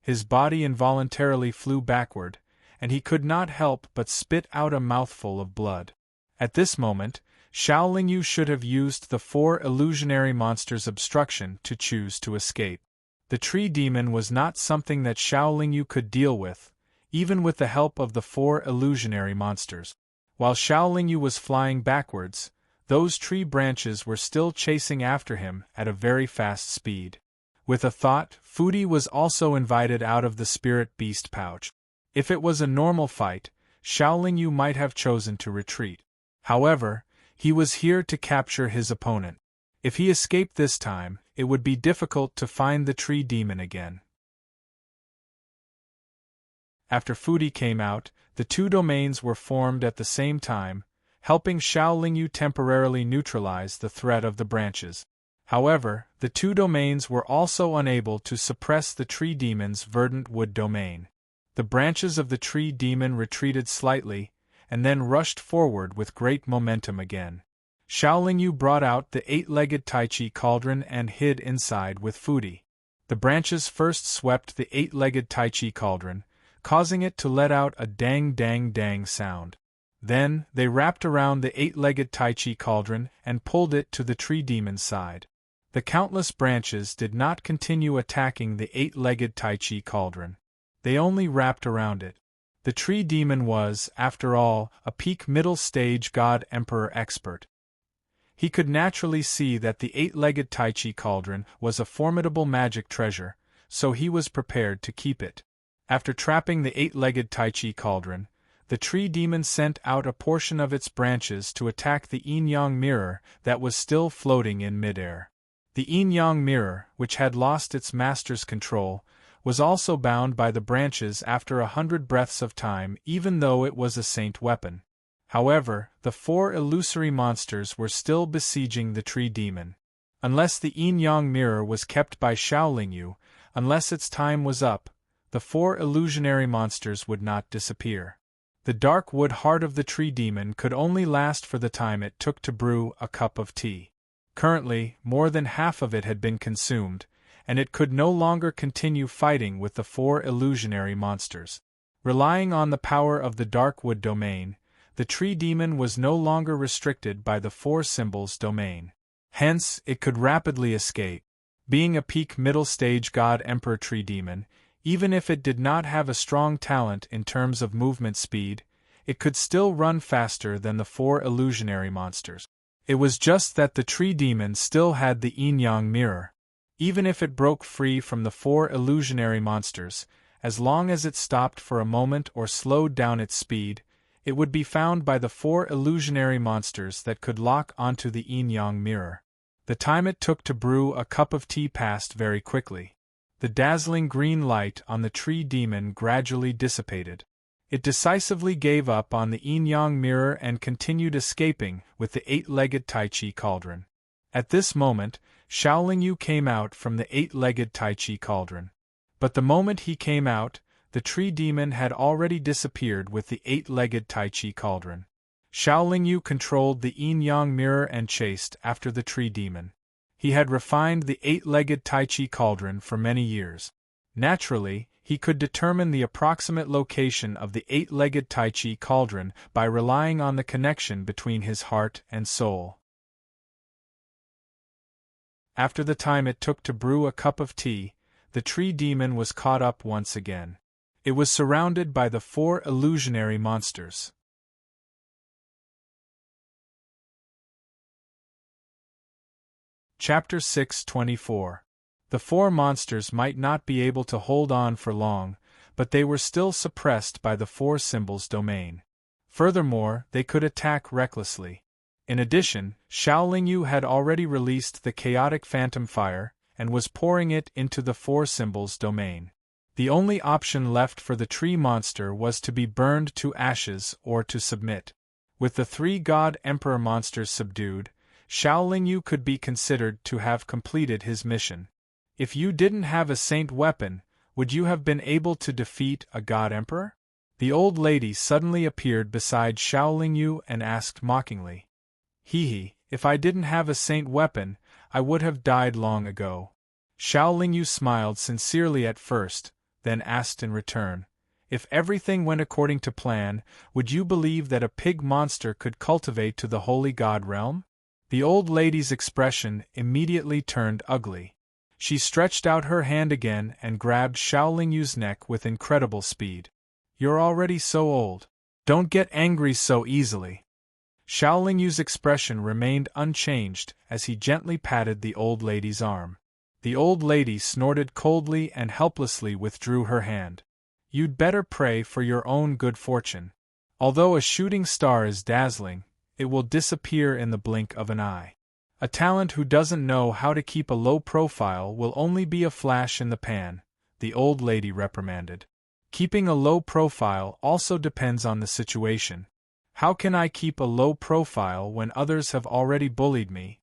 His body involuntarily flew backward, and he could not help but spit out a mouthful of blood. At this moment, Xiaolingyu should have used the 4 illusionary monsters' obstruction to choose to escape. The tree demon was not something that Xiaolingyu could deal with, even with the help of the 4 illusionary monsters. While Xiaolingyu was flying backwards, those tree branches were still chasing after him at a very fast speed. With a thought, Fudi was also invited out of the spirit beast pouch. If it was a normal fight, Xiaolingyu might have chosen to retreat. However, he was here to capture his opponent. If he escaped this time, it would be difficult to find the tree demon again. After Fudi came out, the 2 domains were formed at the same time, helping Xiaolingyu temporarily neutralize the threat of the branches. However, the 2 domains were also unable to suppress the tree demon's verdant wood domain. The branches of the tree demon retreated slightly, and then rushed forward with great momentum again. Xiao Lingyu brought out the 8-legged Tai Chi cauldron and hid inside with Fudi. The branches first swept the 8-legged Tai Chi cauldron, causing it to let out a dang dang dang sound. Then, they wrapped around the 8-legged Tai Chi cauldron and pulled it to the tree demon's side. The countless branches did not continue attacking the 8-legged Tai Chi cauldron. They only wrapped around it. The tree demon was, after all, a peak middle-stage God-Emperor expert. He could naturally see that the 8-legged Tai Chi cauldron was a formidable magic treasure, so he was prepared to keep it. After trapping the 8-legged Tai Chi cauldron, the tree demon sent out a portion of its branches to attack the yin-yang mirror that was still floating in midair. The yin-yang mirror, which had lost its master's control, was also bound by the branches after 100 breaths of time, even though it was a saint weapon. However, the 4 illusory monsters were still besieging the tree demon. Unless the yin-yang mirror was kept by Xiao Lingyu, unless its time was up, the 4 illusionary monsters would not disappear. The dark wood heart of the tree demon could only last for the time it took to brew a cup of tea. Currently, more than half of it had been consumed, and it could no longer continue fighting with the 4 illusionary monsters. Relying on the power of the dark wood domain, the tree demon was no longer restricted by the 4 symbols domain. Hence, it could rapidly escape. Being a peak middle-stage God-Emperor tree demon, even if it did not have a strong talent in terms of movement speed, it could still run faster than the 4 illusionary monsters. It was just that the tree demon still had the yin-yang mirror. Even if it broke free from the 4 illusionary monsters, as long as it stopped for a moment or slowed down its speed, it would be found by the 4 illusionary monsters that could lock onto the yin-yang mirror. The time it took to brew a cup of tea passed very quickly. The dazzling green light on the tree demon gradually dissipated. It decisively gave up on the yin-yang mirror and continued escaping with the 8-legged Tai Chi cauldron. At this moment, Xiao Lingyu came out from the 8-legged Tai Chi cauldron. But the moment he came out, the tree demon had already disappeared with the 8-legged Tai Chi cauldron. Xiao Lingyu controlled the yin-yang mirror and chased after the tree demon. He had refined the 8-legged Tai Chi cauldron for many years. Naturally, he could determine the approximate location of the 8-legged Tai Chi cauldron by relying on the connection between his heart and soul. After the time it took to brew a cup of tea, the tree demon was caught up once again. It was surrounded by the 4 illusionary monsters. Chapter 624. The 4 monsters might not be able to hold on for long, but they were still suppressed by the 4 symbols domain. Furthermore, they could attack recklessly. In addition, Xiao Lingyu had already released the chaotic phantom fire, and was pouring it into the 4 symbols domain. The only option left for the tree monster was to be burned to ashes or to submit. With the 3 God-Emperor monsters subdued, Xiao Lingyu could be considered to have completed his mission. If you didn't have a saint weapon, would you have been able to defeat a God-Emperor? The old lady suddenly appeared beside Xiao Lingyu and asked mockingly. Hee, if I didn't have a saint weapon, I would have died long ago. Xiao Lingyu smiled sincerely at first, then asked in return, if everything went according to plan, would you believe that a pig monster could cultivate to the holy god realm? The old lady's expression immediately turned ugly. She stretched out her hand again and grabbed Xiao Lingyu's neck with incredible speed. You're already so old. Don't get angry so easily. Xiao Lingyu's expression remained unchanged as he gently patted the old lady's arm. The old lady snorted coldly and helplessly withdrew her hand. You'd better pray for your own good fortune. Although a shooting star is dazzling, it will disappear in the blink of an eye. A talent who doesn't know how to keep a low profile will only be a flash in the pan, the old lady reprimanded. Keeping a low profile also depends on the situation. How can I keep a low profile when others have already bullied me?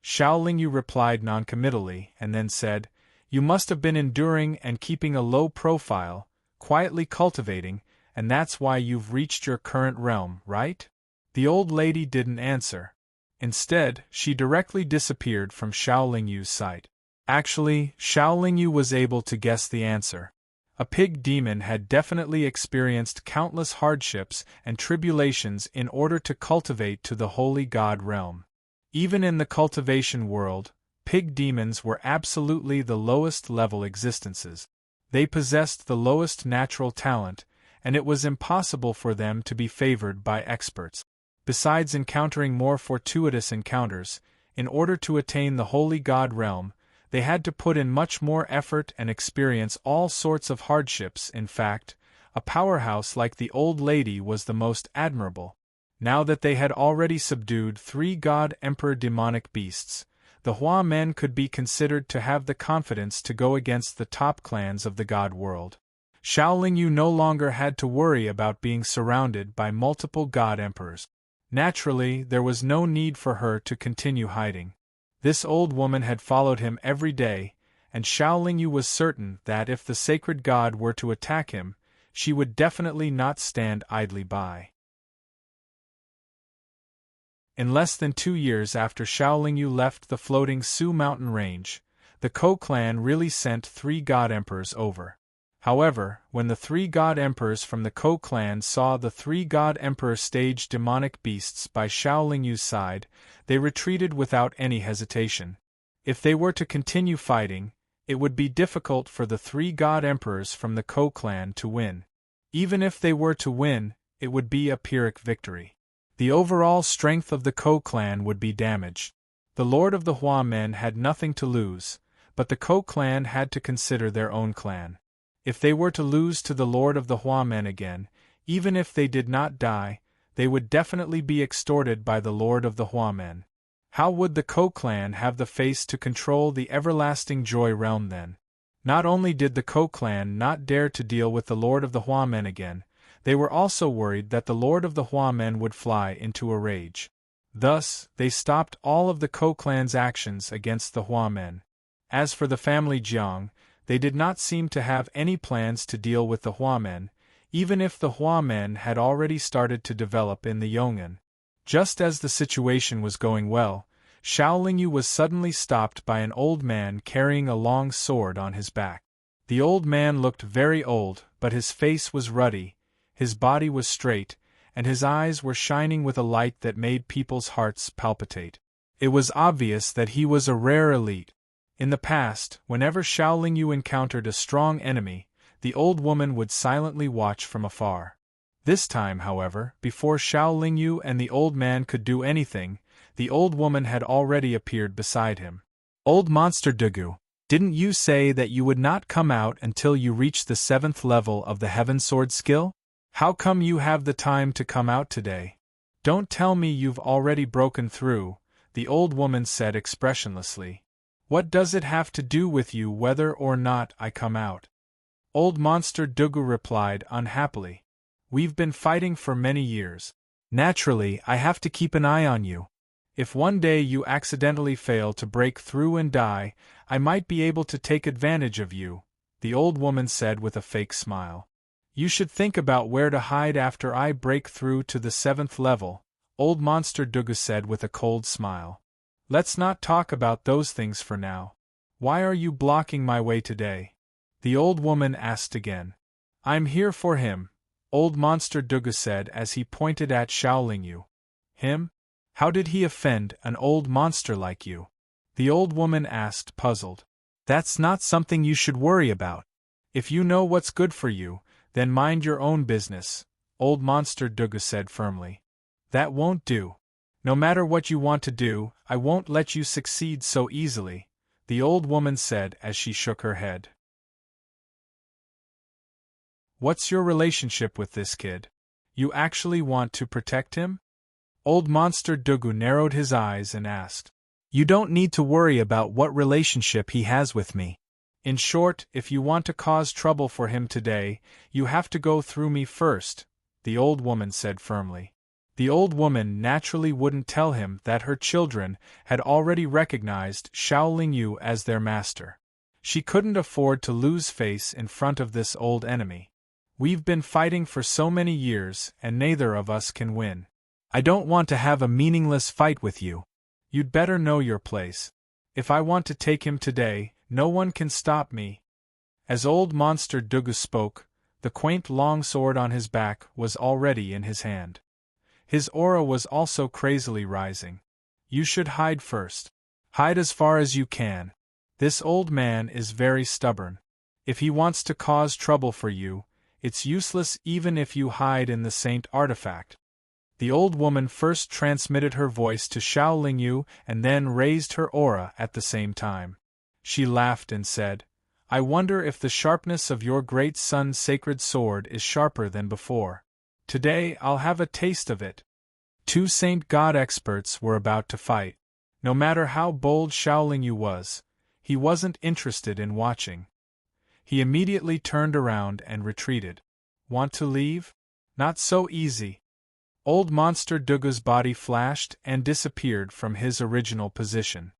Xiao Lingyu replied noncommittally and then said, You must have been enduring and keeping a low profile, quietly cultivating, and that's why you've reached your current realm, right? The old lady didn't answer. Instead, she directly disappeared from Xiao Lingyu's sight. Actually, Xiao Lingyu was able to guess the answer. A pig demon had definitely experienced countless hardships and tribulations in order to cultivate to the holy god realm. Even in the cultivation world, pig demons were absolutely the lowest level existences. They possessed the lowest natural talent, and it was impossible for them to be favored by experts. Besides encountering more fortuitous encounters, in order to attain the holy god realm, they had to put in much more effort and experience all sorts of hardships. In fact, a powerhouse like the old lady was the most admirable. Now that they had already subdued 3 god-emperor demonic beasts, the Hua men could be considered to have the confidence to go against the top clans of the god world. Xiao Lingyu no longer had to worry about being surrounded by multiple god-emperors. Naturally, there was no need for her to continue hiding. This old woman had followed him every day, and Xiao Lingyu was certain that if the sacred god were to attack him, she would definitely not stand idly by. In less than 2 years after Xiao Lingyu left the floating Su mountain range, the Ko clan really sent 3 god-emperors over. However, when the 3 god-emperors from the Ko clan saw the 3 god-emperor stage demonic beasts by Xiao Lingyu's side, they retreated without any hesitation. If they were to continue fighting, it would be difficult for the 3 god-emperors from the Ko clan to win. Even if they were to win, it would be a Pyrrhic victory. The overall strength of the Ko clan would be damaged. The Lord of the Hua men had nothing to lose, but the Ko clan had to consider their own clan. If they were to lose to the Lord of the Hua men again, even if they did not die, they would definitely be extorted by the Lord of the Hua men. How would the Ko clan have the face to control the everlasting joy realm then? Not only did the Ko clan not dare to deal with the Lord of the Hua men again, they were also worried that the Lord of the Hua men would fly into a rage. Thus, they stopped all of the Ko clan's actions against the Hua men. As for the family Jiang, they did not seem to have any plans to deal with the Hua men, even if the Hua men had already started to develop in the Yong'an. Just as the situation was going well, Xiao Lingyu was suddenly stopped by an old man carrying a long sword on his back. The old man looked very old, but his face was ruddy, his body was straight, and his eyes were shining with a light that made people's hearts palpitate. It was obvious that he was a rare elite. In the past, whenever Xiao Lingyu encountered a strong enemy, the old woman would silently watch from afar. This time, however, before Xiao Lingyu and the old man could do anything, the old woman had already appeared beside him. "Old monster Dugu, didn't you say that you would not come out until you reached the 7th level of the Heaven Sword skill? How come you have the time to come out today? Don't tell me you've already broken through," the old woman said expressionlessly. "What does it have to do with you whether or not I come out?" Old Monster Dugu replied unhappily. "We've been fighting for many years. Naturally, I have to keep an eye on you. If one day you accidentally fail to break through and die, I might be able to take advantage of you," the old woman said with a fake smile. "You should think about where to hide after I break through to the 7th level," Old Monster Dugu said with a cold smile. "Let's not talk about those things for now. Why are you blocking my way today?" the old woman asked again. "I'm here for him," Old Monster Dugu said as he pointed at Xiao Lingyu. "Him? How did he offend an old monster like you?" the old woman asked, puzzled. "That's not something you should worry about. If you know what's good for you, then mind your own business," Old Monster Dugu said firmly. "That won't do. No matter what you want to do, I won't let you succeed so easily," the old woman said as she shook her head. "What's your relationship with this kid? You actually want to protect him?" Old Monster Dugu narrowed his eyes and asked. "You don't need to worry about what relationship he has with me. In short, if you want to cause trouble for him today, you have to go through me first," the old woman said firmly. The old woman naturally wouldn't tell him that her children had already recognized Xiao Lingyu as their master. She couldn't afford to lose face in front of this old enemy. "We've been fighting for so many years and neither of us can win. I don't want to have a meaningless fight with you," You'd better know your place. If I want to take him today, no one can stop me." As old Monster Dugu spoke, the quaint long sword on his back was already in his hand. His aura was also crazily rising. "You should hide first. Hide as far as you can. This old man is very stubborn. If he wants to cause trouble for you, it's useless even if you hide in the Saint Artifact." The old woman first transmitted her voice to Xiaolingyu and then raised her aura at the same time. She laughed and said, "I wonder if the sharpness of your great son's sacred sword is sharper than before. Today I'll have a taste of it." Two Saint God experts were about to fight. No matter how bold Xiaolingyu was, he wasn't interested in watching. He immediately turned around and retreated. "Want to leave? Not so easy." Old Monster Dugu's body flashed and disappeared from his original position.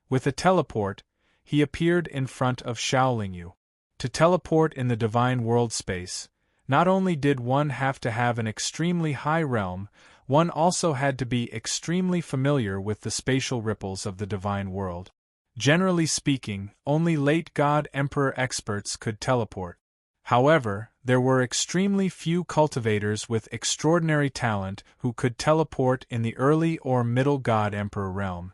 With a teleport, he appeared in front of Xiaolingyu. To teleport in the divine world space, not only did one have to have an extremely high realm, one also had to be extremely familiar with the spatial ripples of the divine world. Generally speaking, only late God Emperor experts could teleport. However, there were extremely few cultivators with extraordinary talent who could teleport in the early or middle God Emperor realm.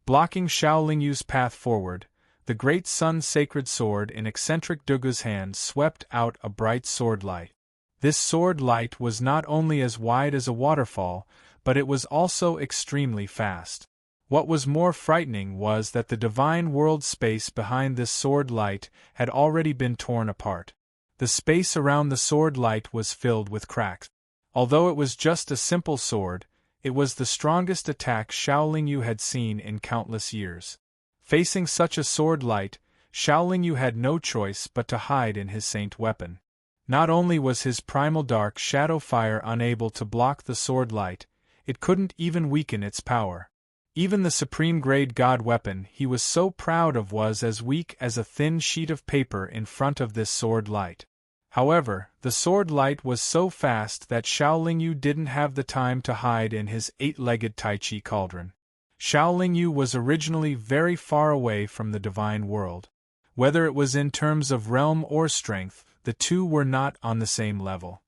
Blocking Xiaolingyu's path forward, the great sun's sacred sword in eccentric Dugu's hand swept out a bright sword light. This sword light was not only as wide as a waterfall, but it was also extremely fast. What was more frightening was that the divine world space behind this sword light had already been torn apart. The space around the sword light was filled with cracks. Although it was just a simple sword, it was the strongest attack Xiaolingyu had seen in countless years. Facing such a sword light, Xiaolingyu had no choice but to hide in his saint weapon. Not only was his primal dark shadow fire unable to block the sword light, it couldn't even weaken its power. Even the supreme grade god weapon he was so proud of was as weak as a thin sheet of paper in front of this sword light. However, the sword light was so fast that Xiaolingyu didn't have the time to hide in his eight-legged Tai Chi cauldron. Xiaolingyu was originally very far away from the divine world. Whether it was in terms of realm or strength, the two were not on the same level.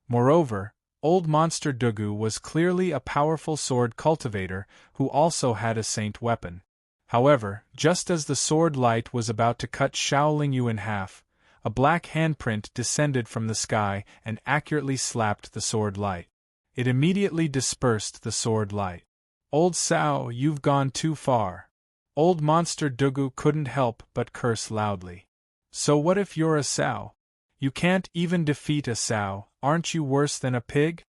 Moreover, Old Monster Dugu was clearly a powerful sword cultivator who also had a saint weapon. However, just as the sword light was about to cut Xiaolingyu in half, a black handprint descended from the sky and accurately slapped the sword light. It immediately dispersed the sword light. "Old Sao, you've gone too far." Old Monster Dugu couldn't help but curse loudly. "So what if you're a Sao? You can't even defeat a Sao, aren't you worse than a pig?"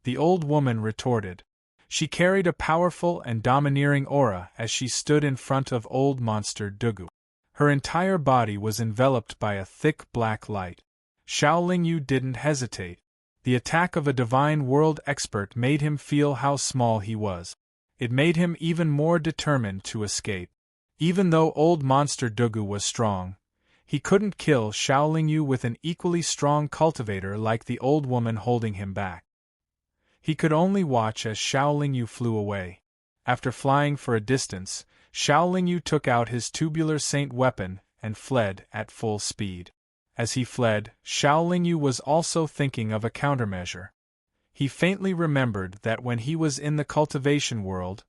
The old woman retorted. She carried a powerful and domineering aura as she stood in front of Old Monster Dugu. Her entire body was enveloped by a thick black light. Xiaolingyu didn't hesitate. The attack of a divine world expert made him feel how small he was. It made him even more determined to escape. Even though Old Monster Dugu was strong, he couldn't kill Xiaolingyu with an equally strong cultivator like the old woman holding him back. He could only watch as Xiaolingyu flew away. After flying for a distance, Xiaolingyu took out his tubular saint weapon and fled at full speed. As he fled, Xiaolingyu was also thinking of a countermeasure. He faintly remembered that when he was in the cultivation world,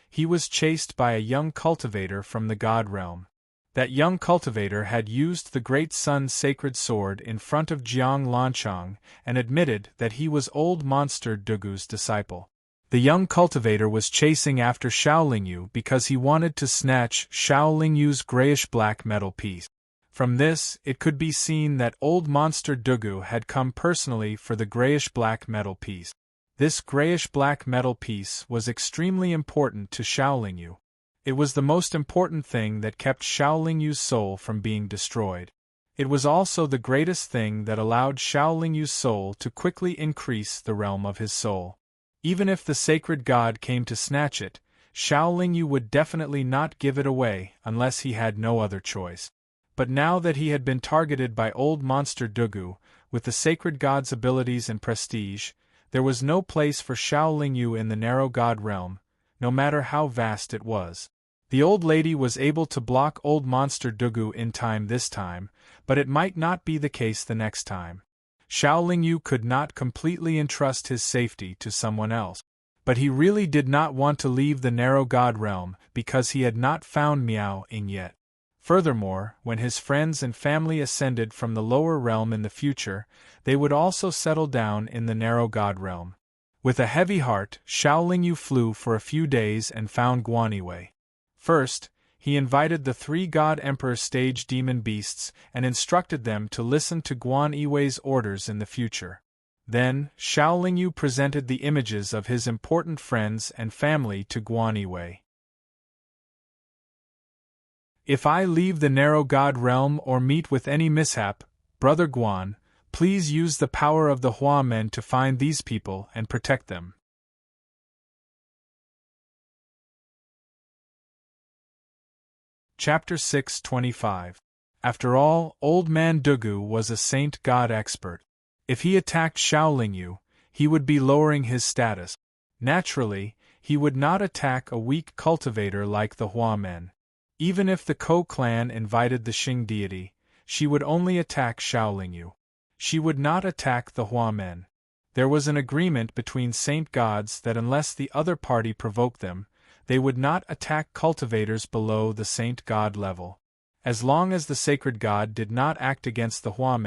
he was chased by a young cultivator from the god realm. That young cultivator had used the Great Sun's sacred sword in front of Jiang Lanchang and admitted that he was Old Monster Dugu's disciple. The young cultivator was chasing after Xiaolingyu because he wanted to snatch Xiaolingyu's grayish-black metal piece. From this, it could be seen that Old Monster Dugu had come personally for the grayish-black metal piece. This grayish-black metal piece was extremely important to Xiaolingyu. It was the most important thing that kept Xiaolingyu's soul from being destroyed. It was also the greatest thing that allowed Xiaolingyu's soul to quickly increase the realm of his soul. Even if the sacred god came to snatch it, Xiaolingyu would definitely not give it away unless he had no other choice. But now that he had been targeted by Old Monster Dugu, with the sacred god's abilities and prestige, There was no place for Xiaoling in the narrow god realm, no matter how vast it was. The old lady was able to block old monster Dugu in time this time, but it might not be the case the next time. Xiaoling could not completely entrust his safety to someone else. But he really did not want to leave the narrow god realm because he had not found Miao Ying yet. Furthermore, when his friends and family ascended from the lower realm in the future, they would also settle down in the narrow god realm. With a heavy heart, Xiaoling flew for a few days and found Guanyiwei. First, he invited the 3 God Emperor stage demon beasts and instructed them to listen to Guanyiwei's orders in the future. Then, Xiaoling presented the images of his important friends and family to Guanyiwei. If I leave the narrow god realm or meet with any mishap, Brother Guan, please use the power of the Hua men to find these people and protect them. Chapter 6:25. After all, Old Man Dugu was a saint god expert. If he attacked Xiaoling, he would be lowering his status. Naturally, he would not attack a weak cultivator like the Hua men. Even if the Ko clan invited the Xing deity, she would only attack Xiaoling. She would not attack the Hua men. There was an agreement between saint gods that unless the other party provoked them, they would not attack cultivators below the saint god level. As long as the sacred god did not act against the Hua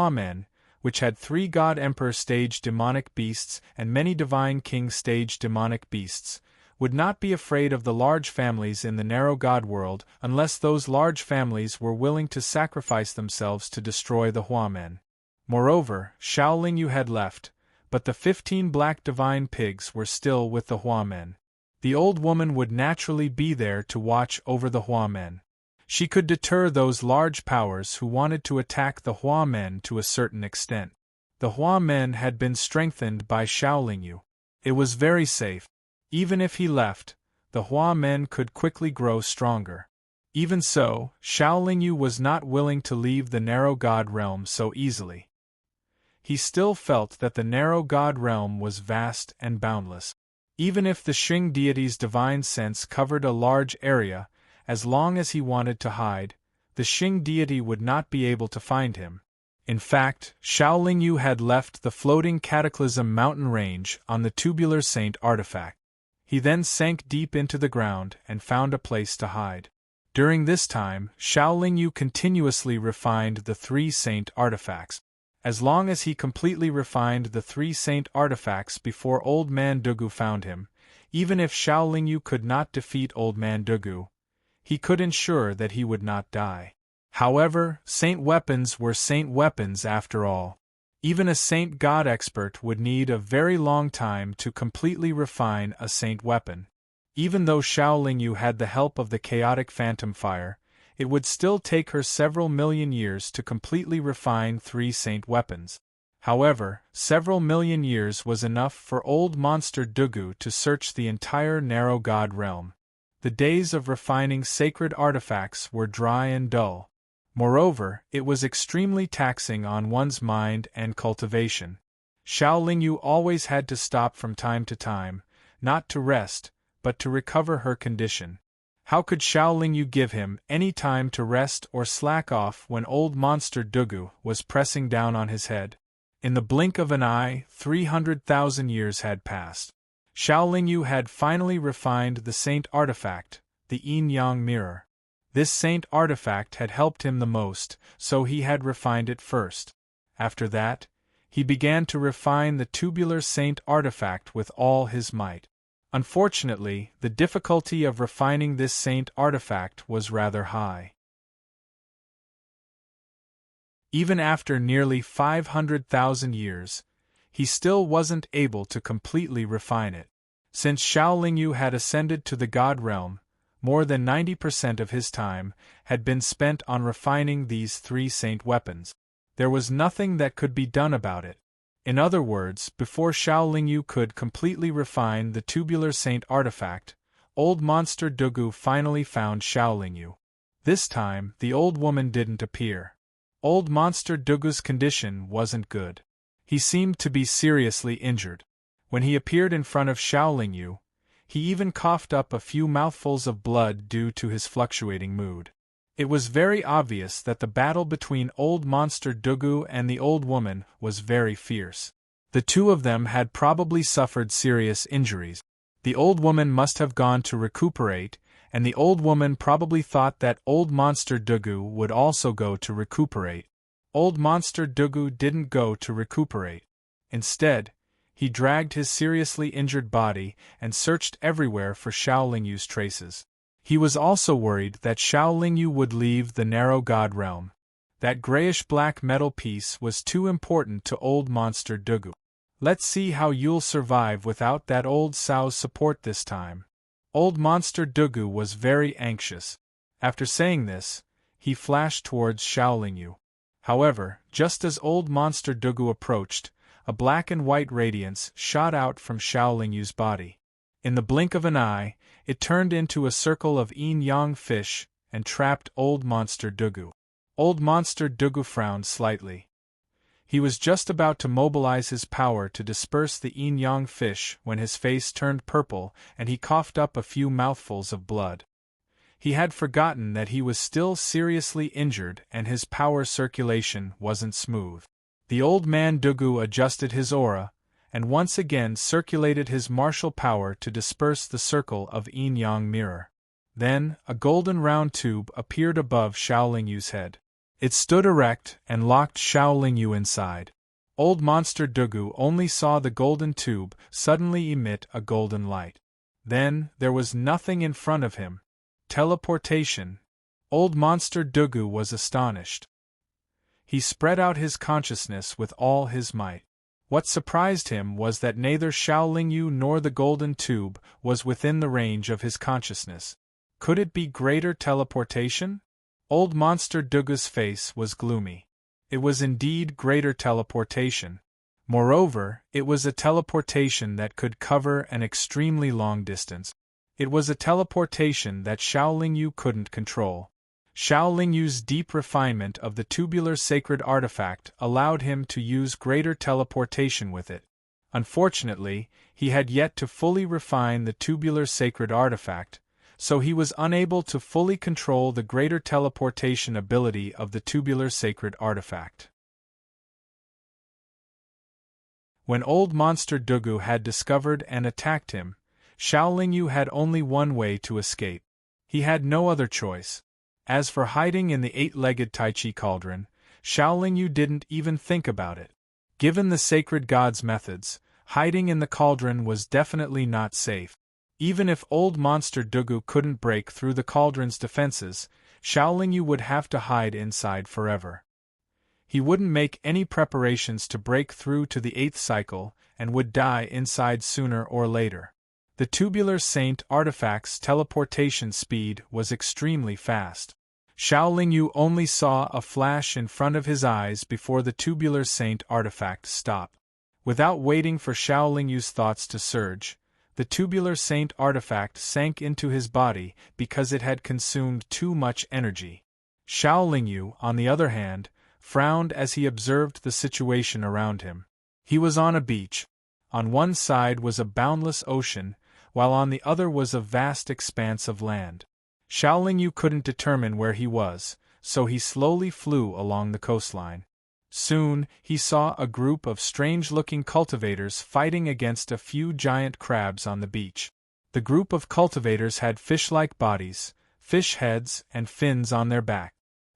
men, which had 3 God Emperor stage demonic beasts and many divine king stage demonic beasts, would not be afraid of the large families in the narrow god world unless those large families were willing to sacrifice themselves to destroy the Hua men. Moreover, Xiaoling had left, but the 15 black divine pigs were still with the Hua men. The old woman would naturally be there to watch over the Hua men. She could deter those large powers who wanted to attack the Hua men to a certain extent. The Hua men had been strengthened by Xiaoling. It was very safe. Even if he left, the Hua men could quickly grow stronger. Even so, Xiaoling was not willing to leave the narrow god realm so easily. He still felt that the narrow god realm was vast and boundless. Even if the Xing deity's divine sense covered a large area, as long as he wanted to hide, the Xing deity would not be able to find him. In fact, Xiaoling had left the floating Cataclysm mountain range on the tubular saint artifact. He then sank deep into the ground and found a place to hide. During this time, Xiaoling continuously refined the 3 saint artifacts. As long as he completely refined the 3 saint artifacts before Old Man Dugu found him, even if Xiaoling could not defeat Old Man Dugu, he could ensure that he would not die. However, saint weapons were saint weapons after all. Even a saint god expert would need a very long time to completely refine a saint weapon. Even though Xiaoling had the help of the chaotic phantom fire, it would still take her several million years to completely refine 3 saint weapons. However, several million years was enough for old monster Dugu to search the entire narrow god realm. The days of refining sacred artifacts were dry and dull. Moreover, it was extremely taxing on one's mind and cultivation. Xiaoling always had to stop from time to time, not to rest, but to recover her condition. How could Xiaoling give him any time to rest or slack off when old monster Dugu was pressing down on his head? In the blink of an eye, 300,000 years had passed. Xiaoling had finally refined the saint artifact, the yin-yang mirror. This saint artifact had helped him the most, so he had refined it first. After that, he began to refine the tubular saint artifact with all his might. Unfortunately, the difficulty of refining this saint artifact was rather high. Even after nearly 500,000 years, he still wasn't able to completely refine it. Since Xiaoling had ascended to the god realm, more than 90% of his time had been spent on refining these 3 saint weapons. There was nothing that could be done about it. In other words, before Xiaoling could completely refine the tubular saint artifact, old monster Dugu finally found Xiaoling. This time, the old woman didn't appear. Old monster Dugu's condition wasn't good. He seemed to be seriously injured. When he appeared in front of Xiaolingyu, he even coughed up a few mouthfuls of blood due to his fluctuating mood. It was very obvious that the battle between old monster Dugu and the old woman was very fierce. The two of them had probably suffered serious injuries. The old woman must have gone to recuperate, and the old woman probably thought that old monster Dugu would also go to recuperate. Old monster Dugu didn't go to recuperate. Instead, he dragged his seriously injured body and searched everywhere for Xiaolingyu's traces. He was also worried that Xiaolingyu would leave the narrow god realm. That grayish-black metal piece was too important to old monster Dugu. Let's see how you'll survive without that old sow's support this time. Old monster Dugu was very anxious. After saying this, he flashed towards Xiaolingyu. However, just as old monster Dugu approached, a black and white radiance shot out from Xiaolingyu's body. In the blink of an eye, it turned into a circle of yin-yang fish and trapped old monster Dugu. Old monster Dugu frowned slightly. He was just about to mobilize his power to disperse the yin-yang fish when his face turned purple and he coughed up a few mouthfuls of blood. He had forgotten that he was still seriously injured and his power circulation wasn't smooth. The old man Dugu adjusted his aura, and once again circulated his martial power to disperse the circle of yin-yang mirror. Then, a golden round tube appeared above Xiaolingyu's head. It stood erect and locked Xiaolingyu inside. Old monster Dugu only saw the golden tube suddenly emit a golden light. Then, there was nothing in front of him. Teleportation. Old monster Dugu was astonished. He spread out his consciousness with all his might. What surprised him was that neither Xiaolingyu nor the golden tube was within the range of his consciousness. Could it be greater teleportation? Old monster Dugu's face was gloomy. It was indeed greater teleportation. Moreover, it was a teleportation that could cover an extremely long distance. It was a teleportation that Xiaolingyu couldn't control. Xiaolingyu's deep refinement of the tubular sacred artifact allowed him to use greater teleportation with it. Unfortunately, he had yet to fully refine the tubular sacred artifact, so he was unable to fully control the greater teleportation ability of the tubular sacred artifact. When old monster Dugu had discovered and attacked him, Xiaolingyu had only one way to escape. He had no other choice. As for hiding in the eight-legged Tai Chi cauldron, Xiaolingyu didn't even think about it. Given the sacred god's methods, hiding in the cauldron was definitely not safe. Even if old monster Dugu couldn't break through the cauldron's defenses, Xiaolingyu would have to hide inside forever. He wouldn't make any preparations to break through to the eighth cycle and would die inside sooner or later. The tubular saint artifact's teleportation speed was extremely fast. Xiaolingyu only saw a flash in front of his eyes before the tubular saint artifact stopped. Without waiting for Xiaolingyu's thoughts to surge, the tubular saint artifact sank into his body because it had consumed too much energy. Xiaolingyu, on the other hand, frowned as he observed the situation around him. He was on a beach. On one side was a boundless ocean, while on the other was a vast expanse of land. Xiaolingyu couldn't determine where he was, so he slowly flew along the coastline. Soon, he saw a group of strange-looking cultivators fighting against a few giant crabs on the beach. The group of cultivators had fish-like bodies, fish heads, and fins on their back.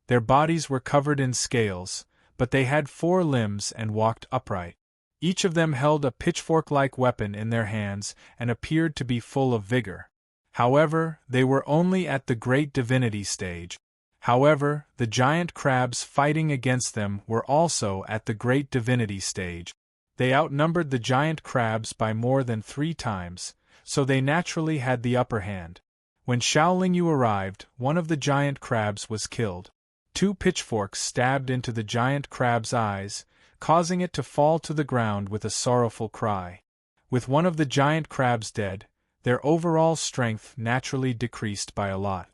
Their bodies were covered in scales, but they had 4 limbs and walked upright. Each of them held a pitchfork-like weapon in their hands and appeared to be full of vigor. However, they were only at the great divinity stage. However, the giant crabs fighting against them were also at the great divinity stage. They outnumbered the giant crabs by more than 3 times, so they naturally had the upper hand. When Xiaolingyu arrived, one of the giant crabs was killed. 2 pitchforks stabbed into the giant crab's eyes, causing it to fall to the ground with a sorrowful cry. With one of the giant crabs dead, their overall strength naturally decreased by a lot.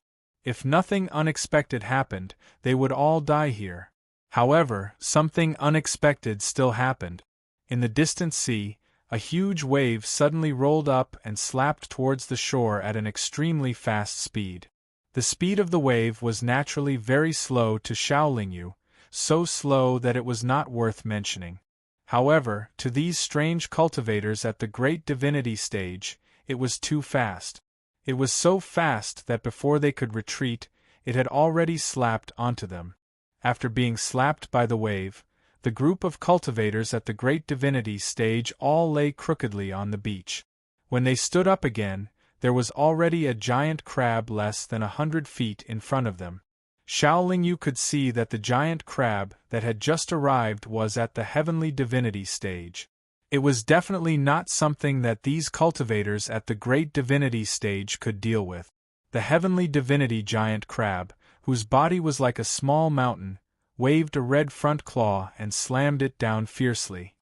If nothing unexpected happened, they would all die here. However, something unexpected still happened. In the distant sea, a huge wave suddenly rolled up and slapped towards the shore at an extremely fast speed. The speed of the wave was naturally very slow to Xiaolingyu, so slow that it was not worth mentioning. However, to these strange cultivators at the great divinity stage, it was too fast. It was so fast that before they could retreat, it had already slapped onto them. After being slapped by the wave, the group of cultivators at the great divinity stage all lay crookedly on the beach. When they stood up again, there was already a giant crab less than 100 feet in front of them. Xiaolingyu could see that the giant crab that had just arrived was at the heavenly divinity stage. It was definitely not something that these cultivators at the great divinity stage could deal with. The heavenly divinity giant crab, whose body was like a small mountain, waved a red front claw and slammed it down fiercely.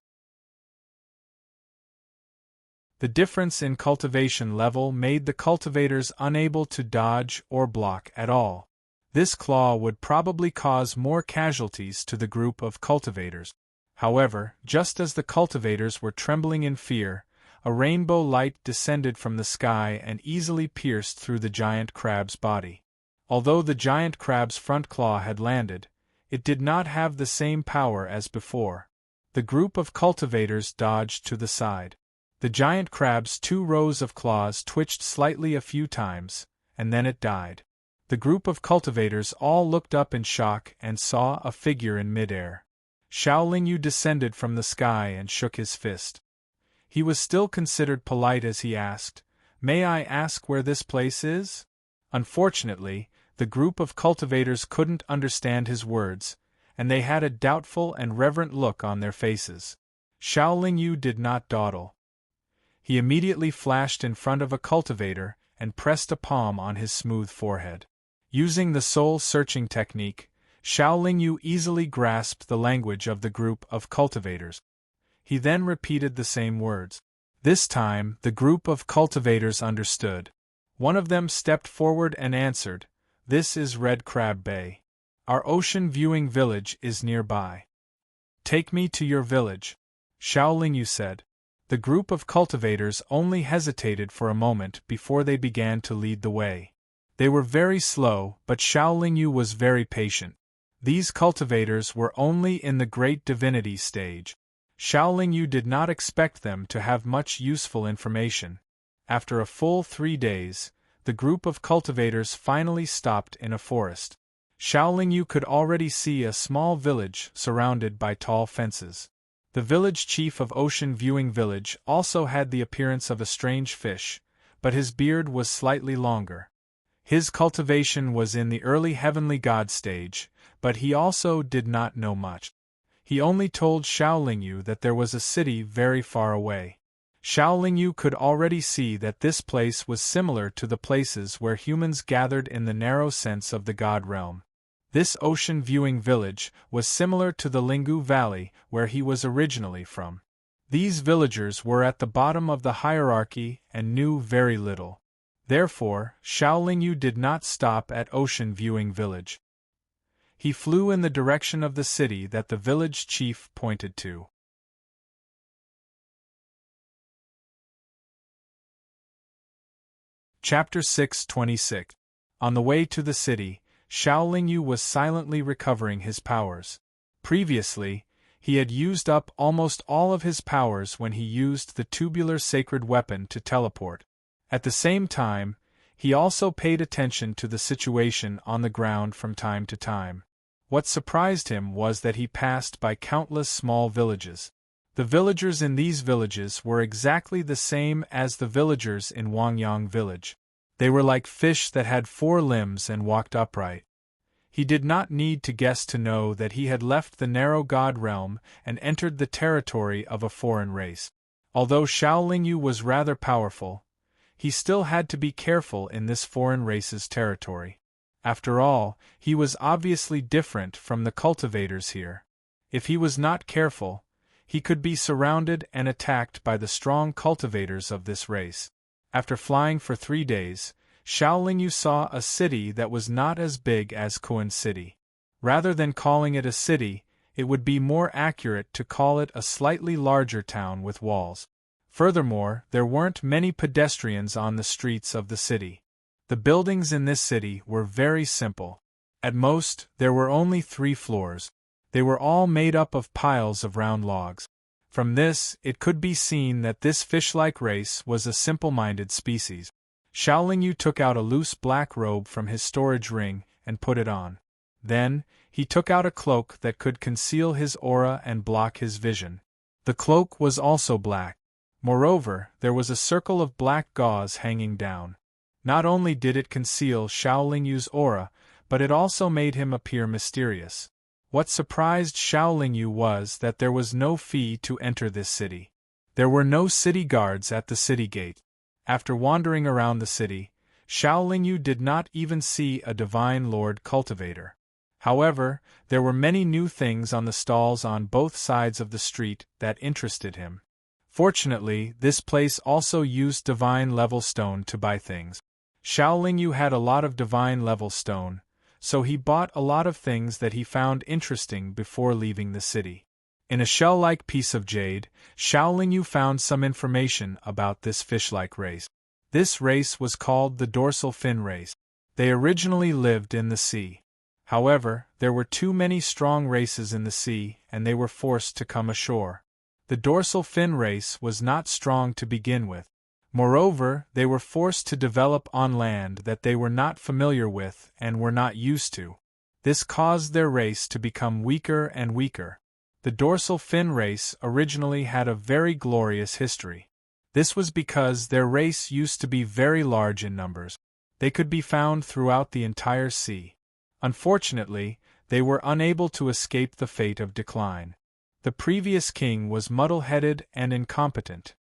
The difference in cultivation level made the cultivators unable to dodge or block at all. This claw would probably cause more casualties to the group of cultivators. However, just as the cultivators were trembling in fear, a rainbow light descended from the sky and easily pierced through the giant crab's body. Although the giant crab's front claw had landed, it did not have the same power as before. The group of cultivators dodged to the side. The giant crab's 2 rows of claws twitched slightly a few times, and then it died. The group of cultivators all looked up in shock and saw a figure in midair. Xiaolingyu descended from the sky and shook his fist. He was still considered polite as he asked, "May I ask where this place is?" Unfortunately, the group of cultivators couldn't understand his words, and they had a doubtful and reverent look on their faces. Xiaolingyu did not dawdle. He immediately flashed in front of a cultivator and pressed a palm on his smooth forehead. Using the soul-searching technique, Xiaolingyu easily grasped the language of the group of cultivators. He then repeated the same words. This time, the group of cultivators understood. One of them stepped forward and answered, "This is Red Crab Bay. Our ocean viewing village is nearby. Take me to your village," Xiaolingyu said. The group of cultivators only hesitated for a moment before they began to lead the way. They were very slow, but Xiaolingyu was very patient. These cultivators were only in the great divinity stage. Xiaolingyu did not expect them to have much useful information. After a full 3 days, the group of cultivators finally stopped in a forest. Xiaolingyu could already see a small village surrounded by tall fences. The village chief of Ocean Viewing Village also had the appearance of a strange fish, but his beard was slightly longer. His cultivation was in the early heavenly god stage, but he also did not know much. He only told Xiaolingyu that there was a city very far away. Xiaolingyu could already see that this place was similar to the places where humans gathered in the narrow sense of the god realm. This ocean viewing village was similar to the Lingu Valley where he was originally from. These villagers were at the bottom of the hierarchy and knew very little. Therefore, Xiaolingyu did not stop at Ocean Viewing Village. He flew in the direction of the city that the village chief pointed to. Chapter 626. On the way to the city, Xiaolingyu was silently recovering his powers. Previously, he had used up almost all of his powers when he used the tubular sacred weapon to teleport. At the same time, he also paid attention to the situation on the ground from time to time. What surprised him was that he passed by countless small villages. The villagers in these villages were exactly the same as the villagers in Wangyang village. They were like fish that had 4 limbs and walked upright. He did not need to guess to know that he had left the narrow god realm and entered the territory of a foreign race. Although Xiaolingyu was rather powerful, he still had to be careful in this foreign race's territory. After all, he was obviously different from the cultivators here. If he was not careful, he could be surrounded and attacked by the strong cultivators of this race. After flying for 3 days, Xiaolingyu saw a city that was not as big as Kuan City. Rather than calling it a city, it would be more accurate to call it a slightly larger town with walls. Furthermore, there weren't many pedestrians on the streets of the city. The buildings in this city were very simple. At most, there were only 3 floors. They were all made up of piles of round logs. From this, it could be seen that this fish-like race was a simple-minded species. Xiaolingyu took out a loose black robe from his storage ring and put it on. Then, he took out a cloak that could conceal his aura and block his vision. The cloak was also black. Moreover, there was a circle of black gauze hanging down. Not only did it conceal Xiaolingyu's aura, but it also made him appear mysterious. What surprised Xiaolingyu was that there was no fee to enter this city. There were no city guards at the city gate. After wandering around the city, Xiaolingyu did not even see a divine lord cultivator. However, there were many new things on the stalls on both sides of the street that interested him. Fortunately, this place also used divine level stone to buy things. Xiaolingyu had a lot of divine level stone, so he bought a lot of things that he found interesting before leaving the city. In a shell-like piece of jade, Xiaolingyu found some information about this fish-like race. This race was called the dorsal fin race. They originally lived in the sea. However, there were too many strong races in the sea, and they were forced to come ashore. The dorsal fin race was not strong to begin with. Moreover, they were forced to develop on land that they were not familiar with and were not used to. This caused their race to become weaker and weaker. The dorsal fin race originally had a very glorious history. This was because their race used to be very large in numbers. They could be found throughout the entire sea. Unfortunately, they were unable to escape the fate of decline. The previous king was muddle-headed and incompetent.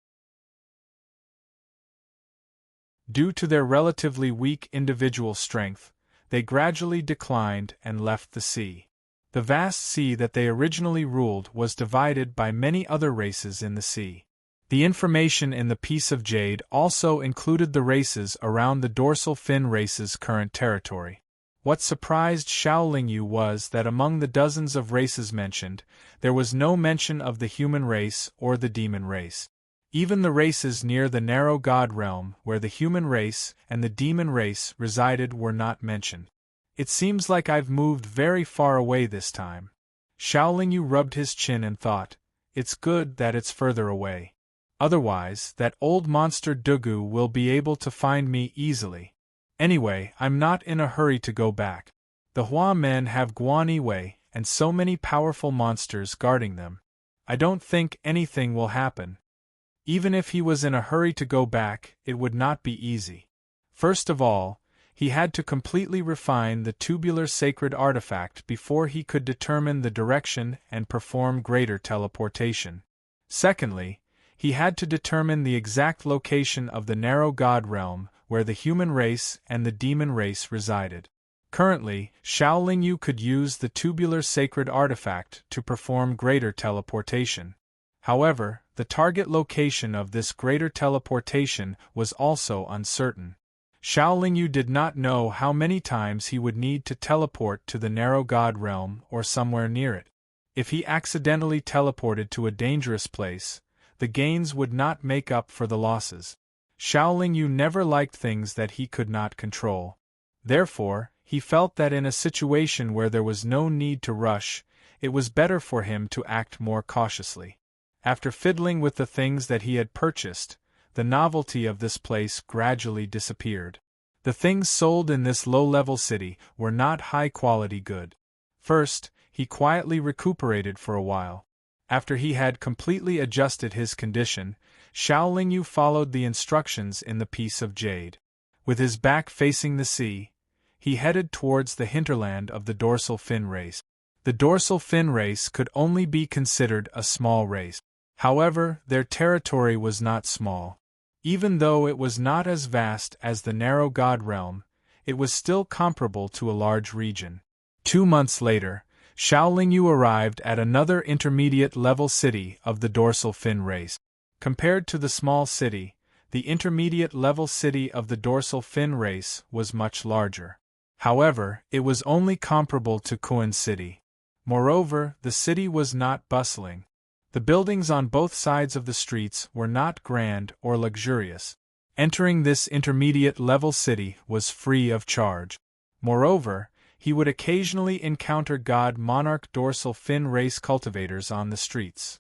Due to their relatively weak individual strength, they gradually declined and left the sea. The vast sea that they originally ruled was divided by many other races in the sea. The information in the piece of jade also included the races around the dorsal fin race's current territory. What surprised Xiaolingyu was that among the dozens of races mentioned, there was no mention of the human race or the demon race. Even the races near the narrow god realm where the human race and the demon race resided were not mentioned. It seems like I've moved very far away this time. Xiaolingyu rubbed his chin and thought, it's good that it's further away. Otherwise, that old monster Dugu will be able to find me easily. Anyway, I'm not in a hurry to go back. The Hua men have Guanyiwei and so many powerful monsters guarding them. I don't think anything will happen. Even if he was in a hurry to go back, it would not be easy. First of all, he had to completely refine the tubular sacred artifact before he could determine the direction and perform greater teleportation. Secondly, he had to determine the exact location of the narrow god realm where the human race and the demon race resided. Currently, Xiaolingyu could use the tubular sacred artifact to perform greater teleportation. However, the target location of this greater teleportation was also uncertain. Xiaolingyu did not know how many times he would need to teleport to the narrow god realm or somewhere near it. If he accidentally teleported to a dangerous place, the gains would not make up for the losses. Xiaolingyu never liked things that he could not control. Therefore, he felt that in a situation where there was no need to rush, it was better for him to act more cautiously. After fiddling with the things that he had purchased, the novelty of this place gradually disappeared. The things sold in this low-level city were not high-quality good. First, he quietly recuperated for a while. After he had completely adjusted his condition, Xiaolingyu followed the instructions in the piece of jade. With his back facing the sea, he headed towards the hinterland of the dorsal fin race. The dorsal fin race could only be considered a small race. However, their territory was not small. Even though it was not as vast as the narrow god realm, it was still comparable to a large region. 2 months later, Xiaolingyu arrived at another intermediate-level city of the dorsal fin race. Compared to the small city, the intermediate-level city of the dorsal fin race was much larger. However, it was only comparable to Kuan City. Moreover, the city was not bustling. The buildings on both sides of the streets were not grand or luxurious. Entering this intermediate level city was free of charge. Moreover, he would occasionally encounter god monarch dorsal fin race cultivators on the streets.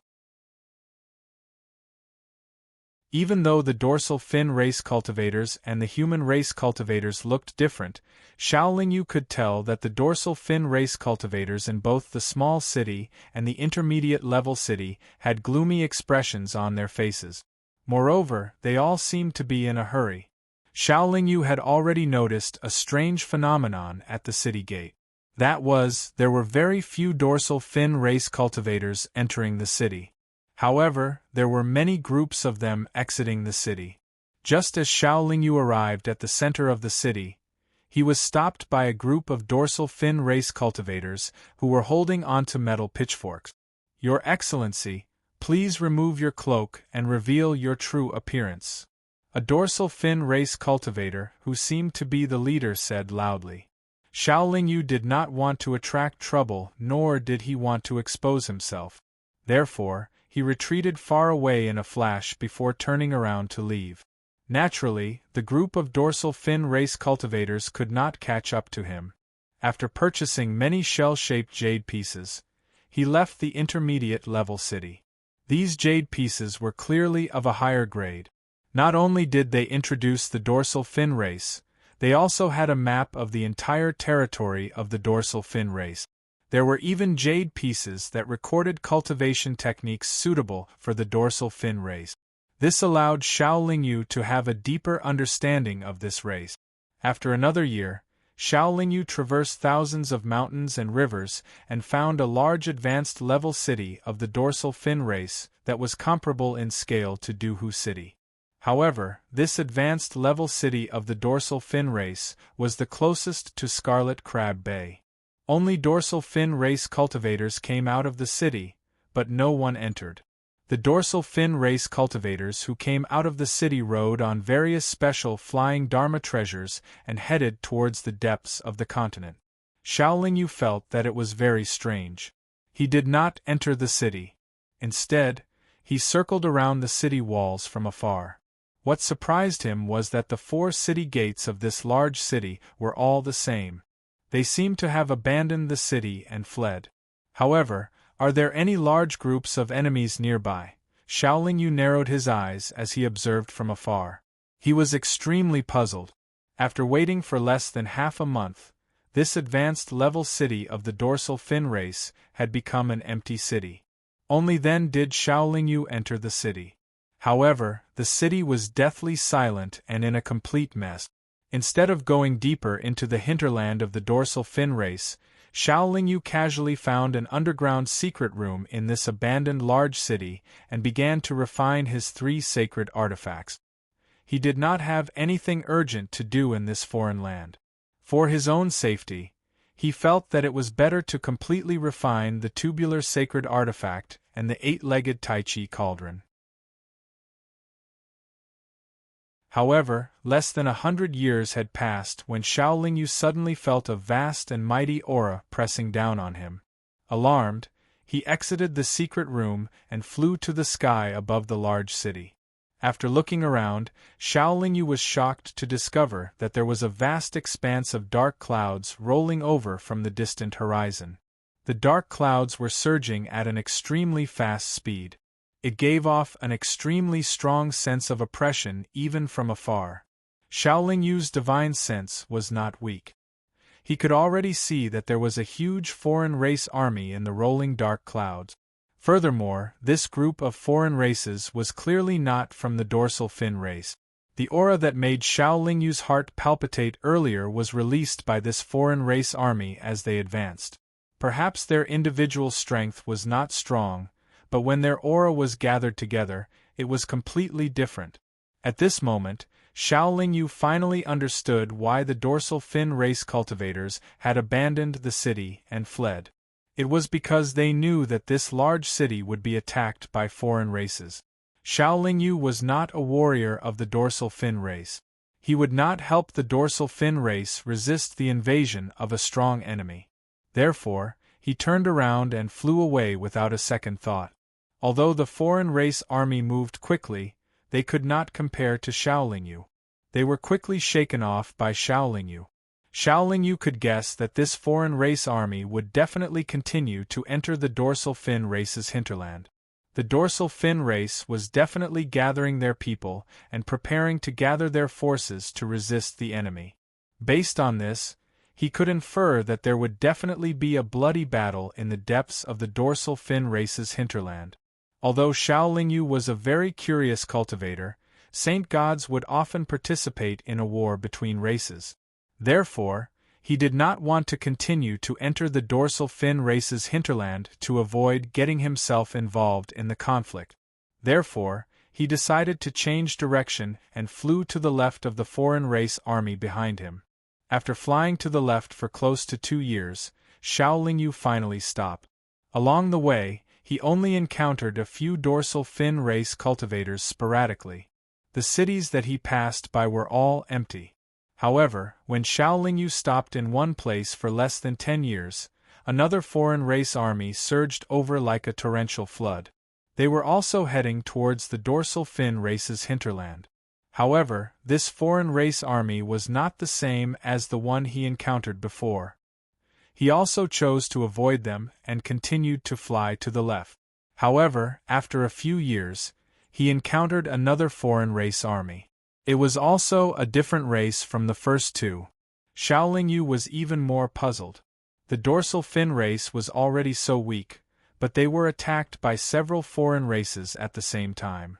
Even though the dorsal fin race cultivators and the human race cultivators looked different, Xiaolingyu could tell that the dorsal fin race cultivators in both the small city and the intermediate level city had gloomy expressions on their faces. Moreover, they all seemed to be in a hurry. Xiaolingyu had already noticed a strange phenomenon at the city gate. That was, there were very few dorsal fin race cultivators entering the city. However, there were many groups of them exiting the city. Just as Xiaolingyu arrived at the center of the city, he was stopped by a group of dorsal fin race cultivators who were holding onto metal pitchforks. "Your Excellency, please remove your cloak and reveal your true appearance," a dorsal fin race cultivator, who seemed to be the leader, said loudly. Xiaolingyu did not want to attract trouble, nor did he want to expose himself. Therefore, he retreated far away in a flash before turning around to leave. Naturally, the group of dorsal fin race cultivators could not catch up to him. After purchasing many shell-shaped jade pieces, he left the intermediate level city. These jade pieces were clearly of a higher grade. Not only did they introduce the dorsal fin race, they also had a map of the entire territory of the dorsal fin race. There were even jade pieces that recorded cultivation techniques suitable for the dorsal fin race. This allowed Xiaolingyu to have a deeper understanding of this race. After another year, Xiaolingyu traversed thousands of mountains and rivers and found a large advanced level city of the dorsal fin race that was comparable in scale to Duhu City. However, this advanced level city of the dorsal fin race was the closest to Scarlet Crab Bay. Only dorsal fin race cultivators came out of the city, but no one entered. The dorsal fin race cultivators who came out of the city rode on various special flying Dharma treasures and headed towards the depths of the continent. Xiaolingyu felt that it was very strange. He did not enter the city. Instead, he circled around the city walls from afar. What surprised him was that the 4 city gates of this large city were all the same. They seemed to have abandoned the city and fled. However, are there any large groups of enemies nearby? Xiaolingyu narrowed his eyes as he observed from afar. He was extremely puzzled. After waiting for less than half a month, this advanced level city of the dorsal fin race had become an empty city. Only then did Xiaolingyu enter the city. However, the city was deathly silent and in a complete mess. Instead of going deeper into the hinterland of the dorsal fin race, Xiaolingyu casually found an underground secret room in this abandoned large city and began to refine his 3 sacred artifacts. He did not have anything urgent to do in this foreign land. For his own safety, he felt that it was better to completely refine the tubular sacred artifact and the 8-legged Tai Chi cauldron. However, less than 100 years had passed when Xiaolingyu suddenly felt a vast and mighty aura pressing down on him. Alarmed, he exited the secret room and flew to the sky above the large city. After looking around, Xiaolingyu was shocked to discover that there was a vast expanse of dark clouds rolling over from the distant horizon. The dark clouds were surging at an extremely fast speed. It gave off an extremely strong sense of oppression even from afar. Xiaolingyu's divine sense was not weak. He could already see that there was a huge foreign race army in the rolling dark clouds. Furthermore, this group of foreign races was clearly not from the dorsal fin race. The aura that made Xiaolingyu's heart palpitate earlier was released by this foreign race army as they advanced. Perhaps their individual strength was not strong, but when their aura was gathered together, it was completely different. At this moment, Xiaolingyu finally understood why the dorsal fin race cultivators had abandoned the city and fled. It was because they knew that this large city would be attacked by foreign races. Xiaolingyu was not a warrior of the dorsal fin race. He would not help the dorsal fin race resist the invasion of a strong enemy. Therefore, he turned around and flew away without a second thought. Although the foreign race army moved quickly, they could not compare to Xiaolingyu. They were quickly shaken off by Xiaolingyu. Xiaolingyu could guess that this foreign race army would definitely continue to enter the dorsal fin race's hinterland. The dorsal fin race was definitely gathering their people and preparing to gather their forces to resist the enemy. Based on this, he could infer that there would definitely be a bloody battle in the depths of the dorsal fin race's hinterland. Although Xiaolingyu was a very curious cultivator, saint gods would often participate in a war between races. Therefore, he did not want to continue to enter the dorsal fin race's hinterland to avoid getting himself involved in the conflict. Therefore, he decided to change direction and flew to the left of the foreign race army behind him. After flying to the left for close to 2 years, Xiaolingyu finally stopped. Along the way, he only encountered a few dorsal fin race cultivators sporadically. The cities that he passed by were all empty. However, when Xiaolingyu stopped in one place for less than 10 years, another foreign race army surged over like a torrential flood. They were also heading towards the dorsal fin race's hinterland. However, this foreign race army was not the same as the one he encountered before. He also chose to avoid them and continued to fly to the left. However, after a few years, he encountered another foreign race army. It was also a different race from the first two. Xiaolingyu was even more puzzled. The dorsal fin race was already so weak, but they were attacked by several foreign races at the same time.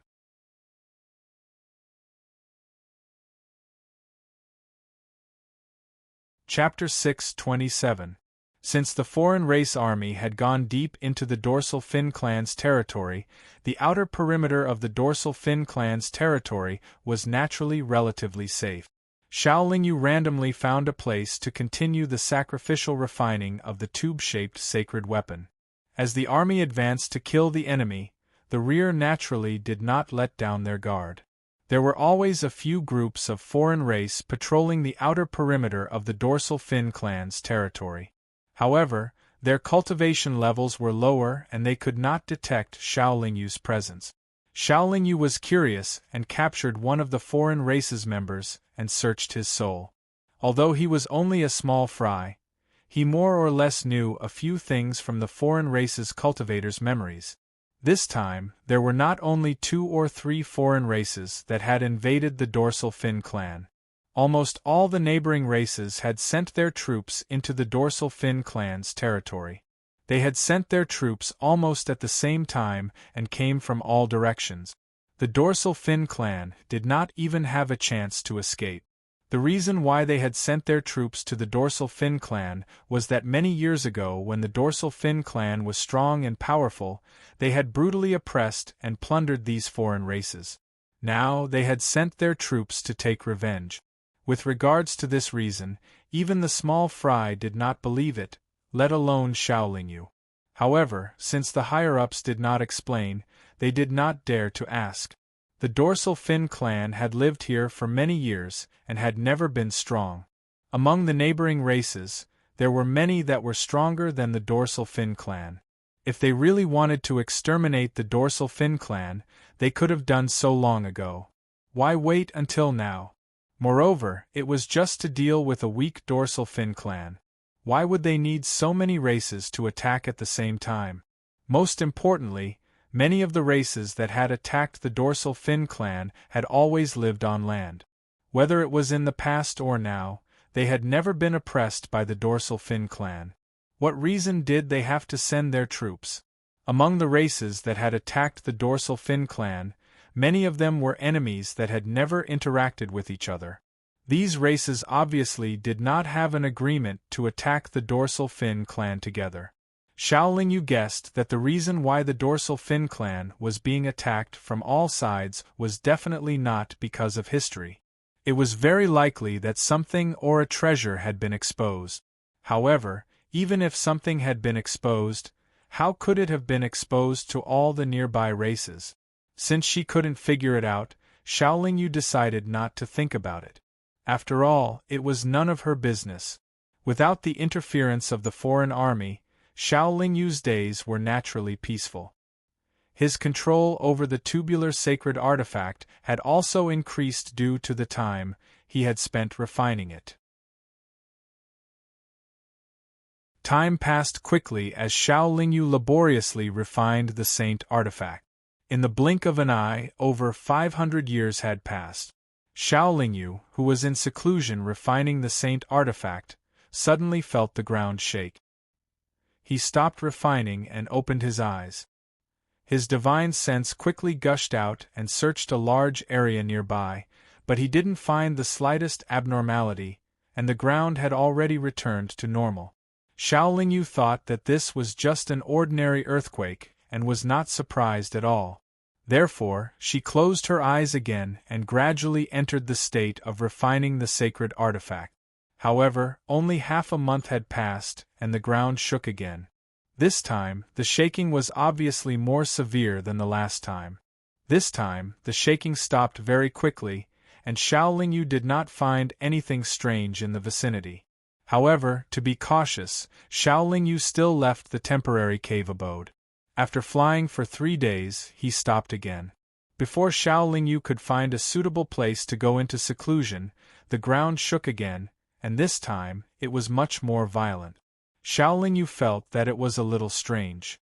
Chapter 6:27. Since the foreign race army had gone deep into the dorsal fin clan's territory, the outer perimeter of the dorsal fin clan's territory was naturally relatively safe. Xiaolingyu randomly found a place to continue the sacrificial refining of the tube-shaped sacred weapon. As the army advanced to kill the enemy, the rear naturally did not let down their guard. There were always a few groups of foreign race patrolling the outer perimeter of the dorsal fin clan's territory. However, their cultivation levels were lower and they could not detect Xiaolingyu's presence. Xiaolingyu was curious and captured one of the foreign race's members and searched his soul. Although he was only a small fry, he more or less knew a few things from the foreign race's cultivators' memories. This time, there were not only 2 or 3 foreign races that had invaded the dorsal fin clan. Almost all the neighboring races had sent their troops into the dorsal fin clan's territory. They had sent their troops almost at the same time and came from all directions. The dorsal fin clan did not even have a chance to escape. The reason why they had sent their troops to the dorsal fin clan was that many years ago, when the dorsal fin clan was strong and powerful, they had brutally oppressed and plundered these foreign races. Now they had sent their troops to take revenge. With regards to this reason, even the small fry did not believe it, let alone Xiaolingyu. However, since the higher-ups did not explain, they did not dare to ask. The dorsal fin clan had lived here for many years and had never been strong. Among the neighboring races, there were many that were stronger than the dorsal fin clan. If they really wanted to exterminate the dorsal fin clan, they could have done so long ago. Why wait until now? Moreover, it was just to deal with a weak dorsal fin clan. Why would they need so many races to attack at the same time? Most importantly, many of the races that had attacked the dorsal fin clan had always lived on land. Whether it was in the past or now, they had never been oppressed by the dorsal fin clan. What reason did they have to send their troops? Among the races that had attacked the dorsal fin clan, many of them were enemies that had never interacted with each other. These races obviously did not have an agreement to attack the dorsal fin clan together. Xiaolingyu guessed that the reason why the dorsal fin clan was being attacked from all sides was definitely not because of history. It was very likely that something or a treasure had been exposed. However, even if something had been exposed, how could it have been exposed to all the nearby races? Since she couldn't figure it out, Xiaolingyu decided not to think about it. After all, it was none of her business. Without the interference of the foreign army, Xiao Lingyu's days were naturally peaceful. His control over the tubular sacred artifact had also increased due to the time he had spent refining it. Time passed quickly as Xiao Lingyu laboriously refined the saint artifact. In the blink of an eye, over 500 years had passed. Xiao Lingyu, who was in seclusion refining the saint artifact, suddenly felt the ground shake. He stopped refining and opened his eyes. His divine sense quickly gushed out and searched a large area nearby, but he didn't find the slightest abnormality, and the ground had already returned to normal. Xiao Lingyu thought that this was just an ordinary earthquake and was not surprised at all. Therefore, she closed her eyes again and gradually entered the state of refining the sacred artifact. However, only half a month had passed, and the ground shook again. This time, the shaking was obviously more severe than the last time. This time, the shaking stopped very quickly, and Xiao Lingyu did not find anything strange in the vicinity. However, to be cautious, Xiao Lingyu still left the temporary cave abode. After flying for 3 days, he stopped again. Before Xiao Lingyu could find a suitable place to go into seclusion, the ground shook again, and this time, it was much more violent. Xiao Lingyu felt that it was a little strange.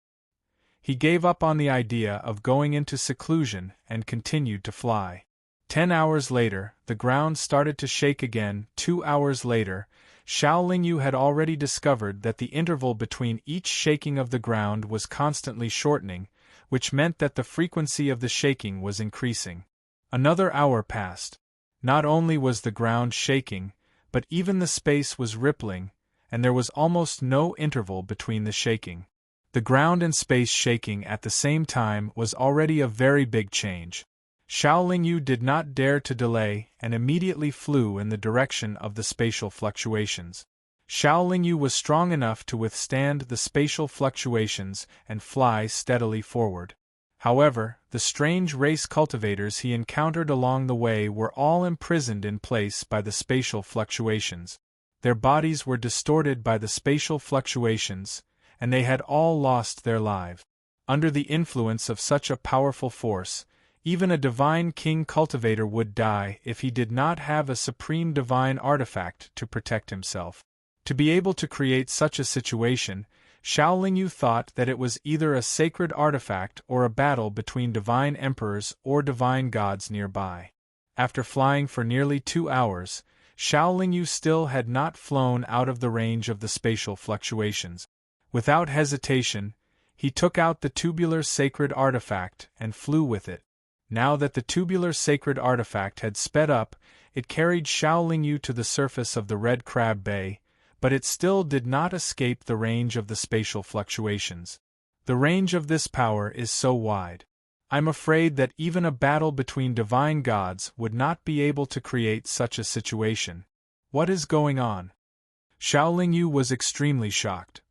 He gave up on the idea of going into seclusion and continued to fly. 10 hours later, the ground started to shake again. 2 hours later, Xiao Lingyu had already discovered that the interval between each shaking of the ground was constantly shortening, which meant that the frequency of the shaking was increasing. Another hour passed. Not only was the ground shaking, but even the space was rippling, and there was almost no interval between the shaking. The ground and space shaking at the same time was already a very big change. Xiao Lingyu did not dare to delay and immediately flew in the direction of the spatial fluctuations. Xiao Lingyu was strong enough to withstand the spatial fluctuations and fly steadily forward. However, the strange race cultivators he encountered along the way were all imprisoned in place by the spatial fluctuations. Their bodies were distorted by the spatial fluctuations, and they had all lost their lives. Under the influence of such a powerful force, even a divine king cultivator would die if he did not have a supreme divine artifact to protect himself. To be able to create such a situation, Xiao Lingyu thought that it was either a sacred artifact or a battle between divine emperors or divine gods nearby. After flying for nearly 2 hours, Xiao Lingyu still had not flown out of the range of the spatial fluctuations. Without hesitation, he took out the tubular sacred artifact and flew with it. Now that the tubular sacred artifact had sped up, it carried Xiao Lingyu to the surface of the Red Crab Bay, but it still did not escape the range of the spatial fluctuations. The range of this power is so wide. I'm afraid that even a battle between divine gods would not be able to create such a situation. What is going on? Xiao Lingyu was extremely shocked.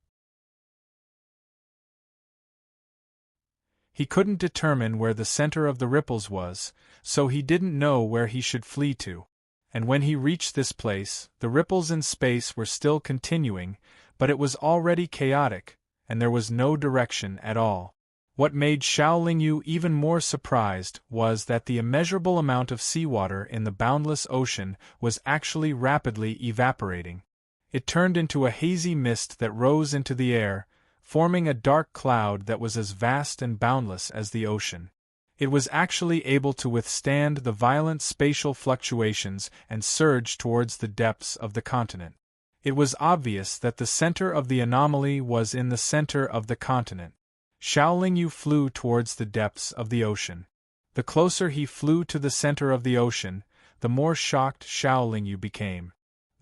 He couldn't determine where the center of the ripples was, so he didn't know where he should flee to. And when he reached this place, the ripples in space were still continuing, but it was already chaotic, and there was no direction at all. What made Xiao Lingyu even more surprised was that the immeasurable amount of seawater in the boundless ocean was actually rapidly evaporating. It turned into a hazy mist that rose into the air, forming a dark cloud that was as vast and boundless as the ocean. It was actually able to withstand the violent spatial fluctuations and surge towards the depths of the continent. It was obvious that the center of the anomaly was in the center of the continent. Xiao Lingyu flew towards the depths of the ocean. The closer he flew to the center of the ocean, the more shocked Xiao Lingyu became.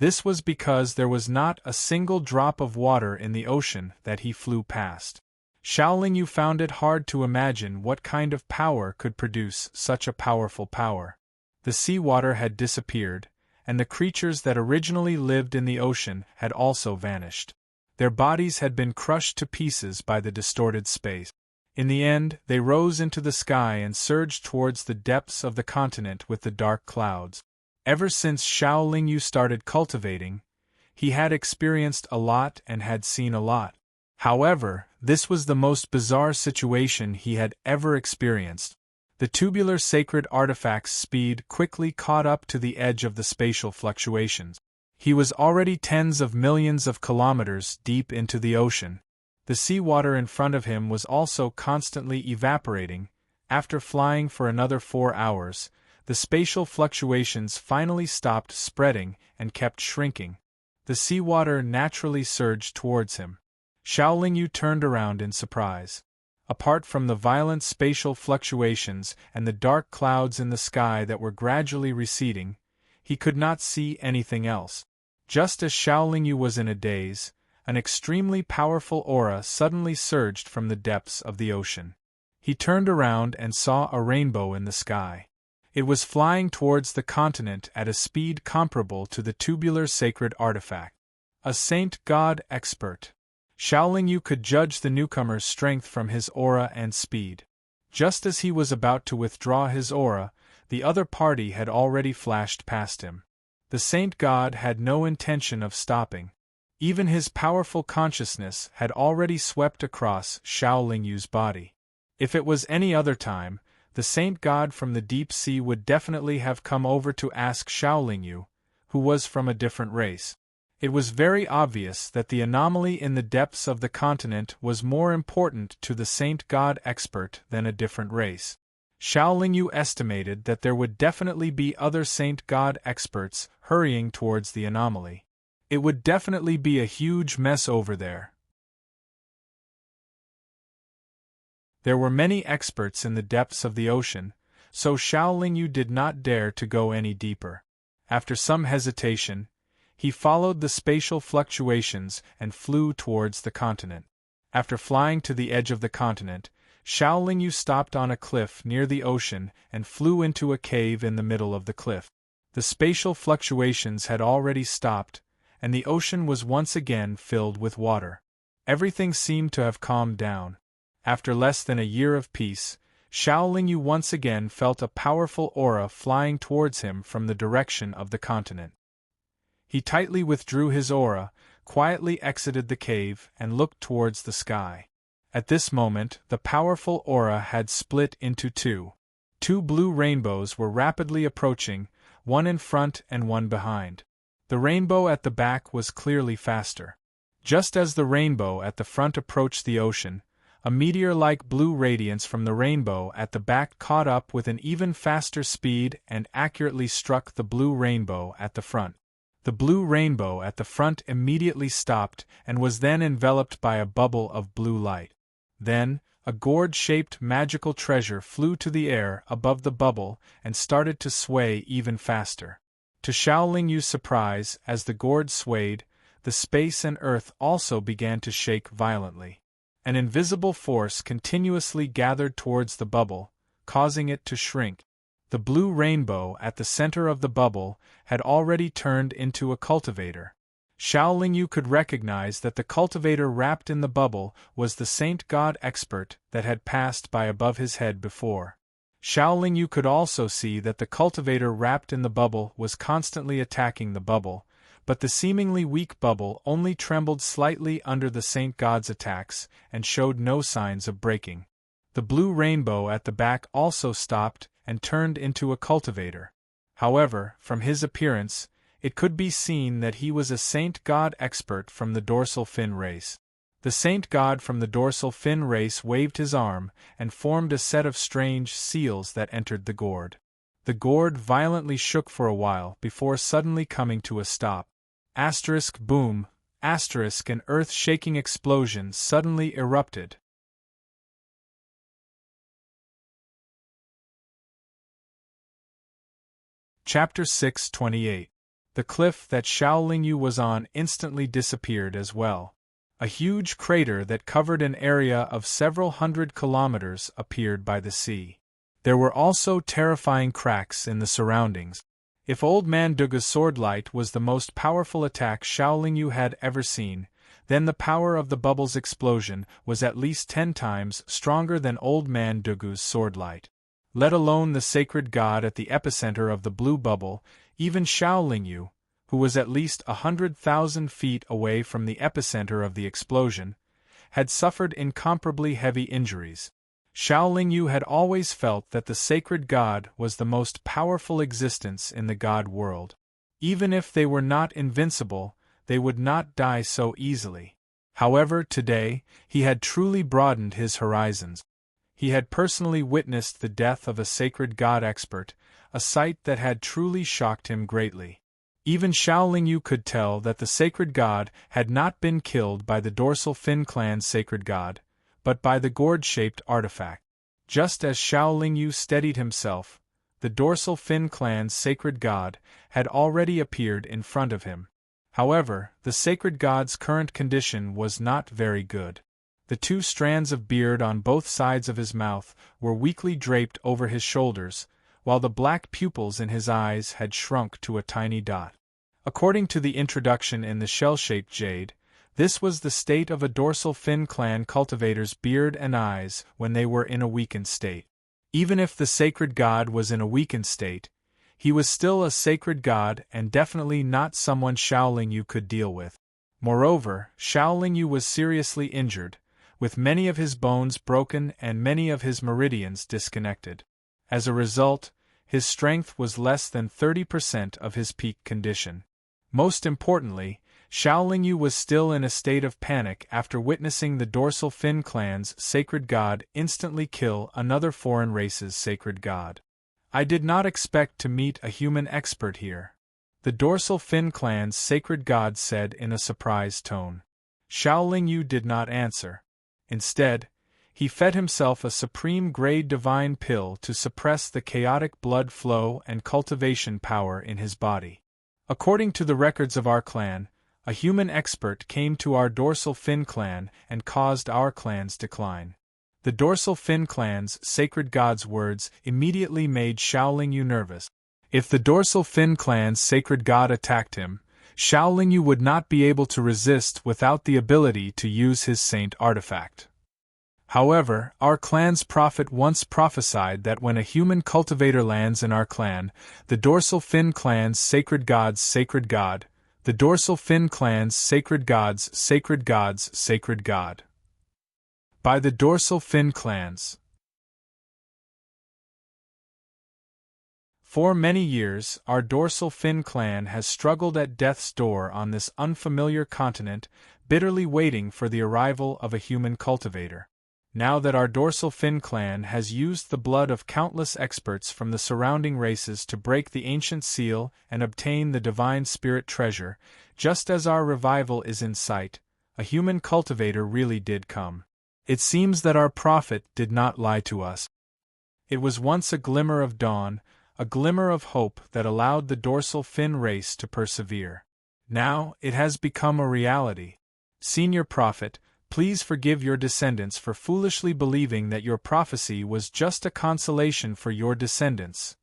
This was because there was not a single drop of water in the ocean that he flew past. Xiao Lingyu found it hard to imagine what kind of power could produce such a powerful power. The seawater had disappeared, and the creatures that originally lived in the ocean had also vanished. Their bodies had been crushed to pieces by the distorted space. In the end, they rose into the sky and surged towards the depths of the continent with the dark clouds. Ever since Xiao Lingyu started cultivating, he had experienced a lot and had seen a lot. However, this was the most bizarre situation he had ever experienced. The tubular sacred artifact's speed quickly caught up to the edge of the spatial fluctuations. He was already tens of millions of kilometers deep into the ocean. The seawater in front of him was also constantly evaporating. After flying for another 4 hours, the spatial fluctuations finally stopped spreading and kept shrinking. The seawater naturally surged towards him. Xiao Lingyu turned around in surprise. Apart from the violent spatial fluctuations and the dark clouds in the sky that were gradually receding, he could not see anything else. Just as Xiao Lingyu was in a daze, an extremely powerful aura suddenly surged from the depths of the ocean. He turned around and saw a rainbow in the sky. It was flying towards the continent at a speed comparable to the tubular sacred artifact. A saint god expert. Xiao Lingyu could judge the newcomer's strength from his aura and speed. Just as he was about to withdraw his aura, the other party had already flashed past him. The saint god had no intention of stopping. Even his powerful consciousness had already swept across Xiao Lingyu's body. If it was any other time, the saint god from the deep sea would definitely have come over to ask Xiao Lingyu, who was from a different race. It was very obvious that the anomaly in the depths of the continent was more important to the saint god expert than a different race. Xiao Lingyu estimated that there would definitely be other saint god experts hurrying towards the anomaly. It would definitely be a huge mess over there. There were many experts in the depths of the ocean, so Xiao Lingyu did not dare to go any deeper. After some hesitation, he followed the spatial fluctuations and flew towards the continent. After flying to the edge of the continent, Xiao Lingyu stopped on a cliff near the ocean and flew into a cave in the middle of the cliff. The spatial fluctuations had already stopped, and the ocean was once again filled with water. Everything seemed to have calmed down. After less than a year of peace, Xiao Lingyu once again felt a powerful aura flying towards him from the direction of the continent. He tightly withdrew his aura, quietly exited the cave, and looked towards the sky. At this moment, the powerful aura had split into two. Two blue rainbows were rapidly approaching, one in front and one behind. The rainbow at the back was clearly faster. Just as the rainbow at the front approached the ocean, a meteor-like blue radiance from the rainbow at the back caught up with an even faster speed and accurately struck the blue rainbow at the front. The blue rainbow at the front immediately stopped and was then enveloped by a bubble of blue light. Then, a gourd-shaped magical treasure flew to the air above the bubble and started to sway even faster. To Xiao Lingyu's surprise, as the gourd swayed, the space and earth also began to shake violently. An invisible force continuously gathered towards the bubble, causing it to shrink. The blue rainbow at the center of the bubble had already turned into a cultivator. Xiao Lingyu could recognize that the cultivator wrapped in the bubble was the saint god expert that had passed by above his head before. Xiao Lingyu could also see that the cultivator wrapped in the bubble was constantly attacking the bubble, but the seemingly weak bubble only trembled slightly under the saint god's attacks and showed no signs of breaking. The blue rainbow at the back also stopped and turned into a cultivator. However, from his appearance, it could be seen that he was a saint god expert from the dorsal fin race. The saint god from the dorsal fin race waved his arm and formed a set of strange seals that entered the gourd. The gourd violently shook for a while before suddenly coming to a stop. Asterisk boom, asterisk an earth-shaking explosion suddenly erupted. Chapter 628. The cliff that Xiao Lingyu was on instantly disappeared as well. A huge crater that covered an area of several hundred kilometers appeared by the sea. There were also terrifying cracks in the surroundings. If Old Man Duga's sword light was the most powerful attack Xiao Lingyu had ever seen, then the power of the bubble's explosion was at least 10 times stronger than Old Man Duga's sword light. Let alone the sacred god at the epicenter of the blue bubble, even Xiao Lingyu, who was at least 100,000 feet away from the epicenter of the explosion, had suffered incomparably heavy injuries. Xiao Lingyu had always felt that the sacred god was the most powerful existence in the god world. Even if they were not invincible, they would not die so easily. However, today, he had truly broadened his horizons. He had personally witnessed the death of a sacred god expert, a sight that had truly shocked him greatly. Even Xiao Lingyu could tell that the sacred god had not been killed by the dorsal fin clan's sacred god, but by the gourd-shaped artifact. Just as Xiao Lingyu steadied himself, the dorsal fin clan's sacred god had already appeared in front of him. However, the sacred god's current condition was not very good. The 2 strands of beard on both sides of his mouth were weakly draped over his shoulders, while the black pupils in his eyes had shrunk to a tiny dot. According to the introduction in the shell-shaped jade, this was the state of a dorsal fin clan cultivator's beard and eyes when they were in a weakened state. Even if the sacred god was in a weakened state, he was still a sacred god and definitely not someone Xiao Lingyu could deal with. Moreover, Xiao Lingyu was seriously injured, with many of his bones broken and many of his meridians disconnected. As a result, his strength was less than 30% of his peak condition. Most importantly, Xiao Lingyu was still in a state of panic after witnessing the dorsal fin clan's sacred god instantly kill another foreign race's sacred god. I did not expect to meet a human expert here, the dorsal fin clan's sacred god said in a surprised tone. Xiao Lingyu did not answer. Instead, he fed himself a supreme-grade divine pill to suppress the chaotic blood flow and cultivation power in his body. According to the records of our clan, a human expert came to our dorsal fin clan and caused our clan's decline. The dorsal fin clan's sacred god's words immediately made Xiao Lingyu nervous. If the dorsal fin clan's sacred god attacked him, Xiao Lingyu would not be able to resist without the ability to use his saint artifact. However, our clan's prophet once prophesied that when a human cultivator lands in our clan, the dorsal fin clan's sacred god's sacred god, the dorsal fin clan's sacred god's sacred god's sacred god. By the dorsal fin clans. For many years, our dorsal fin clan has struggled at death's door on this unfamiliar continent, bitterly waiting for the arrival of a human cultivator. Now that our dorsal fin clan has used the blood of countless experts from the surrounding races to break the ancient seal and obtain the divine spirit treasure, just as our revival is in sight, a human cultivator really did come. It seems that our prophet did not lie to us. It was once a glimmer of dawn, a glimmer of hope that allowed the dorsal fin race to persevere. Now, it has become a reality. Senior prophet, please forgive your descendants for foolishly believing that your prophecy was just a consolation for your descendants.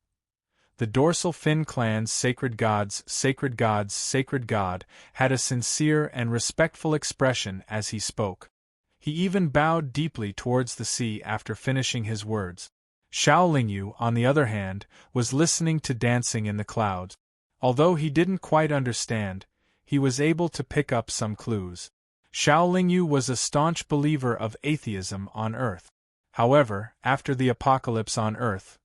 The dorsal fin clan's sacred god's sacred god had a sincere and respectful expression as he spoke. He even bowed deeply towards the sea after finishing his words. Xiao Lingyu, on the other hand, was listening to dancing in the clouds. Although he didn't quite understand, he was able to pick up some clues. Xiao Lingyu was a staunch believer of atheism on Earth. However, after the apocalypse on Earth,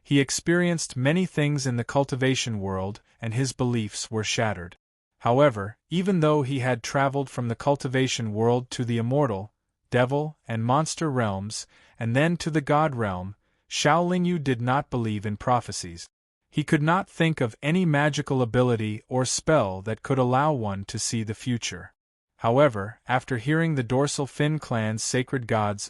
he experienced many things in the cultivation world and his beliefs were shattered. However, even though he had traveled from the cultivation world to the immortal, devil, and monster realms, and then to the god realm, Xiao Lingyu did not believe in prophecies. He could not think of any magical ability or spell that could allow one to see the future. However, after hearing the dorsal fin clan's sacred god,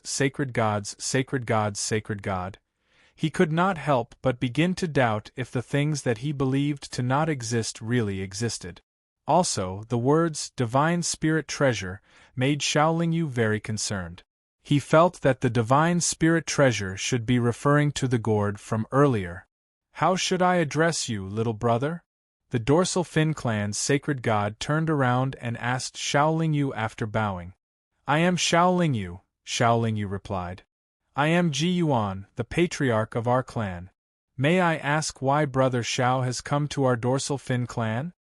he could not help but begin to doubt if the things that he believed to not exist really existed. Also, the words divine spirit treasure made Xiao Lingyu very concerned. He felt that the divine spirit treasure should be referring to the gourd from earlier. How should I address you, little brother? The dorsal fin clan's sacred god turned around and asked Xiao Lingyu after bowing. I am Xiao Lingyu replied. I am Ji Yuan, the patriarch of our clan. May I ask why Brother Xiao has come to our dorsal fin clan?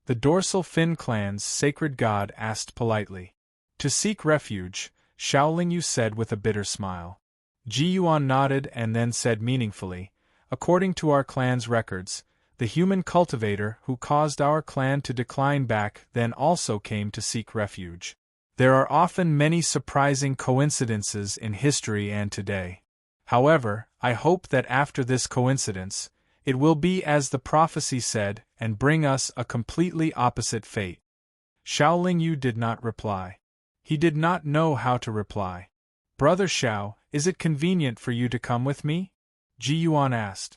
The dorsal fin clan's sacred god asked politely. To seek refuge, Xiao Lingyu said with a bitter smile. Ji Yuan nodded and then said meaningfully, according to our clan's records, the human cultivator who caused our clan to decline back then also came to seek refuge. There are often many surprising coincidences in history and today. However, I hope that after this coincidence, it will be as the prophecy said and bring us a completely opposite fate. Xiao Lingyu did not reply. He did not know how to reply. Brother Xiao, is it convenient for you to come with me? Ji Yuan asked.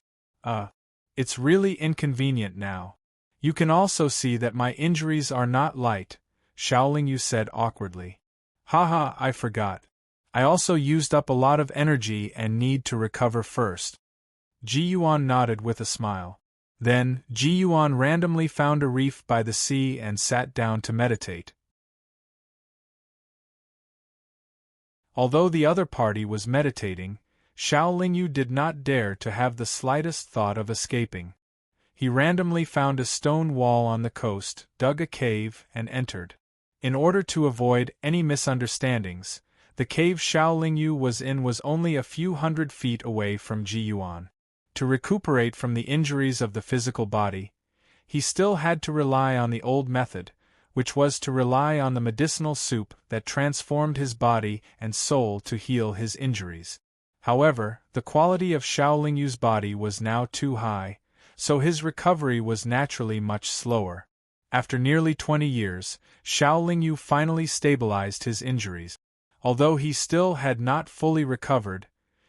It's really inconvenient now. You can also see that my injuries are not light, Xiao Lingyu said awkwardly. Haha, I forgot. I also used up a lot of energy and need to recover first. Ji Yuan nodded with a smile. Then, Ji Yuan randomly found a reef by the sea and sat down to meditate. Although the other party was meditating, Xiao Lingyu did not dare to have the slightest thought of escaping. He randomly found a stone wall on the coast, dug a cave, and entered. In order to avoid any misunderstandings, the cave Xiao Lingyu was in was only a few hundred feet away from Ji Yuan. To recuperate from the injuries of the physical body, he still had to rely on the old method, which was to rely on the medicinal soup that transformed his body and soul to heal his injuries. However, the quality of Xiao Lingyu's body was now too high, so his recovery was naturally much slower. After nearly 20 years, Xiao Lingyu finally stabilized his injuries. Although he still had not fully recovered,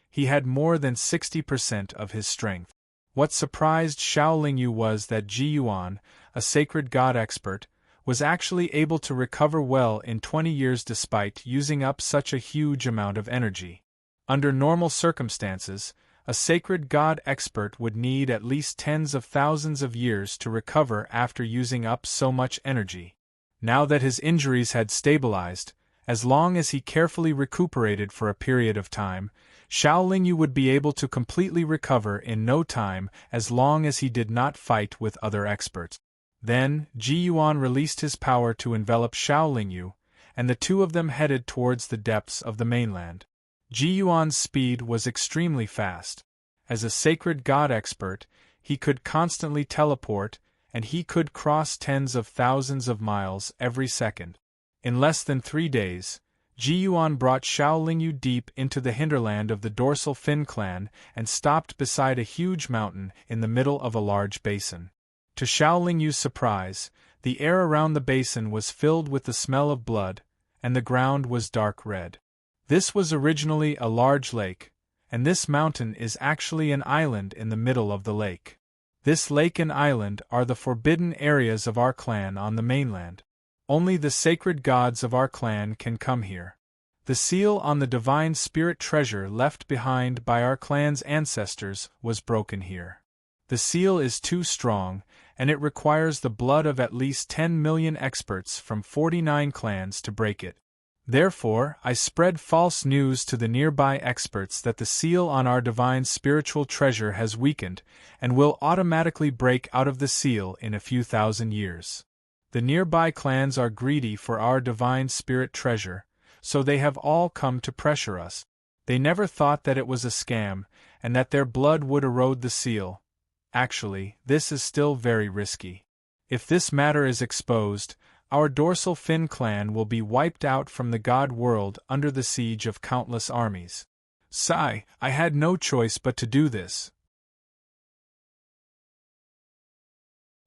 he had more than 60% of his strength. What surprised Xiao Lingyu was that Ji Yuan, a sacred god expert, was actually able to recover well in 20 years despite using up such a huge amount of energy. Under normal circumstances, a sacred god expert would need at least tens of thousands of years to recover after using up so much energy. Now that his injuries had stabilized, as long as he carefully recuperated for a period of time, Xiao Lingyu would be able to completely recover in no time as long as he did not fight with other experts. Then, Ji Yuan released his power to envelop Xiao Lingyu, and the two of them headed towards the depths of the mainland. Ji Yuan's speed was extremely fast. As a sacred god expert, he could constantly teleport, and he could cross tens of thousands of miles every second. In less than 3 days, Ji Yuan brought Xiao Lingyu deep into the hinterland of the dorsal fin clan and stopped beside a huge mountain in the middle of a large basin. To Xiao Lingyu's surprise, the air around the basin was filled with the smell of blood, and the ground was dark red. This was originally a large lake, and this mountain is actually an island in the middle of the lake. This lake and island are the forbidden areas of our clan on the mainland. Only the sacred gods of our clan can come here. The seal on the divine spirit treasure left behind by our clan's ancestors was broken here. The seal is too strong, and it requires the blood of at least 10 million experts from 49 clans to break it. Therefore, I spread false news to the nearby experts that the seal on our divine spiritual treasure has weakened, and will automatically break out of the seal in a few thousand years. The nearby clans are greedy for our divine spirit treasure, so they have all come to pressure us. They never thought that it was a scam, and that their blood would erode the seal. Actually, this is still very risky. If this matter is exposed, our dorsal fin clan will be wiped out from the god world under the siege of countless armies. Sigh, I had no choice but to do this.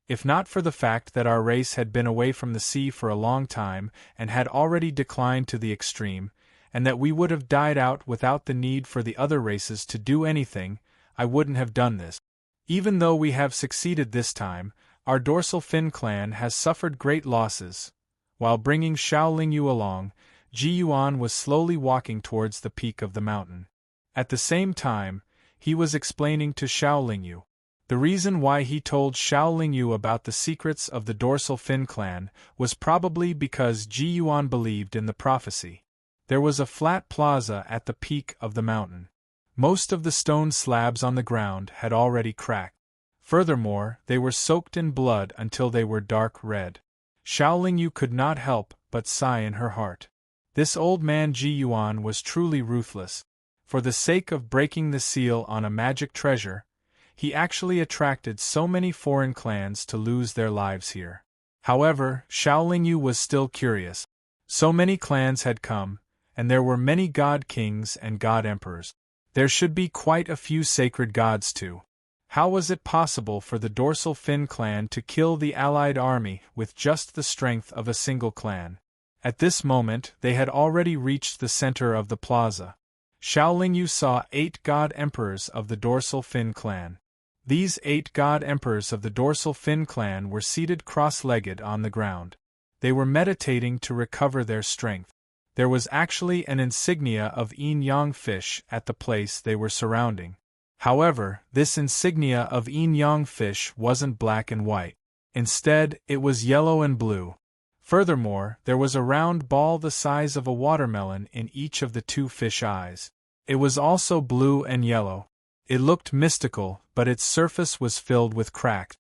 If not for the fact that our race had been away from the sea for a long time and had already declined to the extreme, and that we would have died out without the need for the other races to do anything, I wouldn't have done this. Even though we have succeeded this time, our dorsal fin clan has suffered great losses. While bringing Xiao Lingyu along, Ji Yuan was slowly walking towards the peak of the mountain. At the same time, he was explaining to Xiao Lingyu. The reason why he told Xiao Lingyu about the secrets of the dorsal fin clan was probably because Ji Yuan believed in the prophecy. There was a flat plaza at the peak of the mountain. Most of the stone slabs on the ground had already cracked. Furthermore, they were soaked in blood until they were dark red. Xiao Lingyu could not help but sigh in her heart. This old man Ji Yuan was truly ruthless. For the sake of breaking the seal on a magic treasure, he actually attracted so many foreign clans to lose their lives here. However, Xiaolingyu was still curious. So many clans had come, and there were many god kings and god emperors. There should be quite a few sacred gods too. How was it possible for the dorsal fin clan to kill the allied army with just the strength of a single clan? At this moment, they had already reached the center of the plaza. Xiaolingyu saw 8 god emperors of the dorsal fin clan. These 8 god emperors of the dorsal fin clan were seated cross-legged on the ground. They were meditating to recover their strength. There was actually an insignia of yin-yang fish at the place they were surrounding. However, this insignia of yin-yang fish wasn't black and white. Instead, it was yellow and blue. Furthermore, there was a round ball the size of a watermelon in each of the 2 fish eyes. It was also blue and yellow. It looked mystical, but its surface was filled with cracks.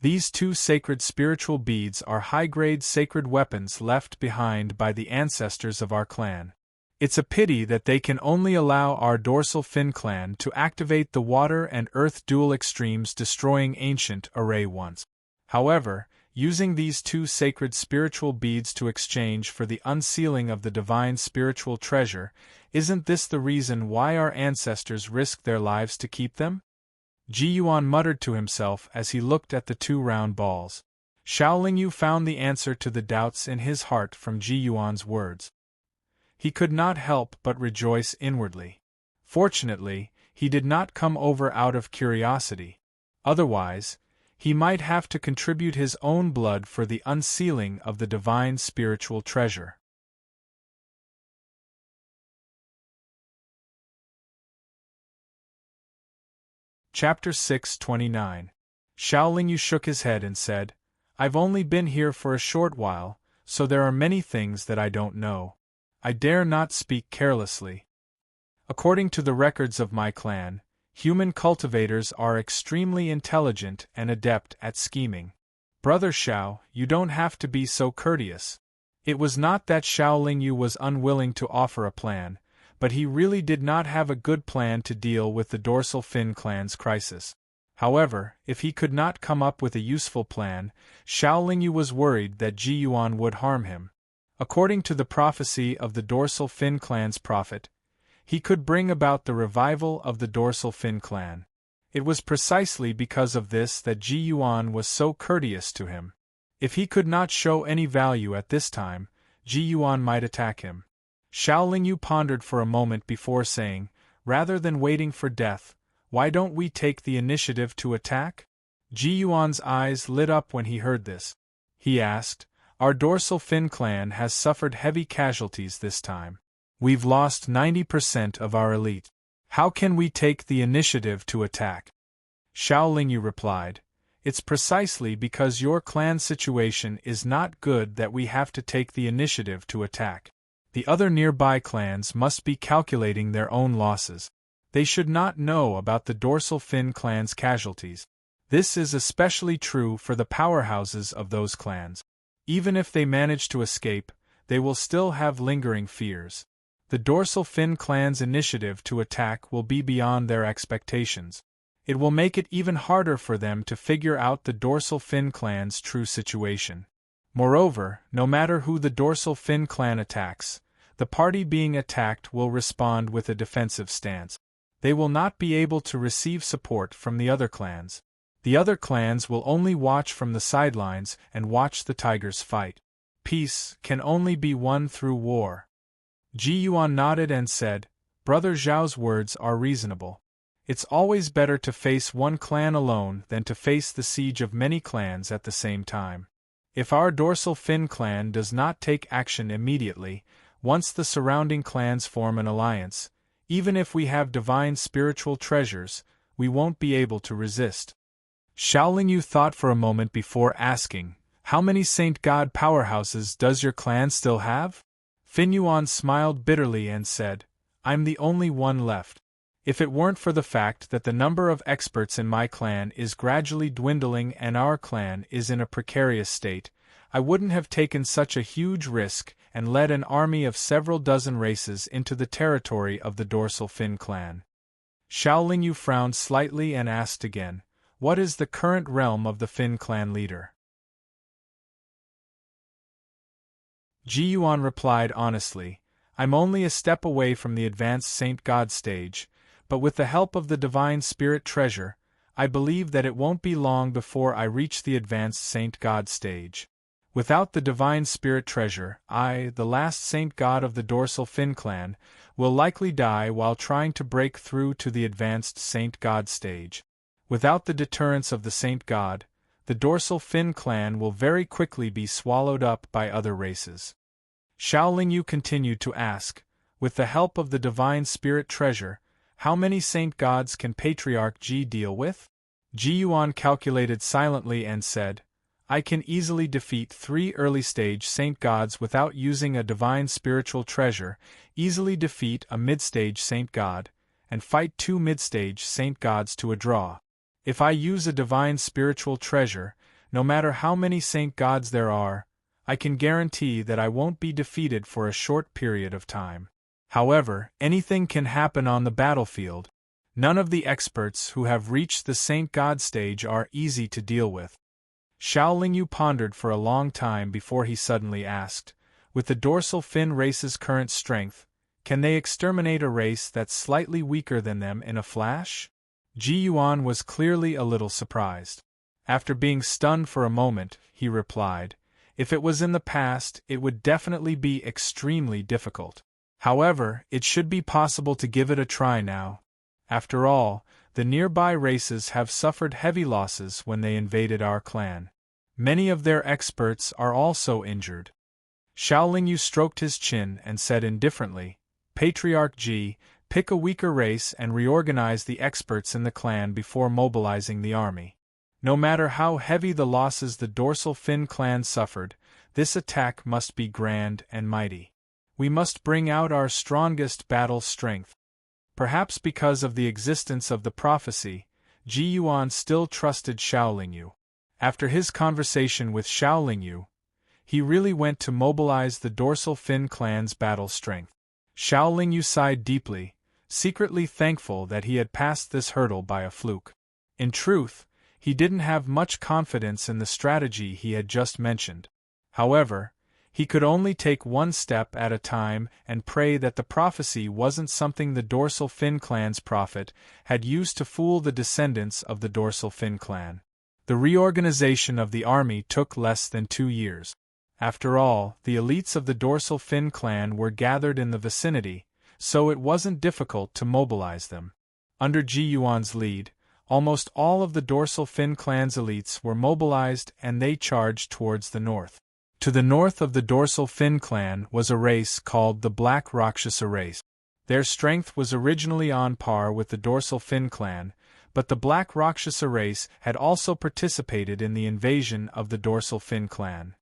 These 2 sacred spiritual beads are high-grade sacred weapons left behind by the ancestors of our clan. It's a pity that they can only allow our dorsal fin clan to activate the water and earth dual extremes, destroying ancient array once. However, using these 2 sacred spiritual beads to exchange for the unsealing of the divine spiritual treasure, isn't this the reason why our ancestors risked their lives to keep them? Ji Yuan muttered to himself as he looked at the 2 round balls. Xiaolingyu found the answer to the doubts in his heart from Ji Yuan's words. He could not help but rejoice inwardly. Fortunately, he did not come over out of curiosity. Otherwise, he might have to contribute his own blood for the unsealing of the divine spiritual treasure. Chapter 629. Xiaolingyu shook his head and said, "I've only been here for a short while, so there are many things that I don't know. I dare not speak carelessly. According to the records of my clan, human cultivators are extremely intelligent and adept at scheming. Brother Xiao, you don't have to be so courteous." It was not that Xiaolingyu was unwilling to offer a plan, but he really did not have a good plan to deal with the dorsal fin clan's crisis. However, if he could not come up with a useful plan, Xiaolingyu was worried that Ji Yuan would harm him. According to the prophecy of the dorsal fin clan's prophet, he could bring about the revival of the dorsal fin clan. It was precisely because of this that Ji Yuan was so courteous to him. If he could not show any value at this time, Ji Yuan might attack him. Xiaolingyu pondered for a moment before saying, "Rather than waiting for death, why don't we take the initiative to attack?" Ji Yuan's eyes lit up when he heard this. He asked, "Our dorsal fin clan has suffered heavy casualties this time. We've lost 90% of our elite. How can we take the initiative to attack?" Xiaolingyu replied, "It's precisely because your clan's situation is not good that we have to take the initiative to attack. The other nearby clans must be calculating their own losses. They should not know about the dorsal fin clan's casualties. This is especially true for the powerhouses of those clans. Even if they manage to escape, they will still have lingering fears. The dorsal fin clan's initiative to attack will be beyond their expectations. It will make it even harder for them to figure out the dorsal fin clan's true situation. Moreover, no matter who the dorsal fin clan attacks, the party being attacked will respond with a defensive stance. They will not be able to receive support from the other clans. The other clans will only watch from the sidelines and watch the tigers fight. Peace can only be won through war." Ji Yuan nodded and said, "Brother Zhao's words are reasonable. It's always better to face one clan alone than to face the siege of many clans at the same time. If our dorsal fin clan does not take action immediately, once the surrounding clans form an alliance, even if we have divine spiritual treasures, we won't be able to resist." Xiaolingyu thought for a moment before asking, "How many Saint God powerhouses does your clan still have?" Fin Yuan smiled bitterly and said, "I'm the only one left. If it weren't for the fact that the number of experts in my clan is gradually dwindling and our clan is in a precarious state, I wouldn't have taken such a huge risk and led an army of several dozen races into the territory of the dorsal fin clan. Xiao Lingyu frowned slightly and asked again, "What is the current realm of the Fin clan leader?" Ji Yuan replied honestly, "I'm only a step away from the advanced Saint God stage, but with the help of the Divine Spirit Treasure, I believe that it won't be long before I reach the advanced Saint God stage. Without the Divine Spirit Treasure, I, the last Saint God of the dorsal Fin clan, will likely die while trying to break through to the advanced Saint God stage. Without the deterrence of the Saint God, the dorsal Fin clan will very quickly be swallowed up by other races." Xiao Lingyu continued to ask, "With the help of the Divine Spirit Treasure, how many Saint Gods can Patriarch Ji deal with?" Ji Yuan calculated silently and said, "I can easily defeat 3 early-stage Saint Gods without using a Divine Spiritual Treasure, easily defeat a mid-stage Saint God, and fight 2 mid-stage Saint Gods to a draw. If I use a Divine Spiritual Treasure, no matter how many Saint Gods there are, I can guarantee that I won't be defeated for a short period of time. However, anything can happen on the battlefield. None of the experts who have reached the Saint God stage are easy to deal with." Xiao Lingyu pondered for a long time before he suddenly asked, "With the dorsal fin race's current strength, can they exterminate a race that's slightly weaker than them in a flash?" Ji Yuan was clearly a little surprised. After being stunned for a moment, he replied, "If it was in the past, it would definitely be extremely difficult. However, it should be possible to give it a try now. After all, the nearby races have suffered heavy losses when they invaded our clan. Many of their experts are also injured." Xiao Lingyu stroked his chin and said indifferently, "Patriarch Ji, pick a weaker race and reorganize the experts in the clan before mobilizing the army. No matter how heavy the losses the dorsal Fin clan suffered, this attack must be grand and mighty. We must bring out our strongest battle strength." Perhaps because of the existence of the prophecy, Ji Yuan still trusted Xiao Lingyu. After his conversation with Xiao Lingyu, he really went to mobilize the dorsal Fin clan's battle strength. Xiao Lingyu sighed deeply, secretly thankful that he had passed this hurdle by a fluke. In truth, he didn't have much confidence in the strategy he had just mentioned. However, he could only take one step at a time and pray that the prophecy wasn't something the dorsal Fin clan's prophet had used to fool the descendants of the dorsal Fin clan. The reorganization of the army took less than 2 years. After all, the elites of the dorsal Fin clan were gathered in the vicinity, so it wasn't difficult to mobilize them. Under Ji Yuan's lead, almost all of the dorsal Fin clan's elites were mobilized and they charged towards the north. To the north of the dorsal Fin clan was a race called the Black Rakshasa race. Their strength was originally on par with the dorsal Fin clan, but the Black Rakshasa race had also participated in the invasion of the dorsal Fin clan.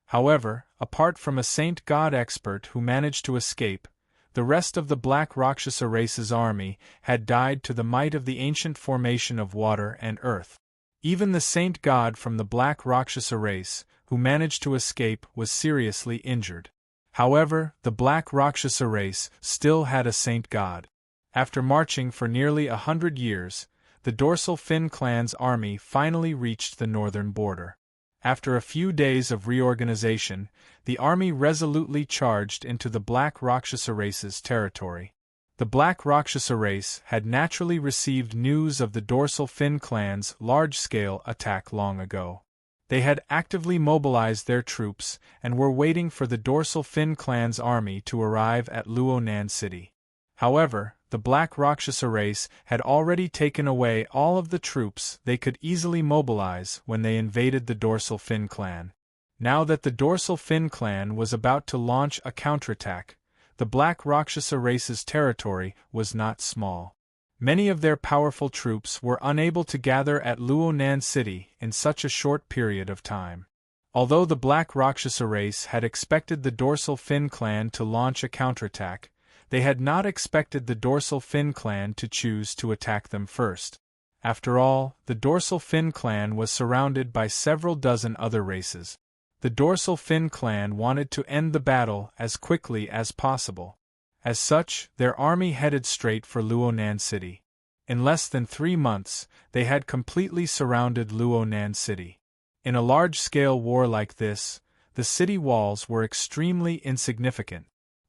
However, apart from a Saint God expert who managed to escape, the rest of the Black Rakshasa race's army had died to the might of the ancient formation of water and earth. Even the Saint God from the Black Rakshasa race, who managed to escape, was seriously injured. However, the Black Rakshasa race still had a Saint God. After marching for nearly 100 years, the dorsal Fin clan's army finally reached the northern border. After a few days of reorganization, the army resolutely charged into the Black Rakshasa race's territory. The Black Rakshasa race had naturally received news of the dorsal Fin clan's large-scale attack long ago. They had actively mobilized their troops and were waiting for the dorsal Fin clan's army to arrive at Luonan City. However, the Black Rakshasa race had already taken away all of the troops they could easily mobilize when they invaded the dorsal Fin clan. Now that the dorsal Fin clan was about to launch a counterattack, the Black Rakshasa race's territory was not small. Many of their powerful troops were unable to gather at Luonan City in such a short period of time. Although the Black Rakshasa race had expected the dorsal Fin clan to launch a counterattack, they had not expected the dorsal Fin clan to choose to attack them first. After all, the dorsal fin clan was surrounded by several dozen other races. The dorsal fin clan wanted to end the battle as quickly as possible. As such, their army headed straight for Luonan City. In less than 3 months, they had completely surrounded Luonan City. In a large-scale war like this, the city walls were extremely insignificant.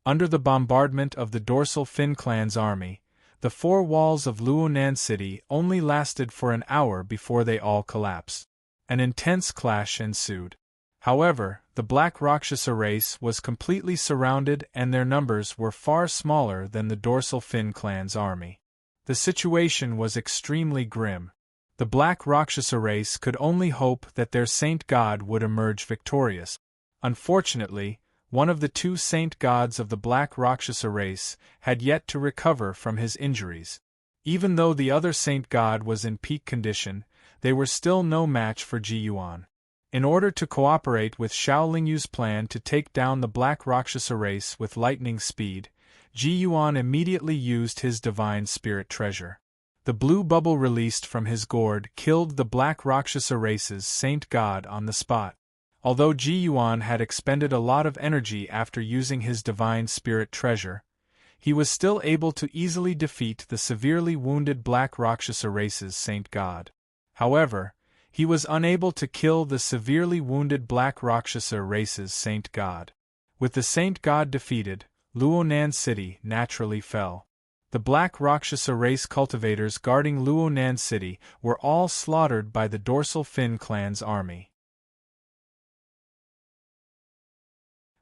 Under the bombardment of the dorsal fin clan's army, the 4 walls of Luonan City only lasted for an hour before they all collapsed. An intense clash ensued. However, the Black Rakshasa race was completely surrounded and their numbers were far smaller than the dorsal fin clan's army. The situation was extremely grim. The Black Rakshasa race could only hope that their saint god would emerge victorious. Unfortunately, one of the 2 saint gods of the Black Rakshasa race had yet to recover from his injuries. Even though the other saint god was in peak condition, they were still no match for Ji Yuan. In order to cooperate with Xiao Lingyu's plan to take down the Black Rakshasa race with lightning speed, Ji Yuan immediately used his divine spirit treasure. The blue bubble released from his gourd killed the Black Rakshasa race's saint god on the spot. Although Ji Yuan had expended a lot of energy after using his divine spirit treasure, he was still able to easily defeat the severely wounded Black Rakshasa race's saint god. However, he was unable to kill the severely wounded Black Rakshasa race's saint god. With the saint god defeated, Luonan City naturally fell. The Black Rakshasa race cultivators guarding Luonan City were all slaughtered by the dorsal fin clan's army.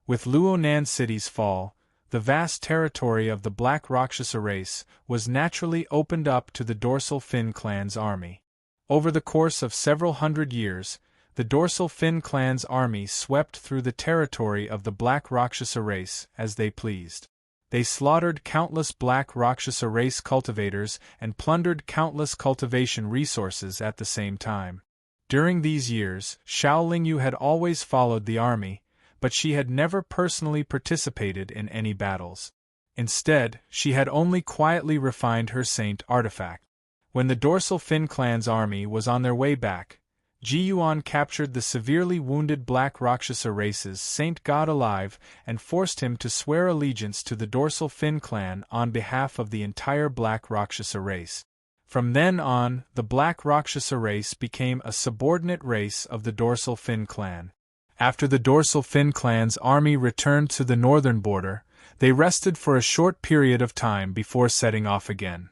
With Luonan City's fall, the vast territory of the Black Rakshasa race was naturally opened up to the dorsal fin clan's army. Over the course of several hundred years, the dorsal fin clan's army swept through the territory of the Black Rakshasa race as they pleased. They slaughtered countless Black Rakshasa race cultivators and plundered countless cultivation resources at the same time. During these years, Xiao Lingyu had always followed the army, but she had never personally participated in any battles. Instead, she had only quietly refined her saint artifact. When the dorsal fin clan's army was on their way back, Ji Yuan captured the severely wounded Black Rakshasa race's saint god alive and forced him to swear allegiance to the dorsal fin clan on behalf of the entire Black Rakshasa race. From then on, the Black Rakshasa race became a subordinate race of the dorsal fin clan. After the dorsal fin clan's army returned to the northern border, they rested for a short period of time before setting off again.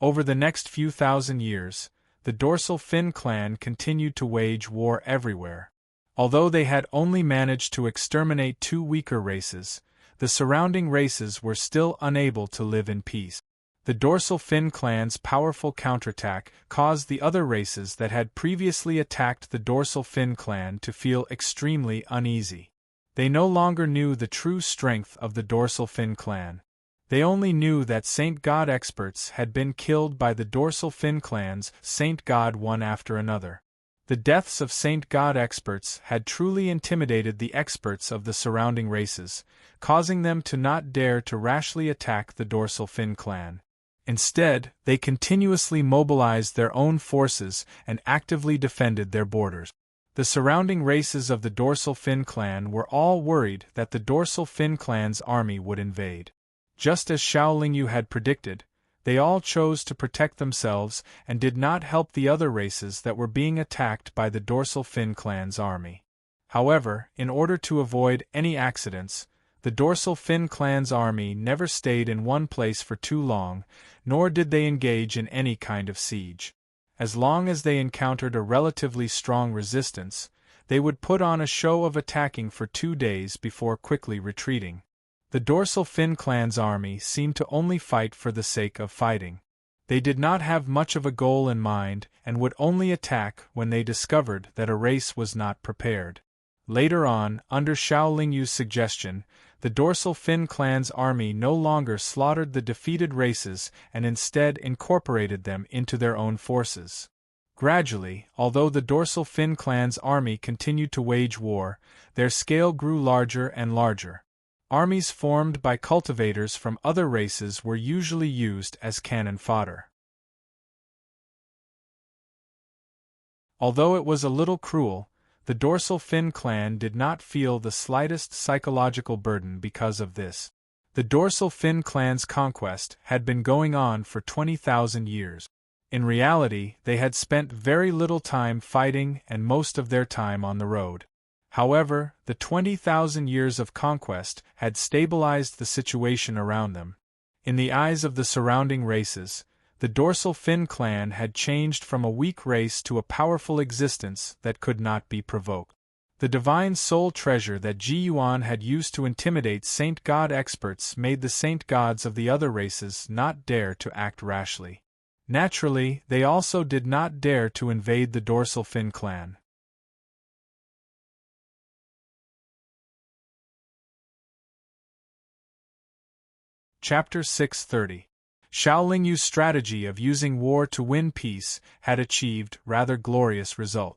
Over the next few thousand years, the dorsal fin clan continued to wage war everywhere. Although they had only managed to exterminate 2 weaker races, the surrounding races were still unable to live in peace. The dorsal fin clan's powerful counterattack caused the other races that had previously attacked the dorsal fin clan to feel extremely uneasy. They no longer knew the true strength of the dorsal fin clan. They only knew that saint god experts had been killed by the dorsal fin clan's saint god one after another. The deaths of saint god experts had truly intimidated the experts of the surrounding races, causing them to not dare to rashly attack the dorsal fin clan. Instead, they continuously mobilized their own forces and actively defended their borders. The surrounding races of the dorsal fin clan were all worried that the dorsal fin clan's army would invade. Just as Xiao Lingyu had predicted, they all chose to protect themselves and did not help the other races that were being attacked by the dorsal fin clan's army. However, in order to avoid any accidents, the dorsal fin clan's army never stayed in one place for too long, nor did they engage in any kind of siege. As long as they encountered a relatively strong resistance, they would put on a show of attacking for 2 days before quickly retreating. The dorsal fin clan's army seemed to only fight for the sake of fighting. They did not have much of a goal in mind and would only attack when they discovered that a race was not prepared. Later on, under Xiao Lingyu's suggestion, the dorsal fin clan's army no longer slaughtered the defeated races and instead incorporated them into their own forces. Gradually, although the dorsal fin clan's army continued to wage war, their scale grew larger and larger. Armies formed by cultivators from other races were usually used as cannon fodder. Although it was a little cruel, the dorsal fin clan did not feel the slightest psychological burden because of this. The dorsal fin clan's conquest had been going on for 20,000 years. In reality, they had spent very little time fighting and most of their time on the road. However, the 20,000 years of conquest had stabilized the situation around them. In the eyes of the surrounding races, the dorsal fin clan had changed from a weak race to a powerful existence that could not be provoked. The divine soul treasure that Ji Yuan had used to intimidate Saint God experts made the saint gods of the other races not dare to act rashly. Naturally, they also did not dare to invade the dorsal fin clan. Chapter 630. Xiao Lingyu's strategy of using war to win peace had achieved rather glorious result.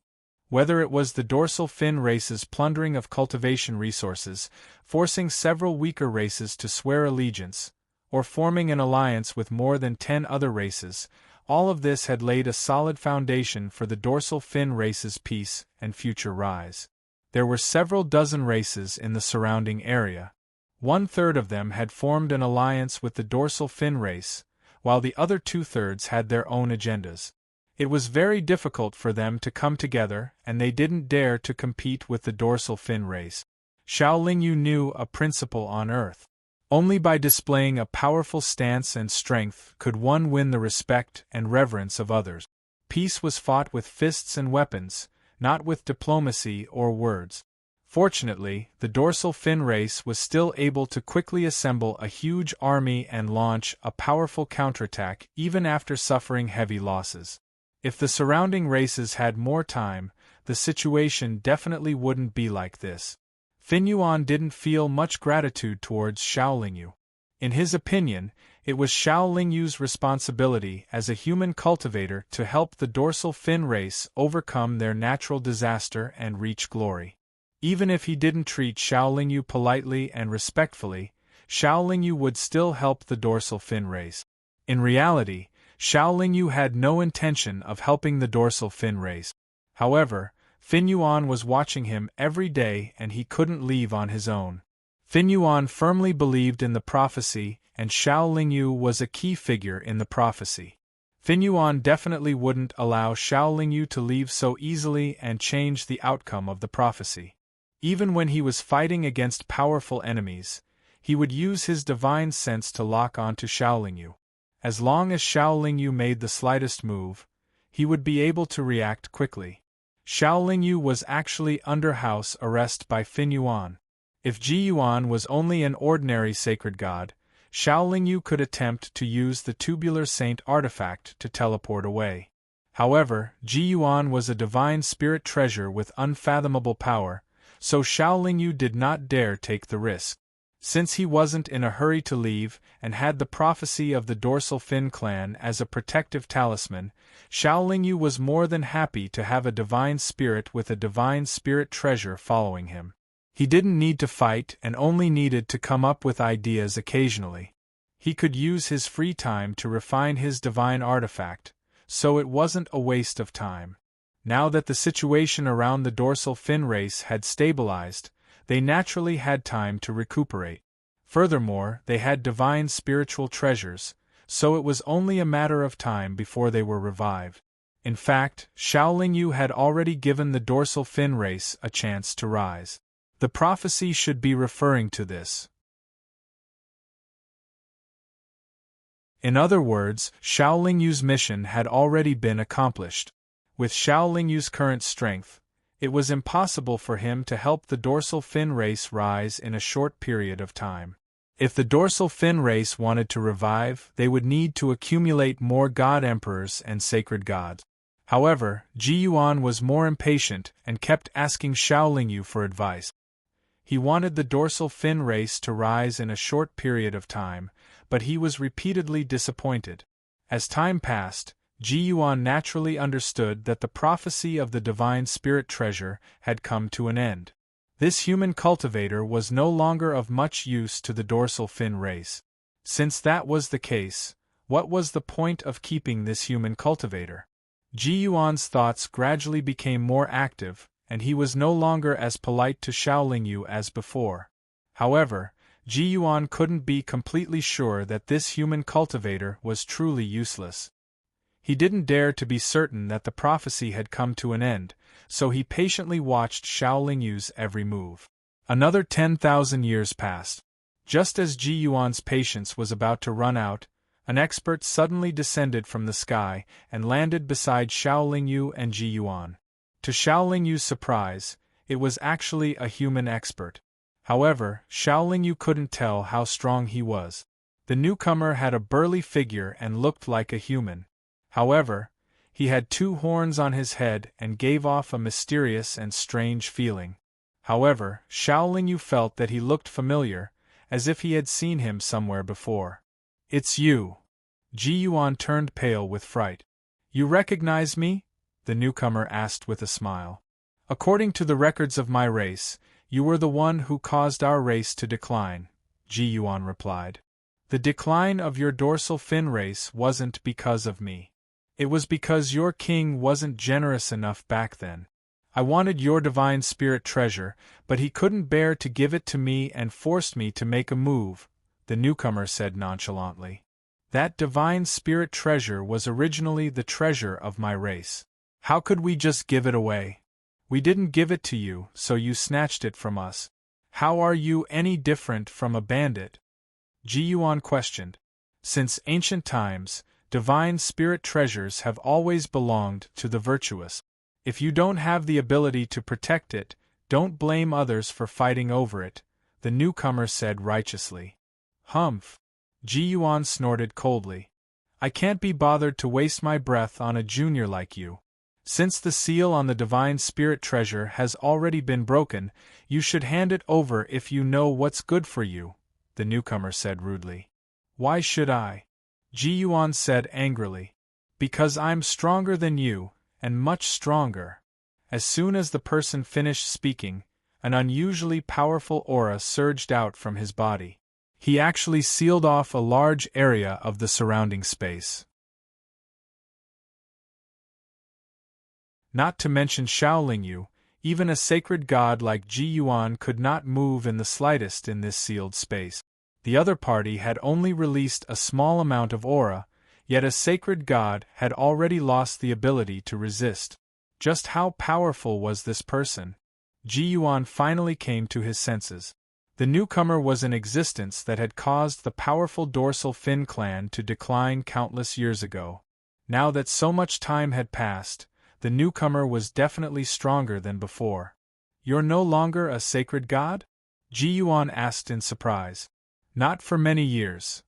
Whether it was the dorsal fin race's plundering of cultivation resources, forcing several weaker races to swear allegiance, or forming an alliance with more than 10 other races, all of this had laid a solid foundation for the dorsal fin race's peace and future rise. There were several dozen races in the surrounding area. 1/3 of them had formed an alliance with the dorsal fin race, while the other 2/3 had their own agendas. It was very difficult for them to come together, and they didn't dare to compete with the dorsal fin race. Xiao Lingyu knew a principle on earth. Only by displaying a powerful stance and strength could one win the respect and reverence of others. Peace was fought with fists and weapons, not with diplomacy or words. Fortunately, the dorsal fin race was still able to quickly assemble a huge army and launch a powerful counterattack even after suffering heavy losses. If the surrounding races had more time, the situation definitely wouldn't be like this. Fin Yuan didn't feel much gratitude towards Xiao Lingyu. In his opinion, it was Xiao Lingyu's responsibility as a human cultivator to help the dorsal fin race overcome their natural disaster and reach glory. Even if he didn't treat Xiao Lingyu politely and respectfully, Xiao Lingyu would still help the dorsal fin race. In reality, Xiao Lingyu had no intention of helping the dorsal fin race. However, Fin Yuan was watching him every day and he couldn't leave on his own. Fin Yuan firmly believed in the prophecy, and Xiao Lingyu was a key figure in the prophecy. Fin Yuan definitely wouldn't allow Xiao Lingyu to leave so easily and change the outcome of the prophecy. Even when he was fighting against powerful enemies, he would use his divine sense to lock onto Xiao Lingyu. As long as Xiao Lingyu made the slightest move, he would be able to react quickly. Xiao Lingyu was actually under house arrest by Fin Yuan. If Ji Yuan was only an ordinary sacred god, Xiao Lingyu could attempt to use the tubular saint artifact to teleport away. However, Ji Yuan was a divine spirit treasure with unfathomable power, so Xiao Lingyu did not dare take the risk. Since he wasn't in a hurry to leave and had the prophecy of the dorsal fin clan as a protective talisman, Xiao Lingyu was more than happy to have a divine spirit with a divine spirit treasure following him. He didn't need to fight and only needed to come up with ideas occasionally. He could use his free time to refine his divine artifact, so it wasn't a waste of time. Now that the situation around the dorsal fin race had stabilized, they naturally had time to recuperate. Furthermore, they had divine spiritual treasures, so it was only a matter of time before they were revived. In fact, Xiao Lingyu had already given the dorsal fin race a chance to rise. The prophecy should be referring to this. In other words, Xiao Lingyu's mission had already been accomplished. With Xiao Lingyu's current strength, it was impossible for him to help the dorsal fin race rise in a short period of time. If the dorsal fin race wanted to revive, they would need to accumulate more god emperors and sacred gods. However, Ji Yuan was more impatient and kept asking Xiao Lingyu for advice. He wanted the dorsal fin race to rise in a short period of time, but he was repeatedly disappointed. As time passed, Ji Yuan naturally understood that the prophecy of the divine spirit treasure had come to an end. This human cultivator was no longer of much use to the dorsal fin race. Since that was the case, what was the point of keeping this human cultivator? Ji Yuan's thoughts gradually became more active, and he was no longer as polite to Xiao Lingyu as before. However, Ji Yuan couldn't be completely sure that this human cultivator was truly useless. He didn't dare to be certain that the prophecy had come to an end, so he patiently watched Xiao Lingyu's every move. Another 10,000 years passed. Just as Ji Yuan's patience was about to run out, an expert suddenly descended from the sky and landed beside Xiao Lingyu and Ji Yuan. To Xiao Lingyu's surprise, it was actually a human expert. However, Xiao Lingyu couldn't tell how strong he was. The newcomer had a burly figure and looked like a human. However, he had 2 horns on his head and gave off a mysterious and strange feeling. However, Xiao Lingyu felt that he looked familiar, as if he had seen him somewhere before. "It's you." Ji Yuan turned pale with fright. "You recognize me?" the newcomer asked with a smile. "According to the records of my race, you were the one who caused our race to decline," Ji Yuan replied. "The decline of your dorsal fin race wasn't because of me. It was because your king wasn't generous enough back then. I wanted your divine spirit treasure, but he couldn't bear to give it to me and forced me to make a move," the newcomer said nonchalantly. "That divine spirit treasure was originally the treasure of my race. How could we just give it away? We didn't give it to you, so you snatched it from us. How are you any different from a bandit?" Ji Yuan questioned. "Since ancient times, divine spirit treasures have always belonged to the virtuous. If you don't have the ability to protect it, don't blame others for fighting over it," the newcomer said righteously. "Humph!" Ji Yuan snorted coldly. "I can't be bothered to waste my breath on a junior like you. Since the seal on the divine spirit treasure has already been broken, you should hand it over if you know what's good for you," the newcomer said rudely. "Why should I?" Ji Yuan said angrily. "Because I'm stronger than you, and much stronger." As soon as the person finished speaking, an unusually powerful aura surged out from his body. He actually sealed off a large area of the surrounding space. Not to mention Xiao Lingyu, even a sacred god like Ji Yuan could not move in the slightest in this sealed space. The other party had only released a small amount of aura, yet a sacred god had already lost the ability to resist. Just how powerful was this person? Ji Yuan finally came to his senses. The newcomer was an existence that had caused the powerful dorsal fin clan to decline countless years ago. Now that so much time had passed, the newcomer was definitely stronger than before. "You're no longer a sacred god?" Ji Yuan asked in surprise. "Not for many years."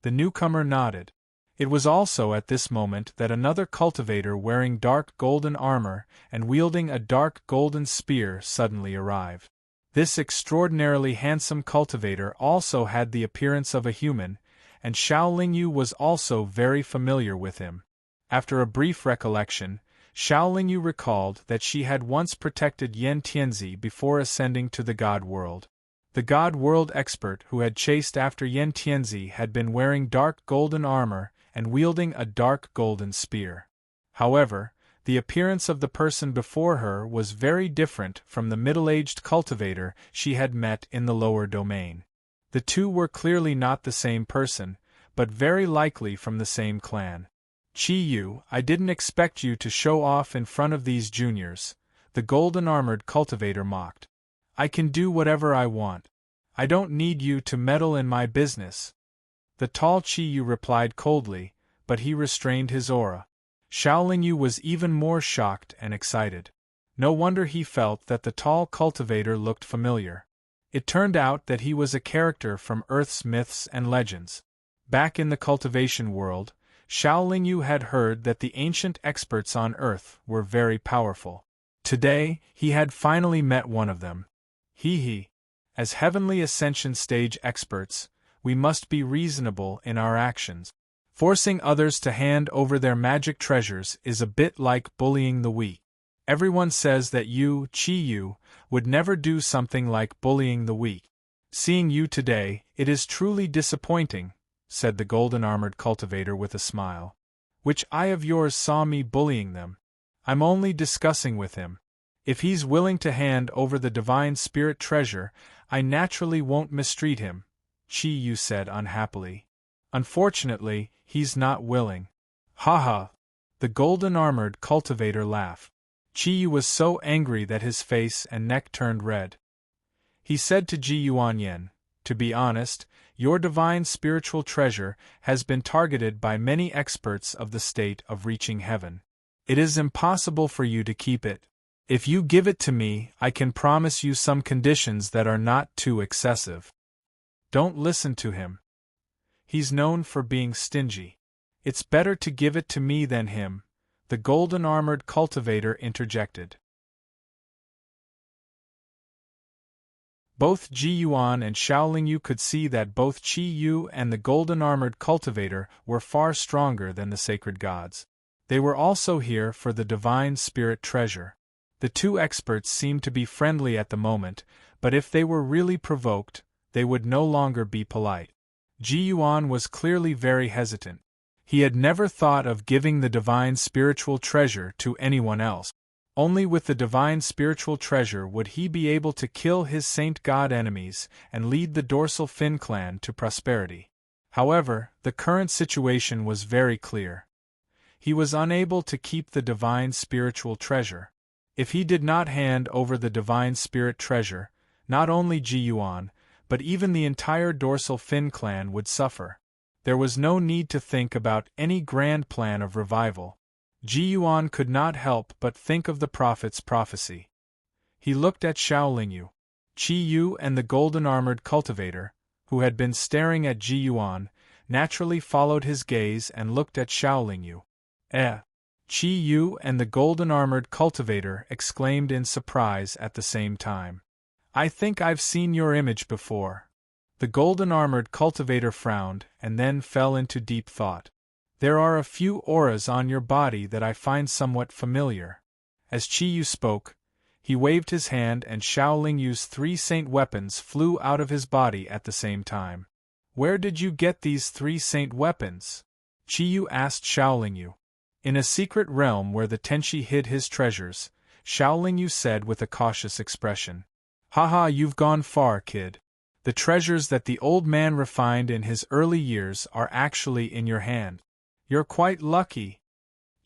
The newcomer nodded. It was also at this moment that another cultivator wearing dark golden armor and wielding a dark golden spear suddenly arrived. This extraordinarily handsome cultivator also had the appearance of a human, and Xiao Lingyu was also very familiar with him. After a brief recollection, Xiao Lingyu recalled that she had once protected Yan Tianzi before ascending to the God World. The God World expert who had chased after Yan Tianzi had been wearing dark golden armor and wielding a dark golden spear. However, the appearance of the person before her was very different from the middle-aged cultivator she had met in the lower domain. The two were clearly not the same person, but very likely from the same clan. "Chi Yu, I didn't expect you to show off in front of these juniors," the golden-armored cultivator mocked. "I can do whatever I want. I don't need you to meddle in my business." The tall Chi Yu replied coldly, but he restrained his aura. Xiao Lingyu was even more shocked and excited. No wonder he felt that the tall cultivator looked familiar. It turned out that he was a character from Earth's myths and legends. Back in the cultivation world, Xiao Lingyu had heard that the ancient experts on Earth were very powerful. Today, he had finally met one of them. As heavenly ascension stage experts, we must be reasonable in our actions. Forcing others to hand over their magic treasures is a bit like bullying the weak. Everyone says that you, Chi Yu, would never do something like bullying the weak. Seeing you today, it is truly disappointing, said the golden-armored cultivator with a smile. Which eye of yours saw me bullying them? I'm only discussing with him. If he's willing to hand over the divine spirit treasure, I naturally won't mistreat him, Chi Yu said unhappily. Unfortunately, he's not willing. Ha ha! The golden-armored cultivator laughed. Chi Yu was so angry that his face and neck turned red. He said to Ji Yuanyan, "To be honest, your divine spiritual treasure has been targeted by many experts of the state of reaching heaven. It is impossible for you to keep it. If you give it to me, I can promise you some conditions that are not too excessive." Don't listen to him. He's known for being stingy. It's better to give it to me than him, the golden-armored cultivator interjected. Both Ji Yuan and Xiaoling Yu could see that both Qi Yu and the golden-armored cultivator were far stronger than the sacred gods. They were also here for the divine spirit treasure. The two experts seemed to be friendly at the moment, but if they were really provoked, they would no longer be polite. Ji Yuan was clearly very hesitant. He had never thought of giving the divine spiritual treasure to anyone else. Only with the divine spiritual treasure would he be able to kill his saint god enemies and lead the dorsal fin clan to prosperity. However, the current situation was very clear. He was unable to keep the divine spiritual treasure. If he did not hand over the divine spirit treasure, not only Ji Yuan, but even the entire dorsal fin clan would suffer. There was no need to think about any grand plan of revival. Ji Yuan could not help but think of the prophet's prophecy. He looked at Xiaoling Yu. Qi Yu and the golden-armored cultivator, who had been staring at Ji Yuan, naturally followed his gaze and looked at Xiaoling Yu. Qi Yu and the golden-armored cultivator exclaimed in surprise at the same time. "I think I've seen your image before." The golden-armored cultivator frowned and then fell into deep thought. "There are a few auras on your body that I find somewhat familiar." As Qi Yu spoke, he waved his hand and Xiaoling Yu's 3 saint weapons flew out of his body at the same time. "Where did you get these 3 saint weapons?" Qi Yu asked Xiaoling Yu. "In a secret realm where the Tenshi hid his treasures," Xiaoling Yu said with a cautious expression. "Haha, you've gone far, kid. The treasures that the old man refined in his early years are actually in your hand. You're quite lucky."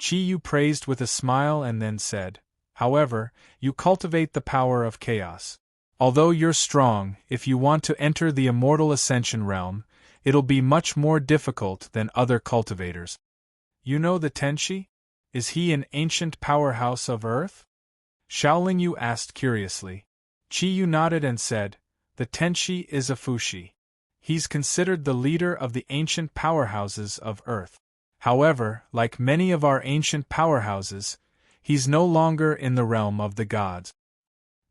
Qi Yu praised with a smile and then said, "However, you cultivate the power of chaos. Although you're strong, if you want to enter the immortal ascension realm, it'll be much more difficult than other cultivators." "You know the Tenshi? Is he an ancient powerhouse of Earth?" Xiaoling Yu asked curiously. Qi Yu nodded and said, "The Tenshi is a Fushi. He's considered the leader of the ancient powerhouses of Earth. However, like many of our ancient powerhouses, he's no longer in the realm of the gods."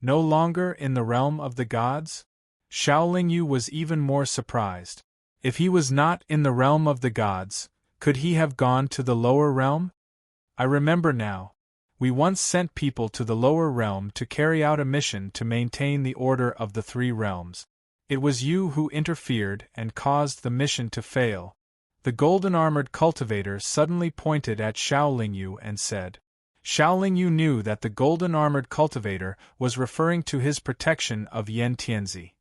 "No longer in the realm of the gods?" Xiaoling Yu was even more surprised. If he was not in the realm of the gods, could he have gone to the lower realm? "I remember now. We once sent people to the lower realm to carry out a mission to maintain the order of the 3 realms. It was you who interfered and caused the mission to fail." The golden-armored cultivator suddenly pointed at Xiaoling Yu and said. Xiaoling Yu knew that the golden-armored cultivator was referring to his protection of Yan Tianzi.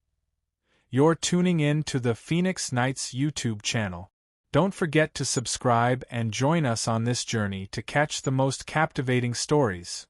You're tuning in to the Phoenix Knights YouTube channel. Don't forget to subscribe and join us on this journey to catch the most captivating stories.